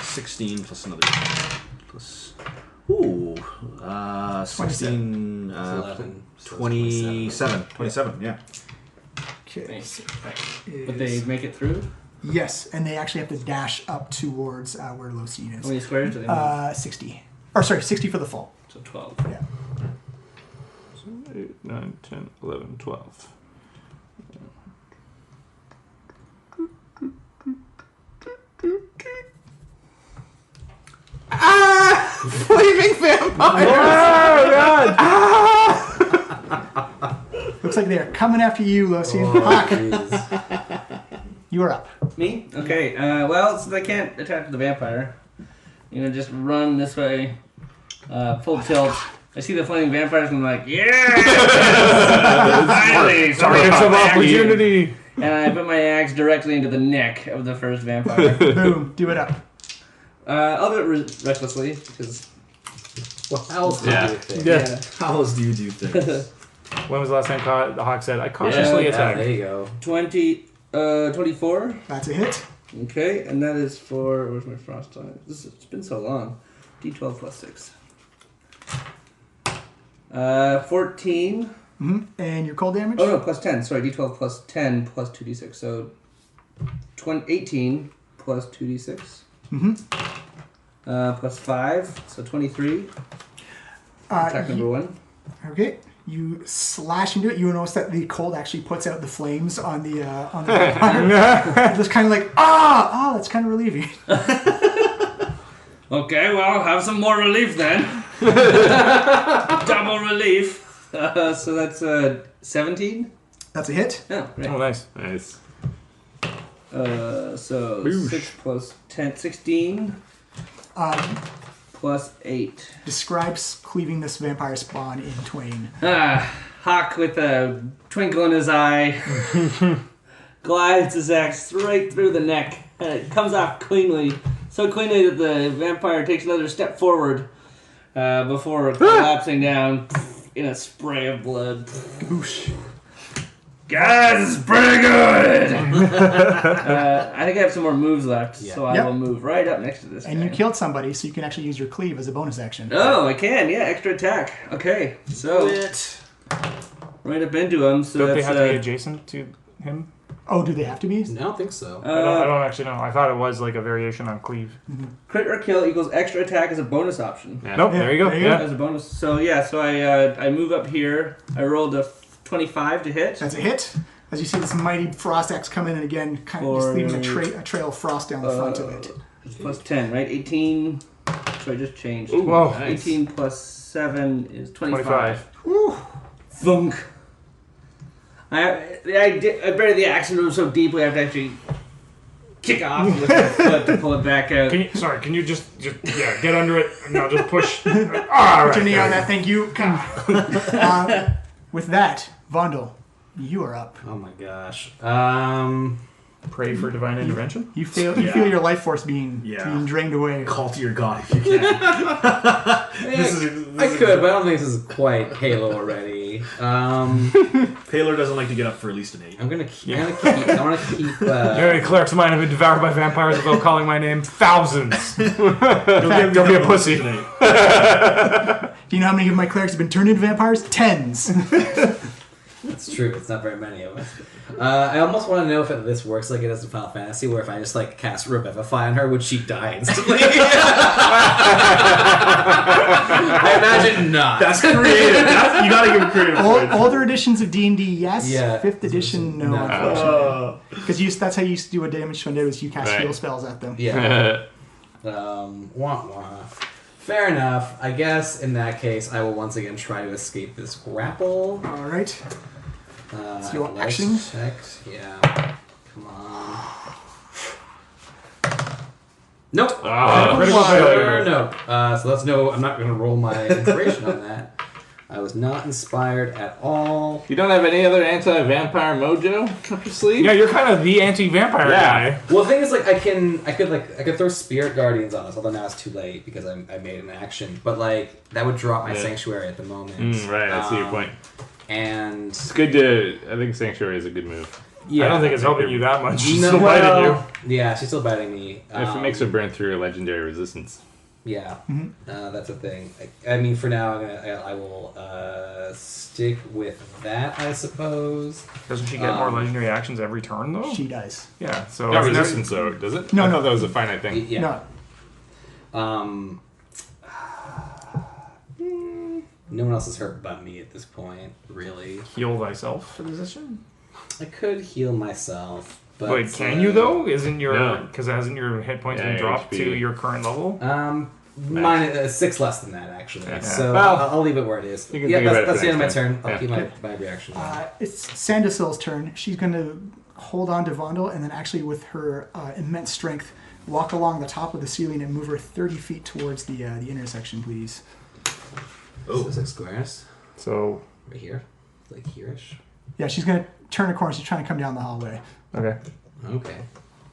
16 plus another 8 plus. Ooh, 16, 11. 27. 27, yeah. Okay. So that But they is- make it through? Yes, and they actually have to dash up towards where Losine How is. many squares do they move? 60. Or sorry, 60 for the full. So 12. Yeah. 8, 9, 10, 11, 12. Flaming vampire! Looks like they are coming after you, Losine. Oh, Hawk, jeez. you are up. Me? Okay, well, since I can't attack the vampire, I'm gonna just run this way, full tilt. I see the flaming vampires and I'm like, yeah! Finally! Sorry Targets about of that. opportunity! And I put my axe directly into the neck of the first vampire. Boom, do it up. I'll do it recklessly, because... What else Yeah. do you think? Yeah. How else do you do things? When was the last time the Hawk said, I cautiously Yeah, attack? there you go. 24. That's a hit. Okay, and that is for... Where's my frost time? It's been so long. D12 plus 6. 14. Mm-hmm. And your cold damage? Oh no, plus 10. Sorry, D12 plus 10 plus 2d6. So 18 plus 2d6. Mm-hmm. Plus 5, so 23. Attack number 1. Okay. You slash into it. You notice that the cold actually puts out the flames on the vampire. Just kind of like, that's kind of relieving. Okay, well, have some more relief then. Double relief. So that's 17. That's a hit. Oh, great. Oh, nice. Nice. So Boosh. 6 plus 10, 16 plus 8. Describes cleaving this vampire spawn in twain. Hawk with a twinkle in his eye glides his axe right through the neck, and it comes off cleanly. So cleanly that the vampire takes another step forward before collapsing down in a spray of blood. Kaboosh. Guys, it's pretty good! I think I have some more moves left, so I Yep. will move right up next to this And guy. you killed somebody, so you can actually use your cleave as a bonus action. Oh, I can, yeah, extra attack. Okay, so right up into him. So Don't they that's, have to be adjacent to him? Oh, do they have to be? I don't think so. I don't actually know. I thought it was like a variation on cleave. crit or kill equals extra attack as a bonus option. Yeah. Nope, Yeah, there you go. there you Yeah. As a bonus. So yeah, so I move up here. I rolled a 25 to hit. That's a hit. As you see this mighty frost axe come in and again, kind of just leaving a trail of frost down the front of it. It's plus 10, right? 18. So I just changed. Ooh, whoa. Nice. 18 plus 7 is 25. 25. Woo. Thunk. I buried the axe into him so deeply I have to actually kick off with my foot to pull it back out. Can you just get under it? No, just push. All right. Put your knee on that thing. With that, Vondel, you are up. Oh my gosh. Pray for divine intervention. You feel your life force being drained away. Call to your god if you can. I could, but I don't think this is quite Halo already. Taylor doesn't like to get up for at least an 8. I want to keep. Very cleric's mind have been devoured by vampires without calling my name. Thousands. Don't be a pussy. Do you know how many of my clerics have been turned into vampires? Tens. It's true. It's not very many of us. I almost want to know if this works like it does in Final Fantasy, where if I just cast Revivify on her, would she die instantly? I imagine not. That's creative. You gotta give creative. Older editions of D&D, yes. Yeah. 5th edition, no. Unfortunately. Because that's how you used to do a damage to undead, was you cast heal spells at them. Yeah. Wah. Fair enough. I guess in that case, I will once again try to escape this grapple. All right. So you want action? Yeah. Come on. Nope. Critical failure. Nope. So let's know. I'm not going to roll my inspiration on that. I was not inspired at all. You don't have any other anti-vampire mojo up your sleeve? Yeah, you're kind of the anti-vampire guy. Well, the thing is, I could throw Spirit Guardians on us, although now it's too late because I made an action. But that would drop my Sanctuary at the moment. Right, I see your point. And it's good to. I think Sanctuary is a good move. Yeah, I don't think it's helping you that much. She's still biting you. Yeah, she's still biting me. If it makes her burn through her legendary resistance. Yeah, that's a thing. I mean, for now, I will stick with that, I suppose. Doesn't she get more legendary actions every turn, though? She does. Yeah, so... Not resistance, though, does it? No, I thought that was a finite thing. Yeah. No. No one else is hurt but me at this point, really. Heal thyself for the position? I could heal myself, but... Wait, can you, though? Isn't your... No. Because hasn't your hit points been dropped to your current level? Mine is 6 less than that, actually. Yeah. So Well, I'll leave it where it is. you can Yeah, think about it that's for the end of my next turn. time. I'll keep my reaction. It's Sandasil's turn. She's going to hold on to Vondel and then actually with her immense strength walk along the top of the ceiling and move her 30 feet towards the intersection, please. So 6 squares. So... Right here? Like here-ish? Yeah, she's going to turn a corner. She's trying to come down the hallway. Okay. Okay.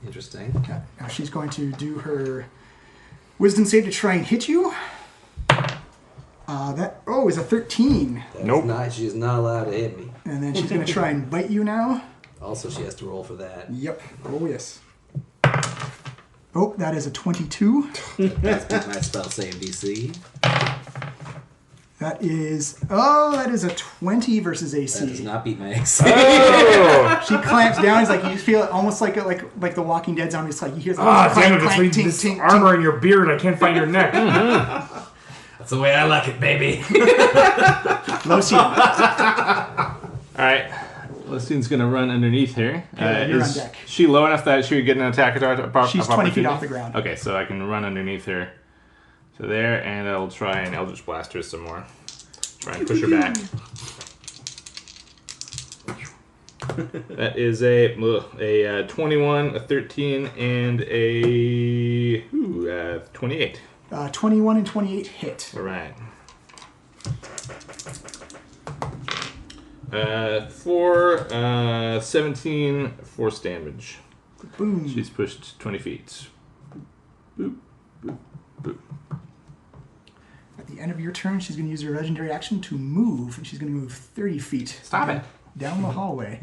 Interesting. Okay. Now she's going to do her wisdom save to try and hit you. That is a 13. Nope. She is not allowed to hit me. And then she's going to try and bite you now. Also, she has to roll for that. Yep. Oh, yes. Oh, that is a 22. That's my spell save DC. That is a 20 versus AC. That does not beat my AC. Oh! She clamps down. It's like you feel it almost like the Walking Dead zombie. It's like you hear the Damn it, clank, tink, this tink, armor in your beard. I can't find your neck. That's the way I like it, baby. Low ceiling. Alright. Lucine's going to run underneath here. You're is on deck. she low enough that she would get an attack She's 20 feet off the ground. Okay, so I can run underneath her. So there, and I'll try and Eldritch Blast her some more. Try and push her back. That is a 21, a 13, and a 28. 21 and 28 hit. All right. 17 force damage. Boom. She's pushed 20 feet. Boop, boop, boop. At the end of your turn, she's going to use her legendary action to move, and she's going to move 30 feet. Stop it. Down the hallway.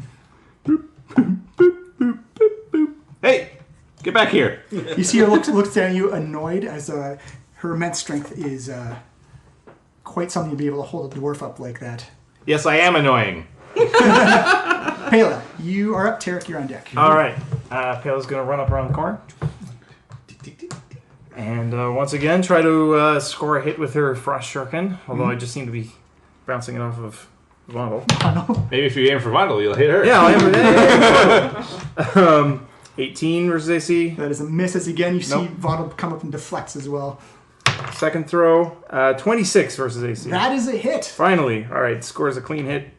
Hey, get back here. You see her looks down at you annoyed as her immense strength is quite something to be able to hold a dwarf up like that. Yes, I am annoying. Pela, you are up. Tarek, you're on deck. All right. Pale's going to run up around the corner. And once again, try to score a hit with her Frost Shuriken, although I just seem to be bouncing it off of Vondel. Maybe if you aim for Vondel, you'll hit her. Yeah, I'll aim for 18 versus AC. That is a miss as again you see Vondel come up and deflects as well. Second throw, 26 versus AC. That is a hit. Finally. All right, scores a clean hit.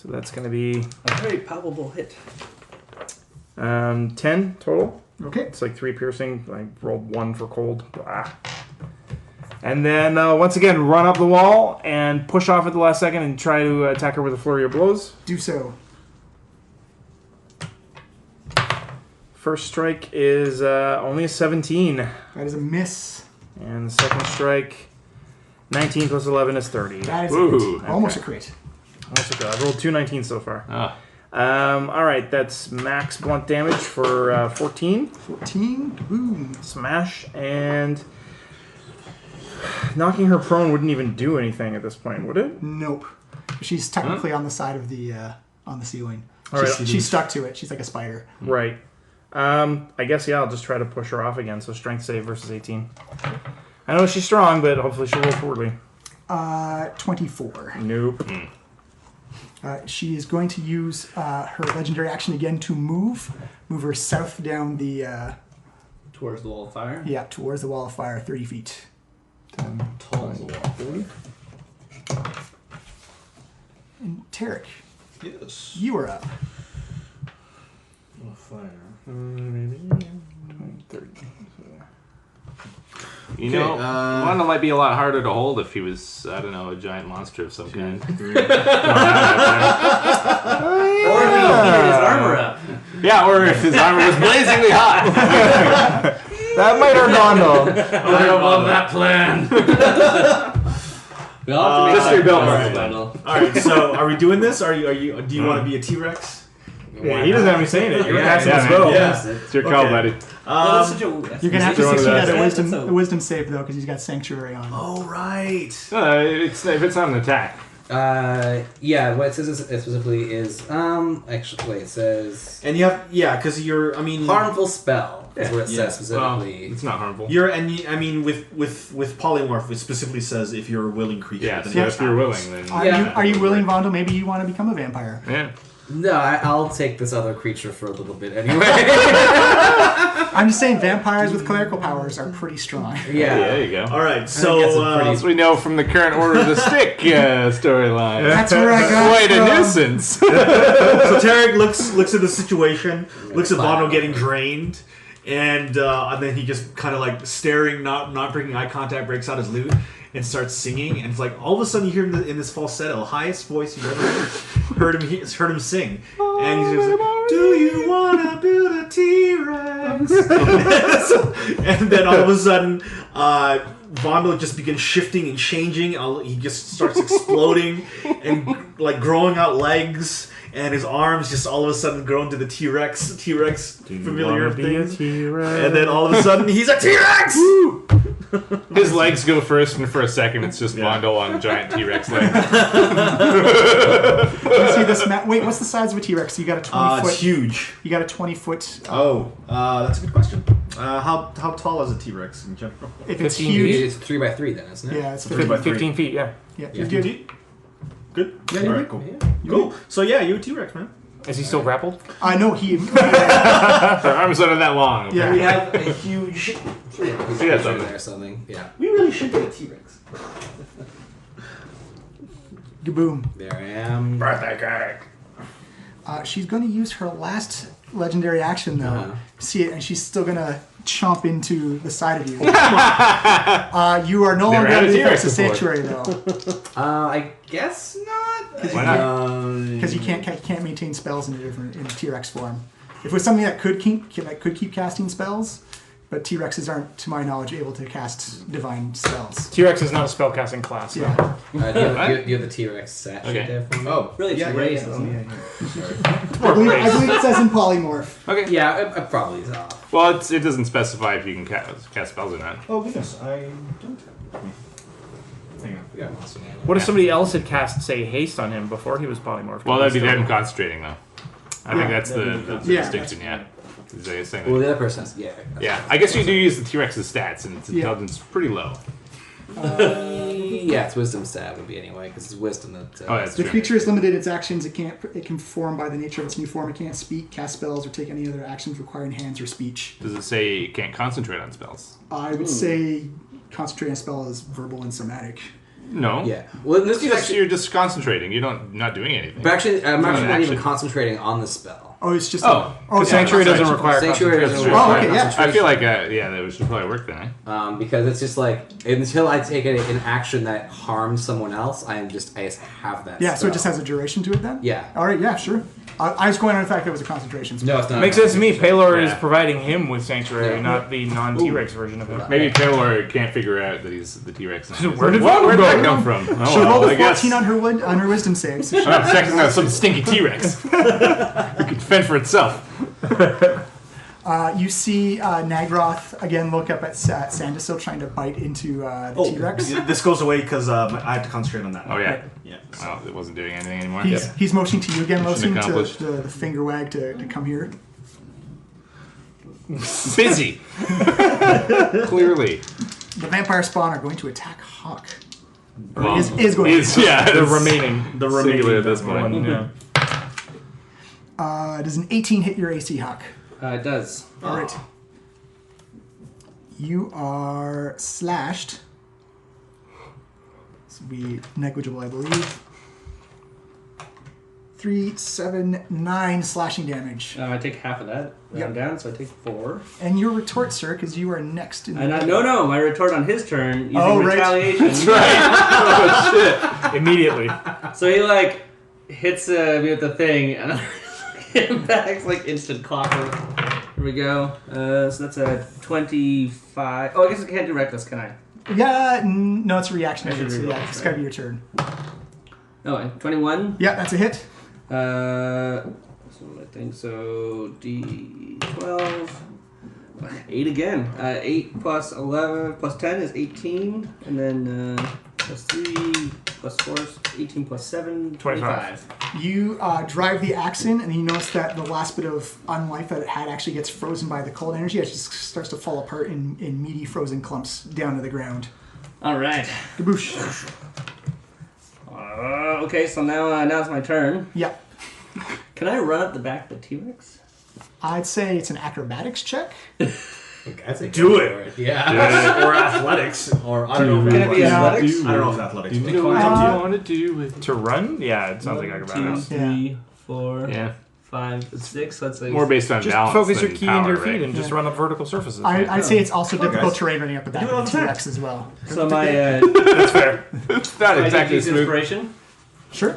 So that's going to be A very palpable hit. 10 total. Okay. It's like 3 piercing. I rolled 1 for cold. Ah. And then once again, run up the wall and push off at the last second and try to attack her with a flurry of blows. Do so. First strike is only a 17. That is a miss. And the second strike, 19 plus 11 is 30. That is Ooh, a crit. Almost a crit. Almost a crit. I've rolled 2 19s so far. Ah. All right, that's max blunt damage for 14. 14. Boom. Smash, and knocking her prone wouldn't even do anything at this point, would it? Nope. She's technically on the side of the on the ceiling. All right. She's stuck to it. She's like a spider. Right. I guess, yeah, I'll just try to push her off again. So strength save versus 18. I know she's strong, but hopefully she'll roll poorly. 24. Nope. She is going to use her legendary action again to move her south down the Towards the wall of fire. towards the wall of fire, 30 feet. Tall as a wall. And Tarek, Yes. you are up. Oh, fire. 30. You know, Okay, Wanda might be a lot harder to hold if he was, I don't know, a giant monster of some kind. Or if he had his armor up. Yeah, or if his armor was blazingly hot. That might hurt Gondo. I don't love that plan. We all have to Mystery make built our right. battle. All right, so are we doing this? Do you want to be a T-Rex? Yeah, he doesn't have me saying it. You're Yeah, casting yeah, the spell. Yeah. It's your call, Okay. buddy. Well, that's such a, You're gonna have to throwing succeed it at out. a wisdom save though, because he's got sanctuary on. Oh right. If it's not an attack. Yeah, what it says specifically is actually wait, it says And you have because you're harmful spell is what it Yeah. says Well, specifically. it's not harmful. with polymorph it specifically says if you're a willing creature. Yeah, then so it if you're happens. willing, then... Are you willing, Vondo? Maybe you want to become a vampire. Yeah. No, I'll take this other creature for a little bit anyway. I'm just saying, vampires with clerical powers are pretty strong. Yeah. There you go. All right, that's a so pretty- As we know from the current Order of the Stick storyline. That's where I got Quite a from. nuisance. so Tarek looks at the situation, looks at Fine. Bono getting drained, and then he just kind of like staring, not breaking eye contact, breaks out his lute and starts singing, and it's like all of a sudden you hear him in this falsetto, highest voice you've ever heard him sing, and he's just like, "Do you wanna build a T-Rex?" And then all of a sudden, Vondo just begins shifting and changing. He just starts exploding and like growing out legs. And his arms just all of a sudden grow into the T-Rex familiar things. And then all of a sudden, he's a T-Rex! His legs go first, and for a second, it's just Mondo on giant T-Rex legs. You see this map? Wait, what's the size of a T-Rex? You got a 20 foot. It's huge. You got a 20-foot. That's a good question. How tall is a T-Rex in general? If it's 15 huge, It's 3x3 then, isn't it? yeah, it's 3 by 3. 15 feet, yeah. Yeah, Yeah. you're good. Good? Yeah, All you're right, good. cool. Cool. So yeah, you're a T-Rex, man. Is he still grappled? I know he. Her arms aren't that long. Yeah. We have a huge. Yeah, See that something. there or something. Yeah. We really should get a T-Rex. Gaboom. There I am. Birthday cake. She's going to use her last legendary action though. Uh-huh. See it, and she's still going to chomp into the side of you. You are no Never longer had a under the T-Rex effects of before. sanctuary though, I guess not. Why not? because you can't maintain spells in a T-Rex form. If it was something that could keep casting spells, but T-Rexes aren't, to my knowledge, able to cast divine spells. T-Rex is not a spellcasting class. Yeah. Do you have the T-Rex stat sheet Okay. there for me? Oh, Really, it's raised, isn't it? I believe it says in polymorph. Okay. Yeah, it probably is off. Well, it doesn't specify if you can cast spells or not. Oh goodness, I don't have. Hang on. We got monster man. What if somebody else had cast, say, haste on him before he was polymorphed? Well, that'd be Still- them concentrating, though. I think that's the Yeah, distinction, yeah. Is they saying Well, that- the other person's yeah, I guess you do use the T-Rex's stats, and its Yeah. intelligence is pretty low. Yeah, its wisdom stat would be anyway, because it's wisdom that. Oh, that's The true. creature is limited its actions. It can perform by the nature of its new form. It can't speak, cast spells, or take any other actions requiring hands or speech. Does it say it can't concentrate on spells? I would say concentrate on a spell is verbal and somatic. No. Yeah. Well, in this case, You're just concentrating. You're not doing anything. but actually, I'm actually not even action. concentrating on the spell. Oh, it's just. Oh, oh, Sanctuary doesn't concentration. require Sanctuary concentration. doesn't Oh, require okay, yeah. concentration. I feel like that should probably work then. Eh? Because it's just like until I take an action that harms someone else, I just have that. Yeah, so it spell. just has a duration to it then? Yeah. All right, yeah, sure. I was going on the fact that it was a concentration spell. No, it's not. Makes sense to me. Paylor is Yeah. providing him with Sanctuary, Yeah. not the non-T-Rex version of him. Maybe Paylor can't figure out that he's the T-Rex. Now. Where did Where'd that go? come from? Oh, She rolled well, a I guess. 14 on her wisdom save. So I'm checking out some stinky T-Rex. It can fend for itself. you see Nagroth again look up at Sandus still trying to bite into the T-Rex. This goes away because I have to concentrate on that. Oh yeah. Yeah. Well, it wasn't doing anything anymore. He's motioning to you again, Mission motioning to accomplished. the finger wag to come here. Busy. Clearly. The vampire spawn are going to attack Hawk. Or Well, is going to attack. yeah, The it's remaining. the singular at this point. One, yeah. Does an 18 hit your AC, Hawk? It does. All right. You are slashed. This will be negligible, I believe. 3, 7, 9 slashing damage. I take half of that. Yep. I'm down, so I take 4. And your retort, sir, because you are next in the... No, my retort on his turn using Oh, right. retaliation. Oh shit. Immediately. So he like hits me with the thing, and I hit him back. It's like instant clockwork. Here we go. So that's a 25. Oh, I guess I can't do reckless, can I? Yeah, no, it's a reaction. I should So reroll, yeah, it's got to be your turn. No, 21. Yeah, that's a hit. So I think so. D12. 8 again. 8 plus 11 plus 10 is 18, and then plus 3 plus 4 is 18 plus 7 25. You drive the axe in, and you notice that the last bit of unlife that it had actually gets frozen by the cold energy. It just starts to fall apart in meaty frozen clumps down to the ground. All right. Kaboosh. Okay, so now it's my turn. Yeah. Can I run up the back of the T-Rex? I'd say it's an acrobatics check. Do it. Yeah. Or athletics. Or I don't know. Can it be Yeah. athletics? I don't know if athletics. You but- know what Uh, you want to do it. To run? Yeah, it sounds like 1, acrobatics. 2, 3, 4, Yeah. 5, 6. Let's say More based on Just balance focus your than key power, into your right? feet and just run up vertical surfaces. I'd say it's also difficult guys. terrain running up the back Do it all of the the time. T-Rex as well. So my That's fair. It's not I exactly use smooth. inspiration. Sure.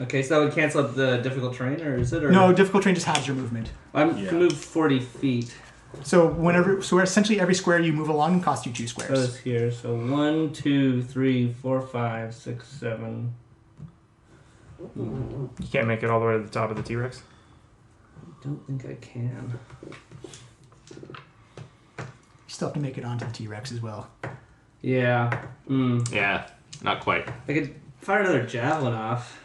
Okay, so that would cancel out the difficult terrain, or is it? Or No, difficult terrain just halves your movement. I Yeah. can move 40 feet. So essentially every square you move along costs you 2 squares. Goes here. So 1, 2, 3, 4, 5, 6, 7. You can't make it all the way to the top of the T-Rex. Don't think I can. You still have to make it onto the T-Rex as well. Yeah. Yeah, not quite. I could fire another javelin off.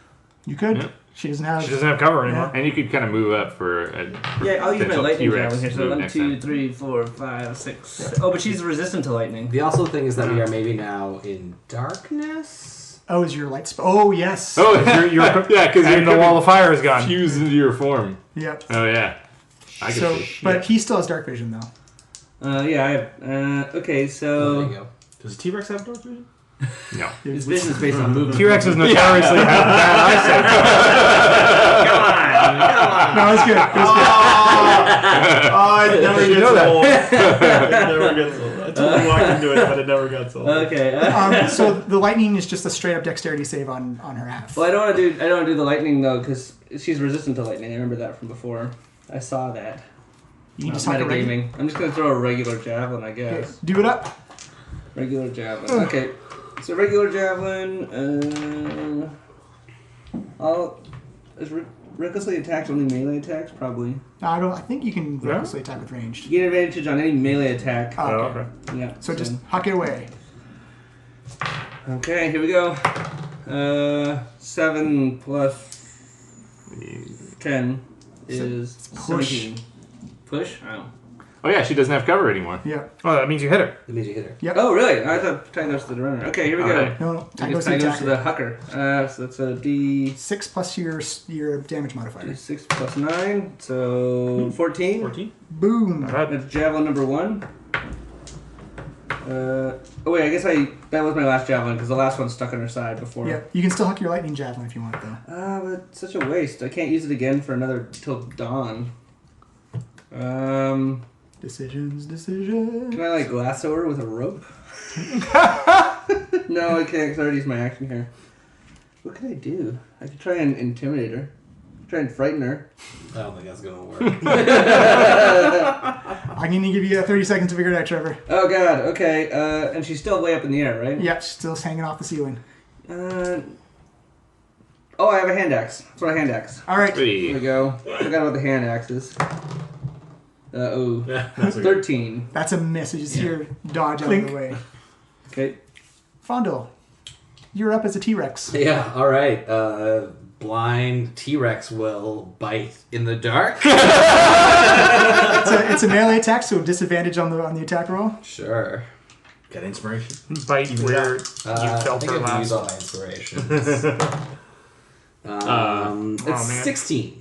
You could. Yeah. She doesn't have... She doesn't have cover anymore. And you could kind of move up for a Yeah, I'll use my potential lightning T-Rex javelin here. So move 1, next 2, time. 3, 4, 5, 6. Oh, but she's resistant to lightning. The also thing is that we are maybe now in darkness. Oh, is your light spell? Oh, yes. Oh, You're- yeah, because And the wall of fire is gone. fuse into your form. Yep. Oh yeah, I can So, see. but he still has dark vision, though. Yeah, I have. Okay, Oh, so. there you go. Does a T-Rex have dark vision? No. His vision is based on movement. T-Rex is notoriously have bad eyesight. No, it's good. It was good. Oh, it never You gets know that. old. It never gets old. I totally walked into it, but it never gets old. Okay. So the lightning is just a straight up dexterity save on her half. Well, I don't want to do the lightning though, because she's resistant to lightning. I remember that from before. I saw that. You can Not just have a regular, metagaming. I'm just gonna throw a regular javelin, I guess. do it up. Regular javelin. Okay. So regular javelin. Is recklessly attacks only melee attacks? Probably. No, I think you can recklessly attack with ranged. You get advantage on any melee attack. Oh, Oh, okay. okay. Yeah. So just huck it away. Okay, here we go. 7 plus 10 is push. 17. Push? Oh. Oh yeah, she doesn't have cover anymore. Yeah. Oh, that means you hit her. That means you hit her. Yep. Oh, really? I thought time goes to the runner. Okay, here we go. Alright. No, I time goes guess to time the goes to the attacker. hucker. So that's a D6 6 plus your damage modifier. plus 9, so 14. 14? Boom. Alright. That's javelin number 1. Oh wait, I guess that was my last javelin because the last one stuck on her side before. Yeah, you can still huck your lightning javelin if you want, though. But it's such a waste. I can't use it again for another till dawn. Decisions. Can I like lasso her with a rope? No, I can't. 'Cause I already used my action here. What could I do? I could try and intimidate her. Try and frighten her. I don't think that's gonna work. I'm going to give you 30 seconds to figure it out, Trevor. Oh god. Okay. And she's still way up in the air, right? Yep, still hanging off the ceiling. Oh, I have a hand axe. That's what a hand axe. All right. There we go. Forgot about the hand axes. That's a 13. That's a miss. You just hear dodge out of the way. Okay. Fondle, you're up as a T-Rex. Yeah, alright. Blind T-Rex will bite in the dark. It's a melee attack, so disadvantage on the attack roll. Sure. Got inspiration. Bite where you I felt think her I have to use last. all my inspirations. It's man. 16.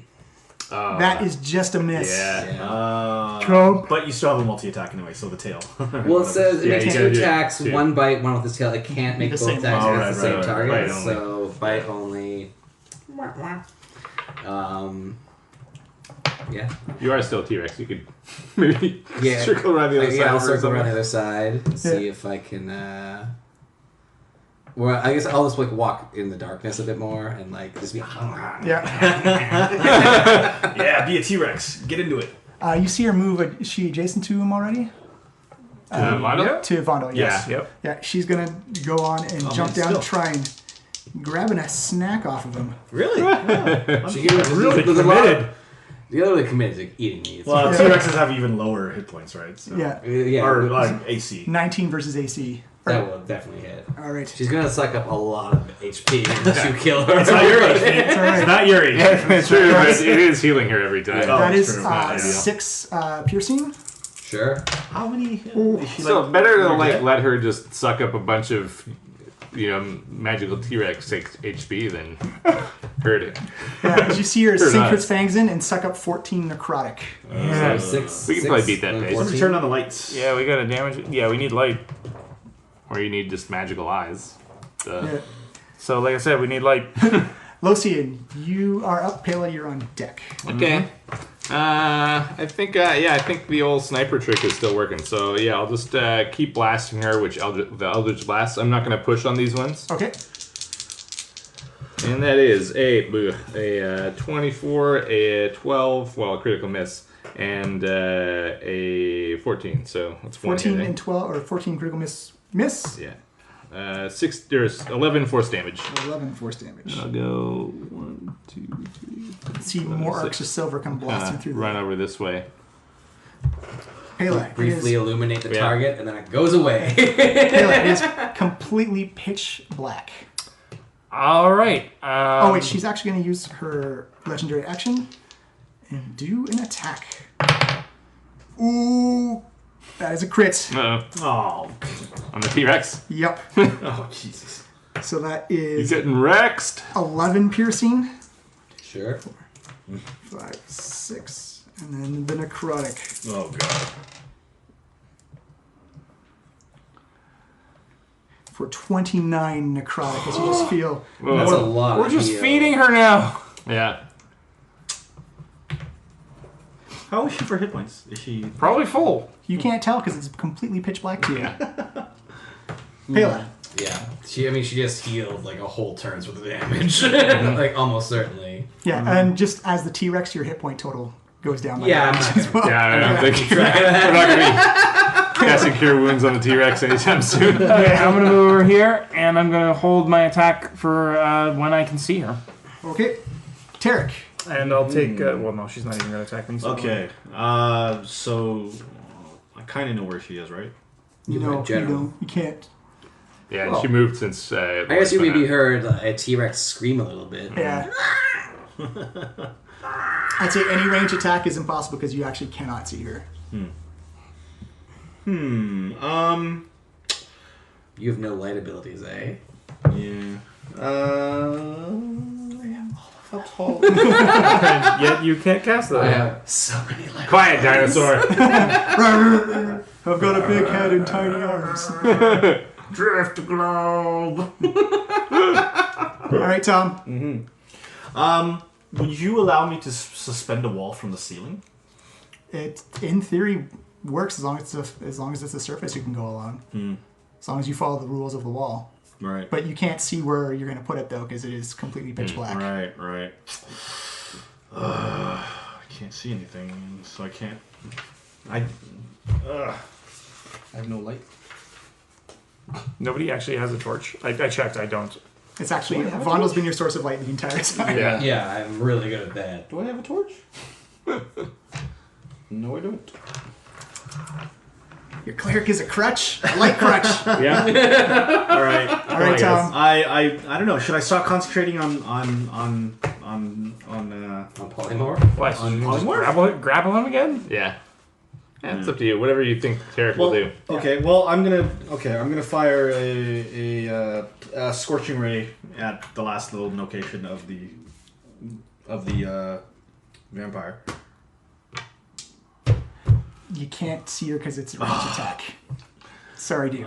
That is just a miss. Yeah. Trump. But you still have a multi-attack anyway, so the tail. Well, it says it Yeah, makes you two gotta do attacks, two. one bite, one with his tail. It can't make The both same attacks one. against Oh, the same right, target. bite only. So bite only. Yeah. You are still T-Rex. You could maybe Yeah. circle around the other side. I'll or circle around the something. other side. See if I can. Well, I guess I'll just like walk in the darkness a bit more and like just be. Yeah. Yeah, be a T-Rex. Get into it. You see her move. Is she adjacent to him already? Mondo? To Vondel, yes. Yeah. Yep. Yeah, she's going to go on and jump man, down and still. try and grabbing a snack off of him. Really? She gets Really there's a lot- committed. The other way committed to eating me. Well, Yeah. T-Rexes have even lower hit points, right? So. Yeah. Yeah, Or like AC. 19 versus AC. that will definitely hit. All right. She's gonna suck up a lot of HP unless you kill her. It's not your age. It's all right. It's not your age. It's true, but it is healing her every time. Oh, That that's is true. Not ideal. 6 piercing. Sure. How many? Is she, So like, better to dead? like let her just suck up a bunch of, magical T-Rex HP than hurt it. Yeah, as you see her Sure sink her does. fangs in and suck up 14 necrotic. Yeah. So six. We can probably beat that and pace. 14. Turn on the lights. Yeah, we gotta damage it. Yeah, we need light. Or you need just magical eyes. Yeah. So, like I said, we need light. Locian, you are up. Pela, you're on deck. Okay. I think the old sniper trick is still working. So yeah, I'll just keep blasting her, the Eldritch Blast. I'm not gonna push on these ones. Okay. And that is a 24, a 12, well, a critical miss, and a 14. So that's 14 one hit, and 12, or 14 critical miss. Yeah. 11 force damage. 11 force damage. I'll go 1, 2, 3. See more arcs of silver come blasting through Run the over this way. Pela. It Briefly is, illuminate the Yeah. target and then it goes away. Pela, it is completely pitch black. All right. Oh wait, she's actually going to use her legendary action and do an attack. Ooh, that is a crit. Uh-oh. Oh. On the T-Rex. Yep. Oh, Jesus. So that He's is getting wrecked. 11 piercing, Sure. 5, 6, and then the necrotic. Oh, God. For 29 necrotic, as you just feel That's a lot. We're of just heal. feeding her now. Yeah. How is she for hit points? Is she... Probably full. you can't tell because it's completely pitch black to you. Yeah. Pela. Yeah. She just healed like a whole turn's worth of damage. Like almost certainly. Yeah, and just as the T-Rex, your hit point total goes down. By Yeah, that I'm much not as well. Yeah, I don't Yeah. think we're not going to be casting Cure Wounds on the T-Rex anytime soon. Okay, I'm gonna move over here, and I'm gonna hold my attack for when I can see her. Okay, Tarek. And I'll take. Well, no, she's not even gonna attack me. So Okay. So... I kind of know where she is, right? You know, you can't. Yeah, and Well, she moved since... I guess you maybe heard a T-Rex scream a little bit. Yeah. I'd say any range attack is impossible because you actually cannot see her. You have no light abilities, eh? Yeah. How tall? And yet you can't cast I that. have so many legs. Quiet, dinosaur. I've got a big head and tiny arms. Drift globe. All right, Tom. Would you allow me to suspend a wall from the ceiling? It, in theory, works as long as it's a surface you can go along. As long as you follow the rules of the wall. Right. But you can't see where you're going to put it, though, because it is completely pitch black. Right. I can't see anything, so I can't. I have no light. Nobody actually has a torch. I checked. I don't. It's actually, Vondel's been your source of light the entire time. Yeah. Yeah, I'm really good at that. Do I have a torch? No, I don't. Your cleric is a crutch, a light crutch. Yeah. All right. All right, Tom. I don't know. Should I start concentrating on polymorph? What? On Just polymorph? grapple him again? Yeah. It's up to you. Whatever you think Tarek will do. Okay. Well, I'm gonna fire a scorching ray at the last little location of the vampire. You can't see her because it's a range attack. Sorry, dude.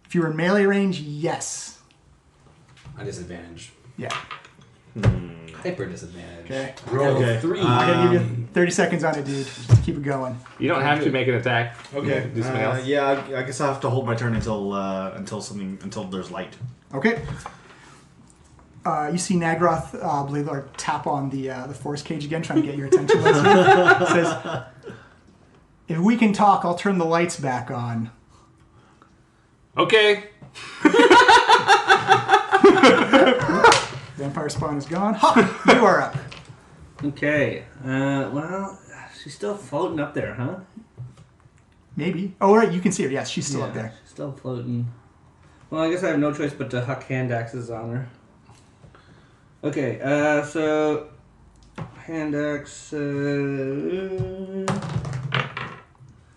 If you were in melee range, yes. A disadvantage. Yeah. Hyper disadvantage. Okay. Roll Okay. 3. I gotta give you 30 seconds on it, dude. Just keep it going. You don't have to make an attack. Okay. Do something else. Yeah. I guess I'll have to hold my turn until there's light. Okay. You see Nagroth Blador tap on the force cage again, trying to get your attention. It says, "If we can talk, I'll turn the lights back on." Okay. Vampire spawn is gone. Ha! You are up. Okay. Well, she's still floating up there, huh? Maybe. Oh, right. You can see her. Yes, she's still up there. She's still floating. Well, I guess I have no choice but to huck hand axes on her. Okay, so hand axe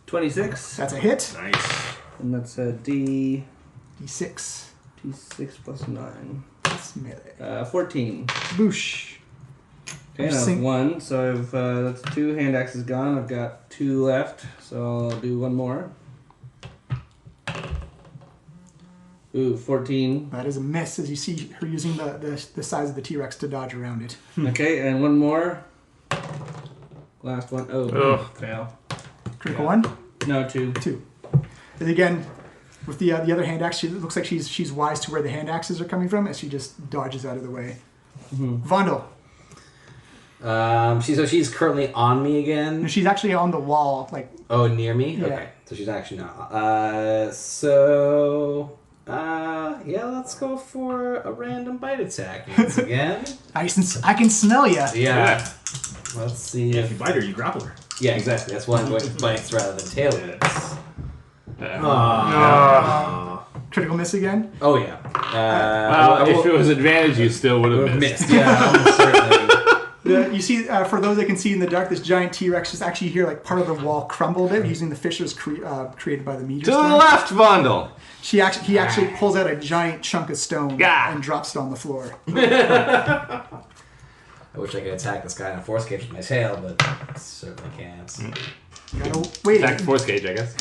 26, That's a hit. Nice. and that's a D D6. D6 plus 9, That's melee. 14. Boosh. Okay, and I have 1, so I've that's 2 hand axes gone. I've got 2 left, so I'll do 1 more. Ooh, 14. That is a miss as you see her using the size of the T-Rex to dodge around it. Okay, and 1 more. Last one. Oh, Ugh. fail. Critical one. No, 2. 2. And again, with the other hand axe, it looks like she's wise to where the hand axes are coming from as she just dodges out of the way. Vondel. She's currently on me again. She's actually on the wall, like. Oh, near me? Yeah. Okay. So she's actually not. Yeah, let's go for a random bite attack once again. I can smell you. Yeah. Let's see Yeah, if... if you bite her, you grapple her. Yeah, exactly. That's why I'm going with bites rather than tail whips. Critical miss again. Oh, yeah. Well, if it was advantage, you still would have missed. Yeah, almost certainly. You see, for those that can see in the dark, this giant T-Rex just actually hear like part of the wall crumble a bit using the fissures created by the meteor To the storm. left, Vondel. He actually pulls out a giant chunk of stone and drops it on the floor. I wish I could attack this guy in a force cage with my tail, but I certainly can't. You gotta wait. Attack force cage, I guess.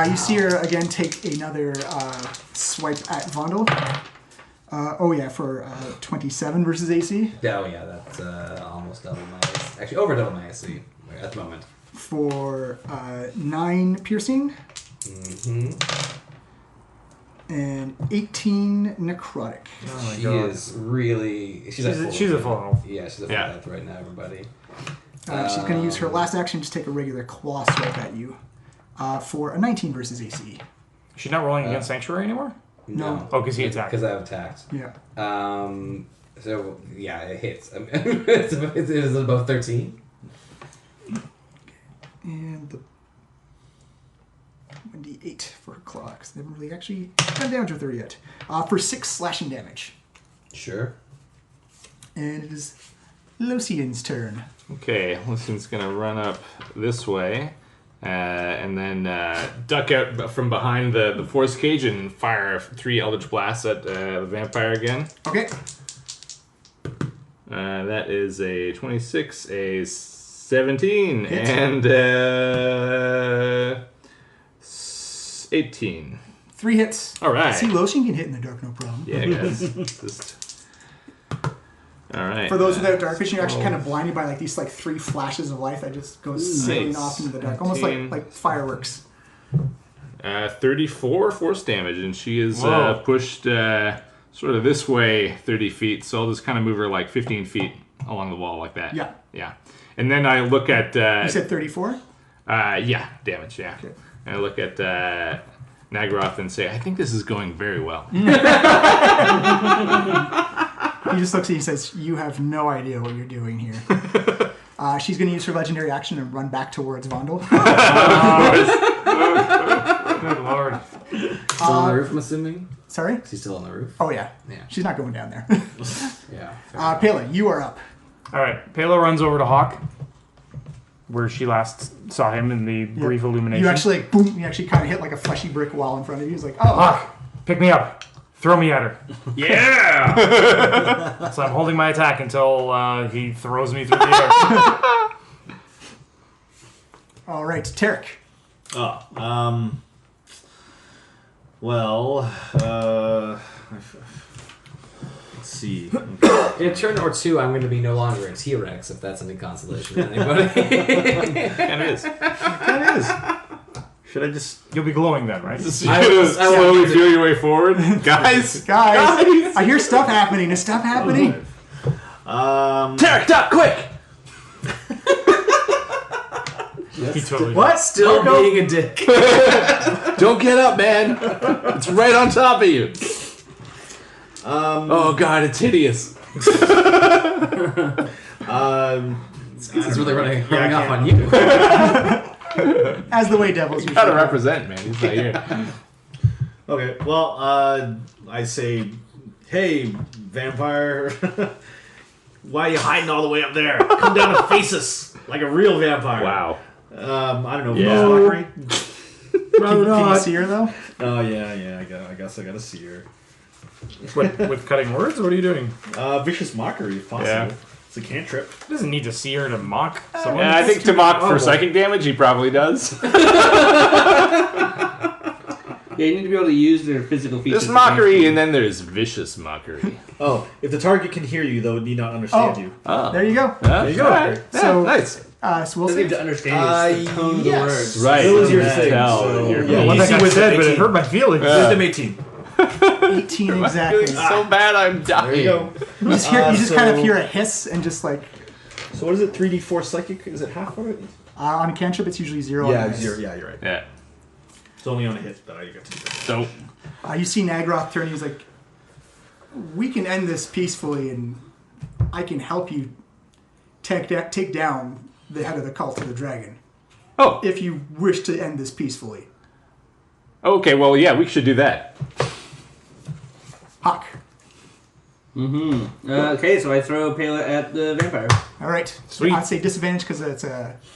You see her again take another swipe at Vondel. For 27 versus AC. Oh, yeah, that's almost double my AC. Actually, over double my AC at the moment. For 9 piercing. And 18 necrotic. Oh She is really... She's a full health. Yeah, she's a full health right now, everybody. She's going to use her last action to take a regular claw swipe at you. For a 19 versus AC. She's not rolling against Sanctuary anymore? No. Oh, because he attacked. Because I've attacked. Yeah. So, yeah, it hits. I mean, it is above 13. And the 1d8 for her claw, because they haven't really actually done damage with her yet. For 6 slashing damage. Sure. And it is Lucian's turn. Okay, Lucian's gonna run up this way and then duck out from behind the force cage and fire 3 Eldritch Blasts at the vampire again. Okay. That is a 26, a 17, Hit. and 18. 3 hits. All right. See, lotion can hit in the dark, no problem. Yeah, guys. All right. For those without dark vision, you're actually kind of blinded by like these 3 flashes of light that just goes sailing off into the dark, almost 19. like fireworks. 34 force damage, and she is Whoa. pushed sort of this way 30 feet, so I'll just kind of move her like 15 feet along the wall like that. Yeah. Yeah. And then I look at... You said 34? yeah, damage, yeah. Okay. And I look at Nagaroth and say, I think this is going very well. He just looks at you and says, you have no idea what you're doing here. She's going to use her legendary action and run back towards Vondel. Good lord. Still on the roof, I'm assuming? Sorry? Is he still on the roof? Oh, yeah. Yeah. She's not going down there. Yeah. Pele, you are up. All right. Pela runs over to Hawk, where she last saw him in the brief illumination. You actually, boom, you actually kind of hit like a fleshy brick wall in front of you. He's like, oh. Hawk, pick me up. Throw me at her. Yeah! So I'm holding my attack until he throws me through the air. All right, Tarek. Well, let's see. In a turn or two, I'm going to be no longer a T-Rex, if that's any consolation to anybody. And it is. That is. Should I just? You'll be glowing then, right? I will- Slowly feel your way forward. Guys! Guys, I hear stuff happening. Is stuff happening? Tarek, duck, quick! He totally What? Still being a dick. Don't get up, man. It's right on top of you. Oh, God, it's hideous. It's really running off on you. As the way devils You usually gotta do. represent, man. He's not here. Okay. Well, I say, hey, vampire, why are you hiding all the way up there? Come down and face us like a real vampire. Wow. I don't know. Yeah. Mockery? Can you see her, though? Oh yeah. I guess I gotta see her. with cutting words? What are you doing? Vicious mockery, if possible. Yeah. It's a cantrip. He doesn't need to see her to mock someone. Yeah, I think to mock for psychic damage, he probably does. Yeah, you need to be able to use their physical features. There's mockery, and then there's vicious mockery. Oh, if the target can hear you, though, it need not understand Oh. you. Oh. There you go. There you go. Right. Yeah, So- nice. So we'll Doesn't need see. to understand it's the tone of the yes. words. Right. It was your You thing, tell so- you're yeah, Well, you that see guy what's said, but it 18. hurt my feelings. Wisdom 18. 18 exactly. So bad I'm dying. There you go. You just, you just kind of hear a hiss and just like, So what is it? 3d4 psychic? Is it half of it? on a cantrip, it's usually 0. Yeah, on a miss. 0. Yeah, you're right. Yeah. It's only on a hit that I get to do that. Dope. You see Nagroth turn, he's like, we can end this peacefully and I can help you take down the head of the cult of the dragon. Oh. If you wish to end this peacefully. Okay, well, yeah, we should do that. Hawk. Okay, so I throw Pela at the vampire. All right. Sweet. I'd say disadvantage because it's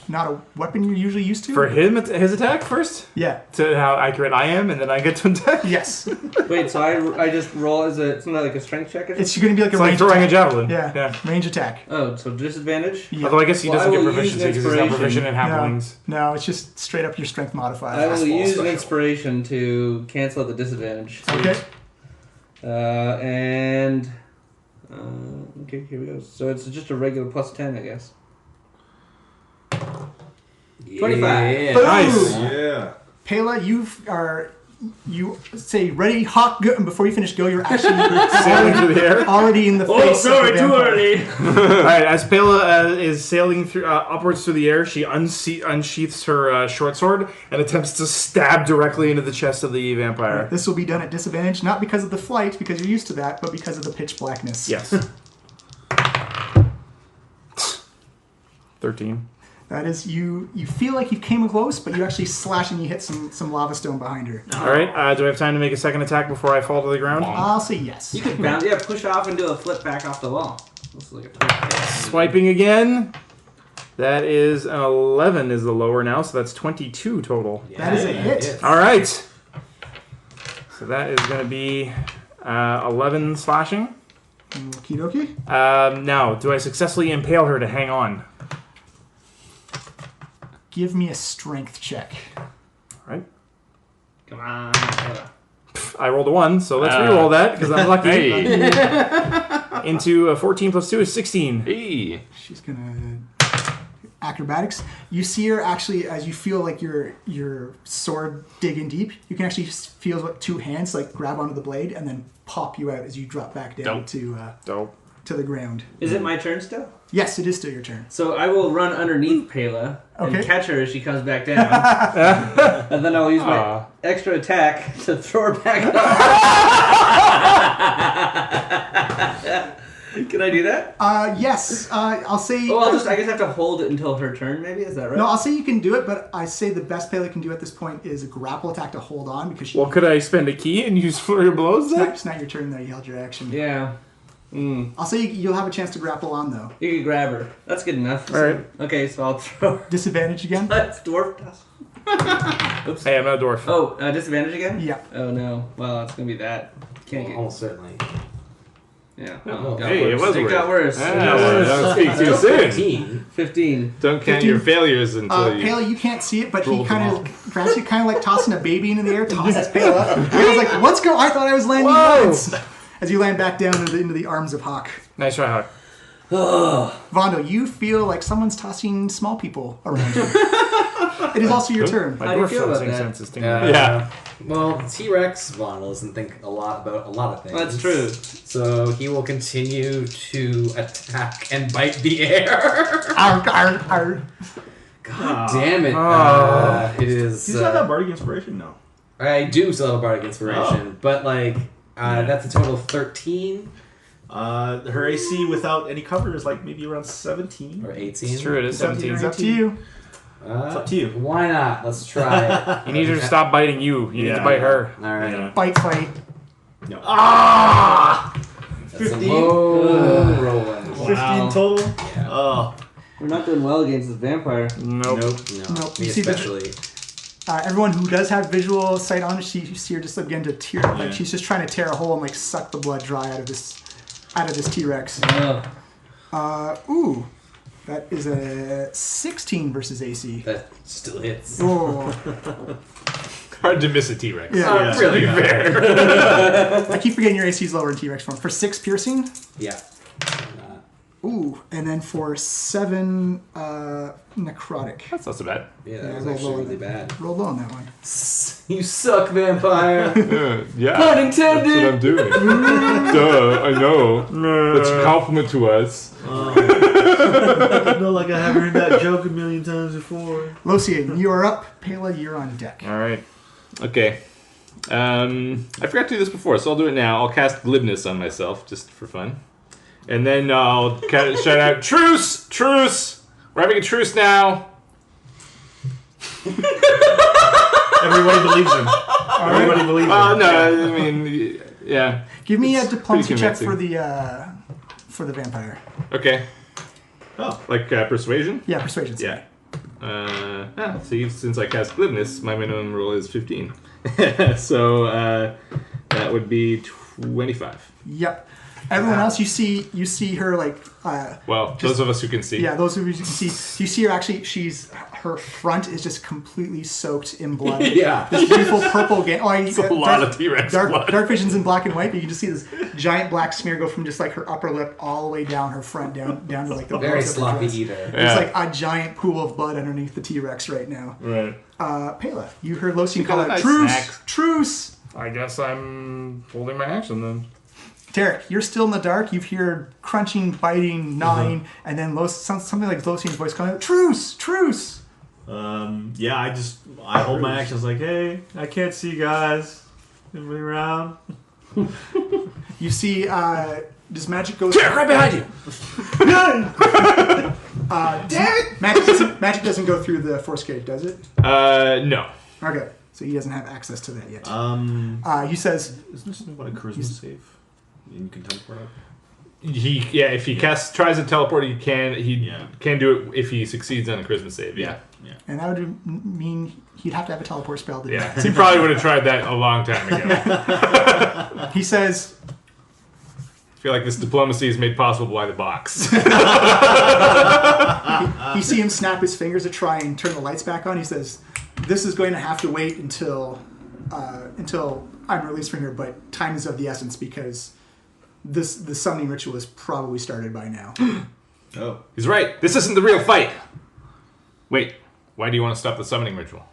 not a weapon you're usually used to. For him, his attack first? Yeah. To how accurate I am, and then I get to attack? Yes. Wait, so I just roll as a, it's not like a strength check or something? It's going to be like a It's like range throwing a attack. javelin. Yeah. Range attack. Oh, so disadvantage? Yeah. Although I guess he Well, doesn't I get will proficiency use because he's not inspiration. proficient in halflings. No, it's just straight up your strength modifier. I will Fastball use an special. inspiration to cancel out the disadvantage. Okay. Okay, here we go. So it's just a regular plus 10, I guess. 25. Yeah. Nice. Yeah. Pela, you say ready, Hawk, go, and before you finish go, you're actually Sailing through the air. already in the face. Oh, of sorry, the too vampire. early. Alright, as Pela is sailing through upwards through the air, she unsheaths her short sword and attempts to stab directly into the chest of the vampire. This will be done at disadvantage, not because of the flight, because you're used to that, but because of the pitch blackness. Yes. 13. That is, you feel like you came close, but you actually slash and you hit some lava stone behind her. Alright, do I have time to make a second attack before I fall to the ground? I'll say yes. You could bounce, push off and do a flip back off the wall. This is like a twist. Swiping again. That is an 11 is the lower now, so that's 22 total. That is a hit. All right. So that is going to be 11 slashing. Okie dokie. Now, do I successfully impale her to hang on? Give me a strength check. All right. Come on. I rolled a 1, so let's re-roll that because I'm lucky. Hey. Into 14 plus 2 is 16. Hey. She's gonna acrobatics. You see her actually as you feel like your sword digging deep. You can actually feel what 2 hands like grab onto the blade and then pop you out as you drop back down Dope. to the ground. Is it my turn still? Yes, it is still your turn. So I will run underneath Pela and Okay. catch her as she comes back down. And then I'll use my extra attack to throw her back up. Can I do that? Yes. I'll say. Oh, I guess I have to hold it until her turn, maybe? Is that right? No, I'll say you can do it, but I say the best Pele can do at this point is a grapple attack to hold on because she. Well, could I spend a key and use flurry of blows then? It's not your turn though. You held your action. Yeah. I'll say you'll have a chance to grapple on though. You can grab her. That's good enough. All right. Okay, so I'll throw her. Disadvantage again. That's dwarf dust. Oops. Hey, I'm not a dwarf. Oh, disadvantage again? Yeah. Oh no. Well, it's gonna be that. Can't get. Almost certainly. Yeah. Oh, got hey, it worse. was It worse. got worse. Don't speak too soon. 15. 15. Don't count your failures until you... Pele, you can't see it, but he rolled them kind of grabs you, kind of like tossing a baby into the air, tosses Pele up. And I was like, "What's going?" I thought I was landing once. As you land back down into the arms of Hawk. Nice try, Hawk. Vondo, you feel like someone's tossing small people around you. It is also your turn. My How do you dwarf feel about sensing that? sense is tingling. Yeah. Well, T-Rex Vaughn doesn't think a lot about a lot of things. That's true. So he will continue to attack and bite the air. Arr, arr, arr. God damn it. It is... Do you still have that bardic inspiration? No. I do still have a bardic inspiration, but like, that's a total of 13 Her AC without any cover is like maybe around 17. or 18. It's true, it is 17. It's up to you. It's up to you. Why not? Let's try it. You need her to stop biting you. You need to bite her. All right. Yeah. Bite fight. No. That's 15? a low rolling. 15 total? Yeah. Oh. We're not doing well against this vampire. Nope. No, Nope. me You see the- especially. Everyone who does have visual sight on, you see her just begin to tear. Yeah. Like she's just trying to tear a hole and like suck the blood dry out of this T-Rex. Ooh, that is a 16 versus AC. That still hits. Oh, Hard to miss a T-Rex. yeah. Really fair. I keep forgetting your AC is lower in T-Rex form. For 6 piercing. Yeah. Ooh, and then for 7 necrotic. That's not so bad. Yeah, Yeah, that was roll actually low. really bad. Roll low on that one. You suck, vampire. Yeah. Pun That's intended. what I'm doing. Duh, I know. That's a compliment to us. No, like I haven't heard that joke a million times before. Locian, you are up. Pela, you're on deck. All right. Okay. I forgot to do this before, so I'll do it now. I'll cast Glibness on myself, just for fun. And then I'll shout out, "Truce! Truce! We're having a truce now!" Everybody believes him. Everybody believes him. Oh, no, I mean, yeah. Give me a It's diplomacy pretty check convincing. for the vampire. Okay. Oh. Like persuasion? Yeah, persuasion. Yeah. See, since I cast Glibness, my minimum roll is 15. So that would be 25. Yep. Everyone else, you see her like. Well, those of us who can see. Yeah, those of you can see. You see her actually. Her front is just completely soaked in blood. Yeah. This beautiful purple. It's a lot of T-Rex blood. Dark vision's in black and white, but you can just see this giant black smear go from just like her upper lip all the way down her front, down to like the Very bones of her sloppy dress. eater. There's like a giant pool of blood underneath the T-Rex right now. Right. Pela, you heard Locian got call a out, nice "Truce! snack." Truce!" I guess I'm holding my action then. Tarek, you're still in the dark. You hear crunching, biting, gnawing, and then something like Locian's voice calling out, "Truce! Truce!" Yeah, I hold my actions like, hey, I can't see you guys. Anybody around? You see, does magic go? Right behind you. Magic doesn't go through the force cage, does it? No. Okay, so he doesn't have access to that yet. He says, Isn't there something about a charisma save? You can teleport out? if he tries to teleport, he can do it if he succeeds on a charisma save. Yeah. And that would mean he'd have to have a teleport spell to do Yeah. that. He probably would have tried that a long time ago. He says, I feel like this diplomacy is made possible by the box. you see him snap his fingers to try and turn the lights back on. He says, this is going to have to wait until I'm released from here, but time is of the essence because the summoning ritual is probably started by now. Oh. He's right. This isn't the real fight. Wait, why do you want to stop the summoning ritual?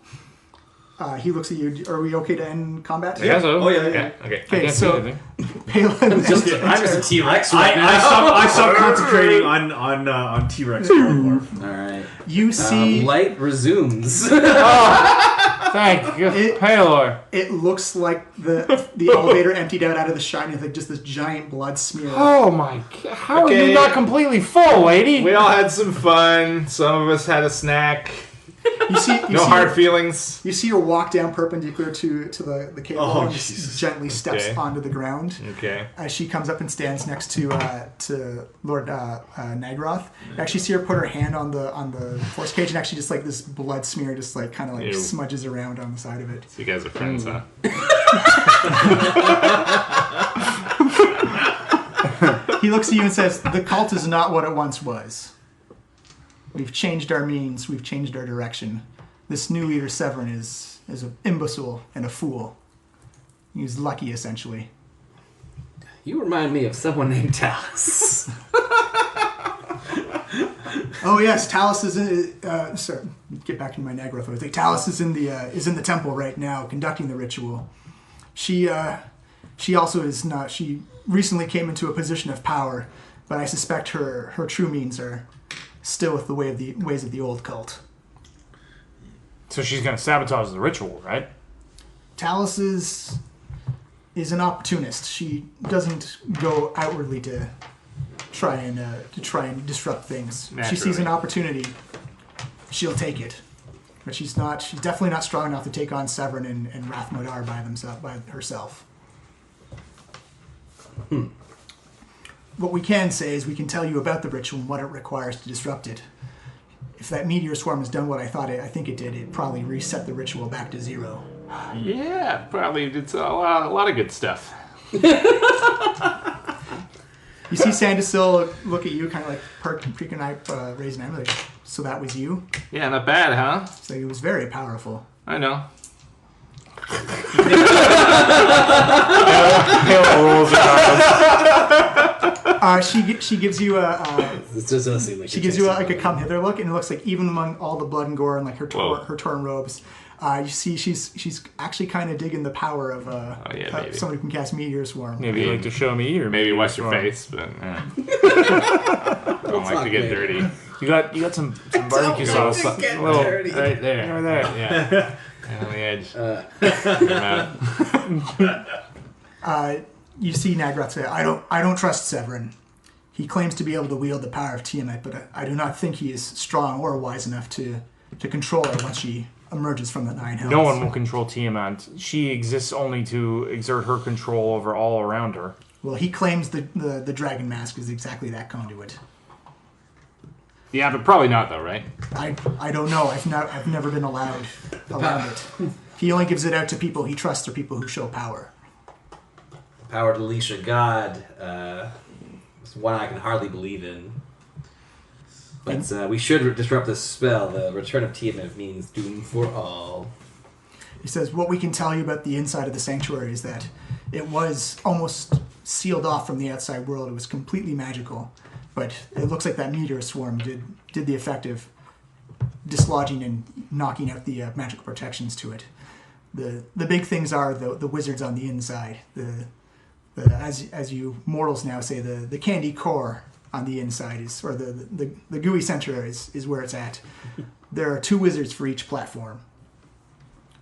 He looks at you. Are we okay to end combat? Yeah, so. Oh, yeah. Okay. Okay, see so anything. Palin I'm just a T-Rex right now. I stopped concentrating on T-Rex. All Alright. you see Light resumes. Thank you, It- Palor. it looks like the elevator emptied out of the shine with like just this giant blood smear. Oh my god. How are Okay. you not completely full, lady? We all had some fun. Some of us had a snack. You see, No hard feelings. You see her walk down perpendicular to the cable Oh, and just Jesus. gently steps Okay. onto the ground. Okay. As she comes up and stands next to Lord Nagroth, you actually see her put her hand on the force cage, and actually just like this blood smear just like kind of like Ew. smudges around on the side of it. So you guys are friends, huh? He looks at you and says, "The cult is not what it once was. We've changed our means. We've changed our direction. This new leader, Severin, is an imbecile and a fool. He's lucky, essentially." You remind me of someone named Talus. Oh yes, Talus is in. Sorry, get back to my Nagroth. I was like, Talus is in the temple right now, conducting the ritual. She also is not. She recently came into a position of power, but I suspect her true means are still with the ways of the old cult. So she's gonna sabotage the ritual, right? Talus is an opportunist. She doesn't go outwardly to try and disrupt things. She sees an Naturally. opportunity, she'll take it. But she's definitely not strong enough to take on Severin and Rathmodar by herself. What we can say is we can tell you about the ritual and what it requires to disrupt it. If that meteor swarm has done what I think it did, it probably reset the ritual back to zero. Yeah, probably did a lot of good stuff. You see Sandersil look at you, kind of like peek an eye, raise an eye, like, so that was you? Yeah, not bad, huh? So it was very powerful. I know. She gives you a This doesn't seem like she gives you like a come hither look, and it looks like even among all the blood and gore and like her torn robes, you see she's actually kind of digging the power of maybe. somebody who can cast meteor swarm. Maybe you'd like to show me, or Maybe wash your face, but I don't like to get dirty. You got some barbecue sauce. A little Right there. over there. Yeah. And on the edge. You see Nagroth say, I don't trust Severin. He claims to be able to wield the power of Tiamat, but I do not think he is strong or wise enough to control her once she emerges from the Nine Hells. No one will control Tiamat. She exists only to exert her control over all around her. Well, he claims the dragon mask is exactly that conduit. Yeah, but probably not, though, right? I don't know. I've never been allowed around it. He only gives it out to people he trusts or people who show power. Power to unleash a god. It's one I can hardly believe in. But we should disrupt this spell. The return of Tiamat means doom for all. He says, what we can tell you about the inside of the sanctuary is that it was almost sealed off from the outside world. It was completely magical. But it looks like that meteor swarm did the effect of dislodging and knocking out the magical protections to it. The big things are the wizards on the inside. As you mortals now say, the candy core on the inside is, or the gooey center is where it's at. There are 2 wizards for each platform.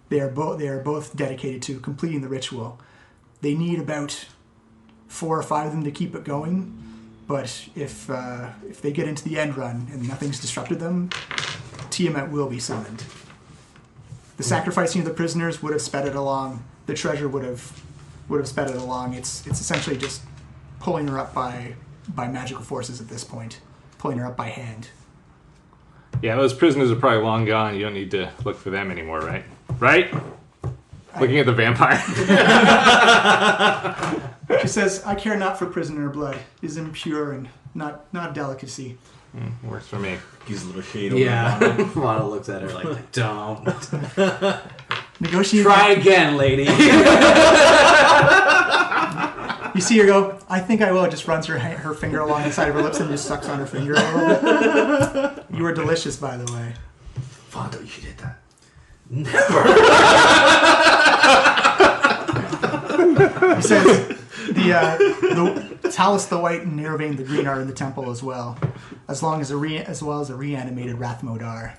They are both dedicated to completing the ritual. They need about 4 or 5 of them to keep it going. But if they get into the end run and nothing's disrupted them, Tiamat will be summoned. The sacrificing of the prisoners would have sped it along. The treasure would have sped it along. It's essentially just pulling her up by by magical forces at this point, pulling her up by hand. Yeah, those prisoners are probably long gone. You don't need to look for them anymore, right? Right? Looking at the vampire. She says, I care not for prisoner blood. It is impure and not a delicacy. Works for me. Gives a little shade over Yeah. the bottom. Lana looks at her like, don't. Negotiating. Try again, lady. You see her go, I think I will. Just runs her finger along the side of her lips and just sucks on her finger a little bit. You were delicious, by the way. Fondo, you should hit that. He says, the Talus the White and Nervain the Green are in the temple as well, as well as a reanimated Rathmodar.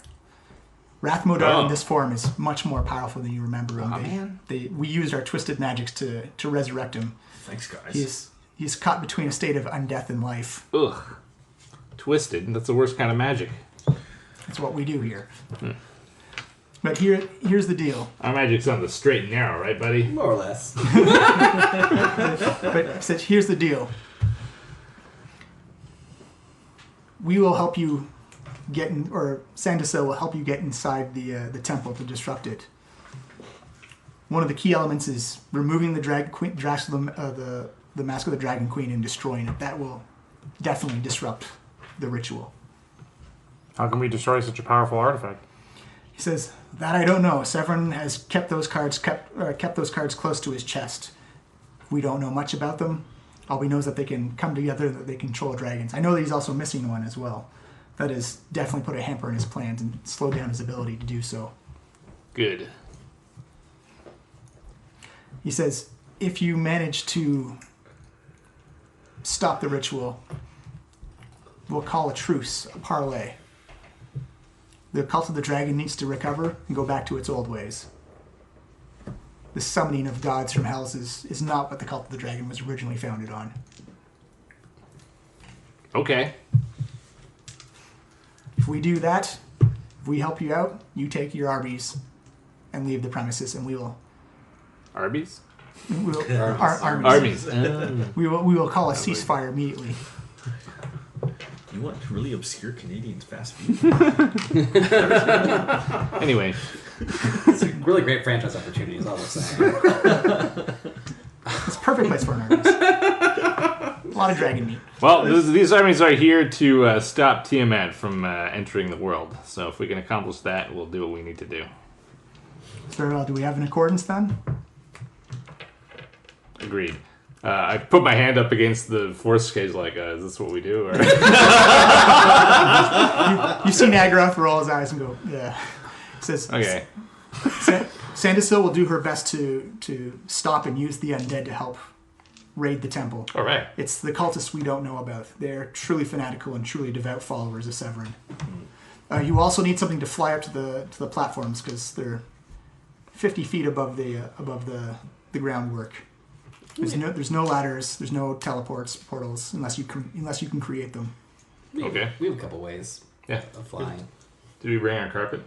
Rathmodar in this form is much more powerful than you remember him. We used our twisted magics to resurrect him. Thanks, guys. He's caught between a state of undeath and life. Ugh. Twisted. That's the worst kind of magic. That's what we do here. But here's the deal. Our magic's on the straight and narrow, right, buddy? More or less. But he said, here's the deal. We will help you get in, or Sandisa will help you get inside the temple to disrupt it. One of the key elements is removing the the Mask of the Dragon Queen and destroying it. That will definitely disrupt the ritual. How can we destroy such a powerful artifact? He says, that I don't know. Severin has kept those cards close to his chest. We don't know much about them. All we know is that they can come together, that they control dragons. I know that he's also missing one as well. That has definitely put a hamper in his plans and slowed down his ability to do so. Good. He says, if you manage to stop the ritual, we'll call a truce, a parley. The cult of the dragon needs to recover and go back to its old ways. The summoning of gods from hells is not what the cult of the dragon was originally founded on. Okay. If we do that, if we help you out, you take your Arby's and leave the premises, and we will Arby's? Arby's. Arby's. We will call a ceasefire immediately. You want really obscure Canadians fast food? Anyway. It's a really great franchise opportunity, is all I'm saying. It's a perfect place for an Arby's. A lot of dragon meat. Well, these armies are here to stop Tiamat from entering the world. So if we can accomplish that, we'll do what we need to do. Very well. Do we have an accordance then? Agreed. I put my hand up against the force cage like, is this what we do? Or... You see Nagaroth roll his eyes and go, yeah. He says, Okay. Sandisil will do her best to stop and use the undead to help raid the temple. All right. It's the cultists we don't know about. They're truly fanatical and truly devout followers of Severin. You also need something to fly up to the platforms because they're 50 feet above the groundwork. There's no ladders. There's no teleports, portals, unless you can create them. Okay. We have a couple ways Yeah. of flying. Did we bring our carpet?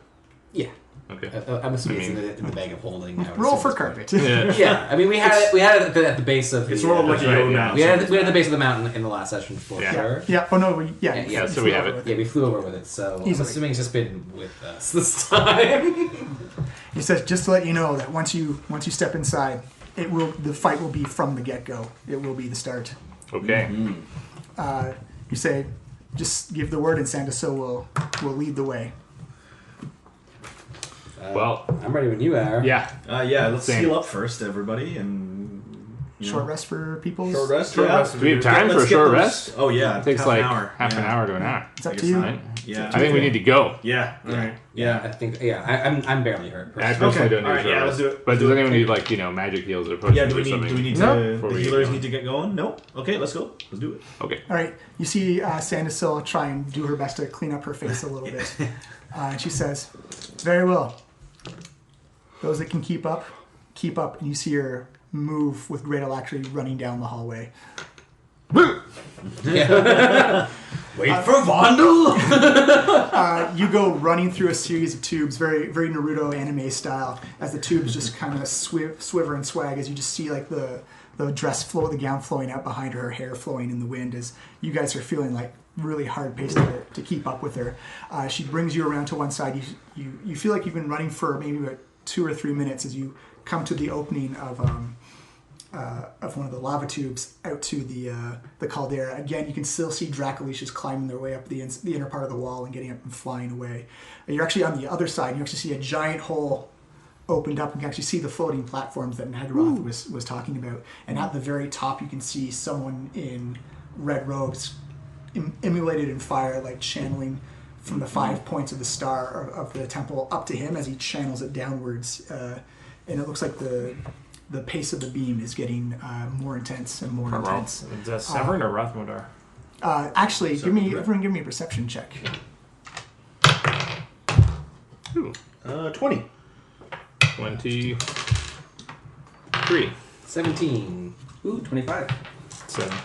Yeah. Okay. I'm assuming it's in the bag of holding. Roll for carpet. Yeah. Yeah, I mean, we had it at the base of the... It's more like a right, road yeah. map. We had it at the base of the mountain in the last session for Yeah. sure. Yeah. Oh no. Yeah, so we have it. Yeah, we flew over with it, so I'm Easily. assuming it's just been with us this time. He says, just to let you know that once you step inside, the fight will be from the get-go. It will be the start. Okay. You say, just give the word and Sandisil will lead the way. Well, I'm ready when you are. yeah. Let's Same. heal up first, everybody, and Short rest for people. Short rest. Short yeah. rest. Do we have time for a Let's get short those- rest? Oh yeah, It takes half like an hour. half an hour to an hour. It's up I to guess you. Right? Yeah. I think we need to go. Yeah. All right. Yeah, I think. Yeah, I'm barely hurt. I personally. personally don't need All right, a short yeah, rest. let's do it. But Let's does do it. anyone need magic heals or potions Yeah. Do or we something? need No. to? Before The we healers go. need to get going. No. Okay. Let's go. Let's do it. Okay. All right. You see Sandisil try and do her best to clean up her face a little bit. And she says, very well. Those that can keep up. And you see her move with great alacrity running down the hallway. Wait for Vondel. You go running through a series of tubes, very very Naruto anime style, as the tubes just kind of swiver and swag as you just see like the the gown flowing out behind her hair flowing in the wind as you guys are feeling like really hard paced to keep up with her. She brings you around to one side. You feel like you've been running for maybe about 2 or 3 minutes as you come to the opening of one of the lava tubes out to the caldera. Again, you can still see Dracoliches climbing their way up the inner part of the wall and getting up and flying away. You're actually on the other side. You actually see a giant hole opened up, and you can actually see the floating platforms that Nagaroth was talking about. And at the very top, you can see someone in red robes, emulated in fire, like channeling from the 5 points of the star of the temple up to him as he channels it downwards. And it looks like the pace of the beam is getting more intense and more intense. Is that Severin or Rathmodar? Actually, everyone give me a perception check. 20. 23. 17. Ooh, 25. 7.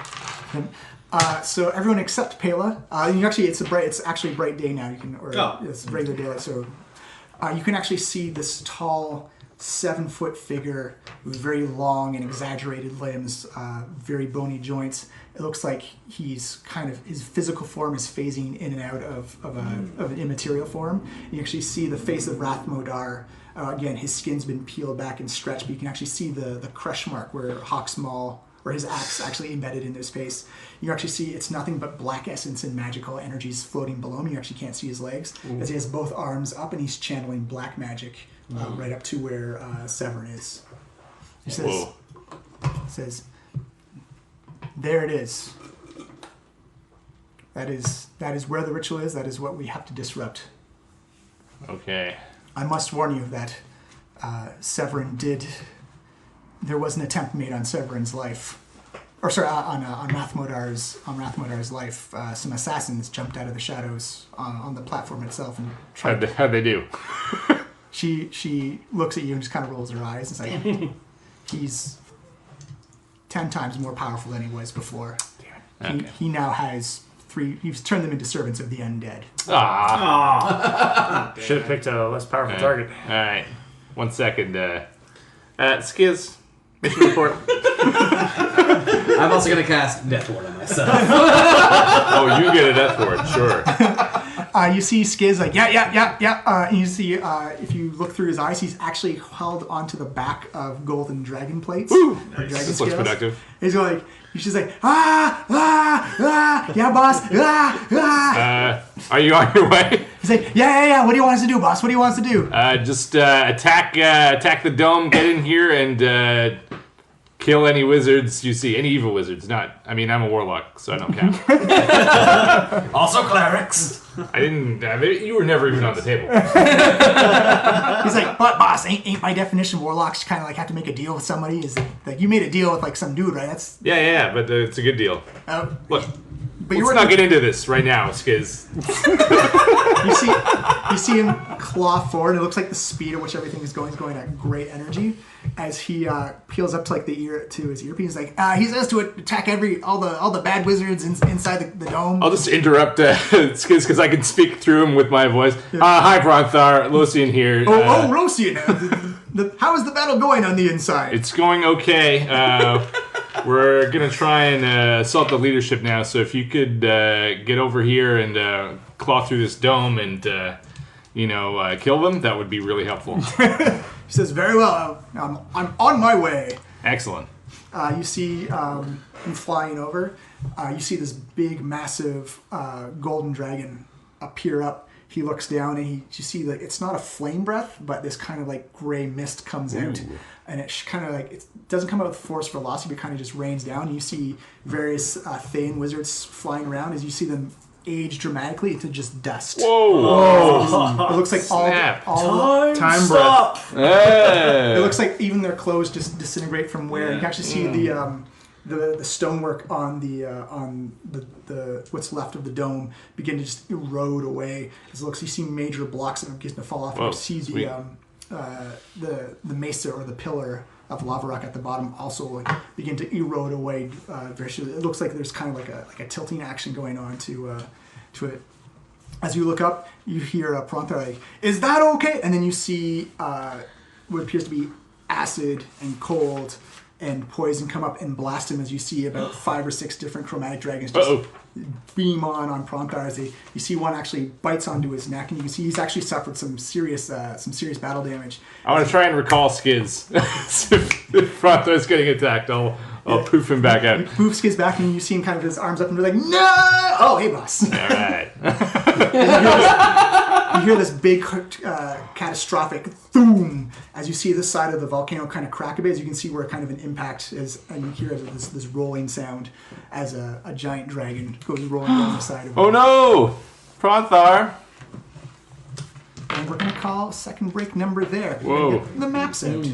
So everyone except Pela. It's actually a bright day now. It's regular daylight. So you can actually see this tall 7-foot figure with very long and exaggerated limbs, very bony joints. It looks like his physical form is phasing in and out of an immaterial form. You actually see the face of Rathmodar. Again, his skin's been peeled back and stretched, but you can actually see the crush mark where Hawk's Maul, where his axe actually embedded in his face. You actually see it's nothing but black essence and magical energies floating below him. You actually can't see his legs, as he has both arms up and he's channeling black magic right up to where Severin is. He says, "There it is. That is where the ritual is. That is what we have to disrupt." Okay. I must warn you that there was an attempt made on Severin's life, on Rathmodar's life. Some assassins jumped out of the shadows on the platform itself and tried. How'd they do? She looks at you and just kind of rolls her eyes and is like, "He's 10 times more powerful than he was before. Damn it. Okay. He now has 3. He's turned them into servants of the undead." Should have picked a less powerful target. All right. 1 second. Skiz, mission report. I'm also going to cast Death Ward on myself. Oh, you get a death ward, sure. You see Skiz like, yeah. And you see, if you look through his eyes, he's actually held onto the back of golden dragon plates. Woo! Or dragon This looks scales. productive. He's going, he's just like, yeah, boss, Are you on your way? He's like, yeah. What do you want us to do, boss? What do you want us to do? Just attack the dome, get in here, and kill any wizards you see. Any evil wizards. I'm a warlock, so I don't count. Also clerics. I didn't. You were never even on the table. He's like, but boss, ain't by definition warlocks kind of like have to make a deal with somebody? Is like you made a deal with like some dude, right? That's Yeah, but it's a good deal. Look, but let's not get into this right now, Skiz. You see him claw forward. It looks like the speed at which everything is going at great energy. As he peels up to like his earpiece, like he says to attack all the bad wizards inside the dome. I'll just interrupt Skiz because I can speak through him with my voice. Hi, Bronthar, Lucian here. Lucian, how is the battle going on the inside? It's going okay. We're gonna try and assault the leadership now. So if you could get over here and claw through this dome and kill them, that would be really helpful. He says, "Very well. I'm on my way." Excellent. You see him flying over. You see this big, massive golden dragon appear up. He looks down and you see that it's not a flame breath, but this kind of like gray mist comes out, and it kind of like it doesn't come out with force velocity, but kind of just rains down. And you see various Thane wizards flying around as you see them age dramatically to just dust. Whoa! It looks like all Time breath. Hey. It looks like even their clothes just disintegrate from wear. You can actually see the stonework on the what's left of the dome begin to just erode away. As it looks, you see major blocks that are beginning to fall off. Whoa, you see the mesa or the pillar of lava rock at the bottom also like begin to erode away. It looks like there's kind of like a tilting action going on to it. As you look up, you hear Pronto like, "Is that okay?" And then you see what appears to be acid and cold and poison come up and blast him as you see about 5 or 6 different chromatic dragons just beam on Pronkar as you see one actually bites onto his neck, and you can see he's actually suffered some serious battle damage. I want to try and recall Skids. If Pronthar's getting attacked, I'll poof him back out. Poof Skids back, and you see him kind of his arms up and be like, no! Oh, hey, boss. All right. You hear this big catastrophic thoom as you see the side of the volcano kind of crack a bit, as you can see where kind of an impact is, and you hear this rolling sound as a giant dragon goes rolling down the side of it. Oh no! Pronthar! And we're going to call second break number there. Whoa. Get the maps out.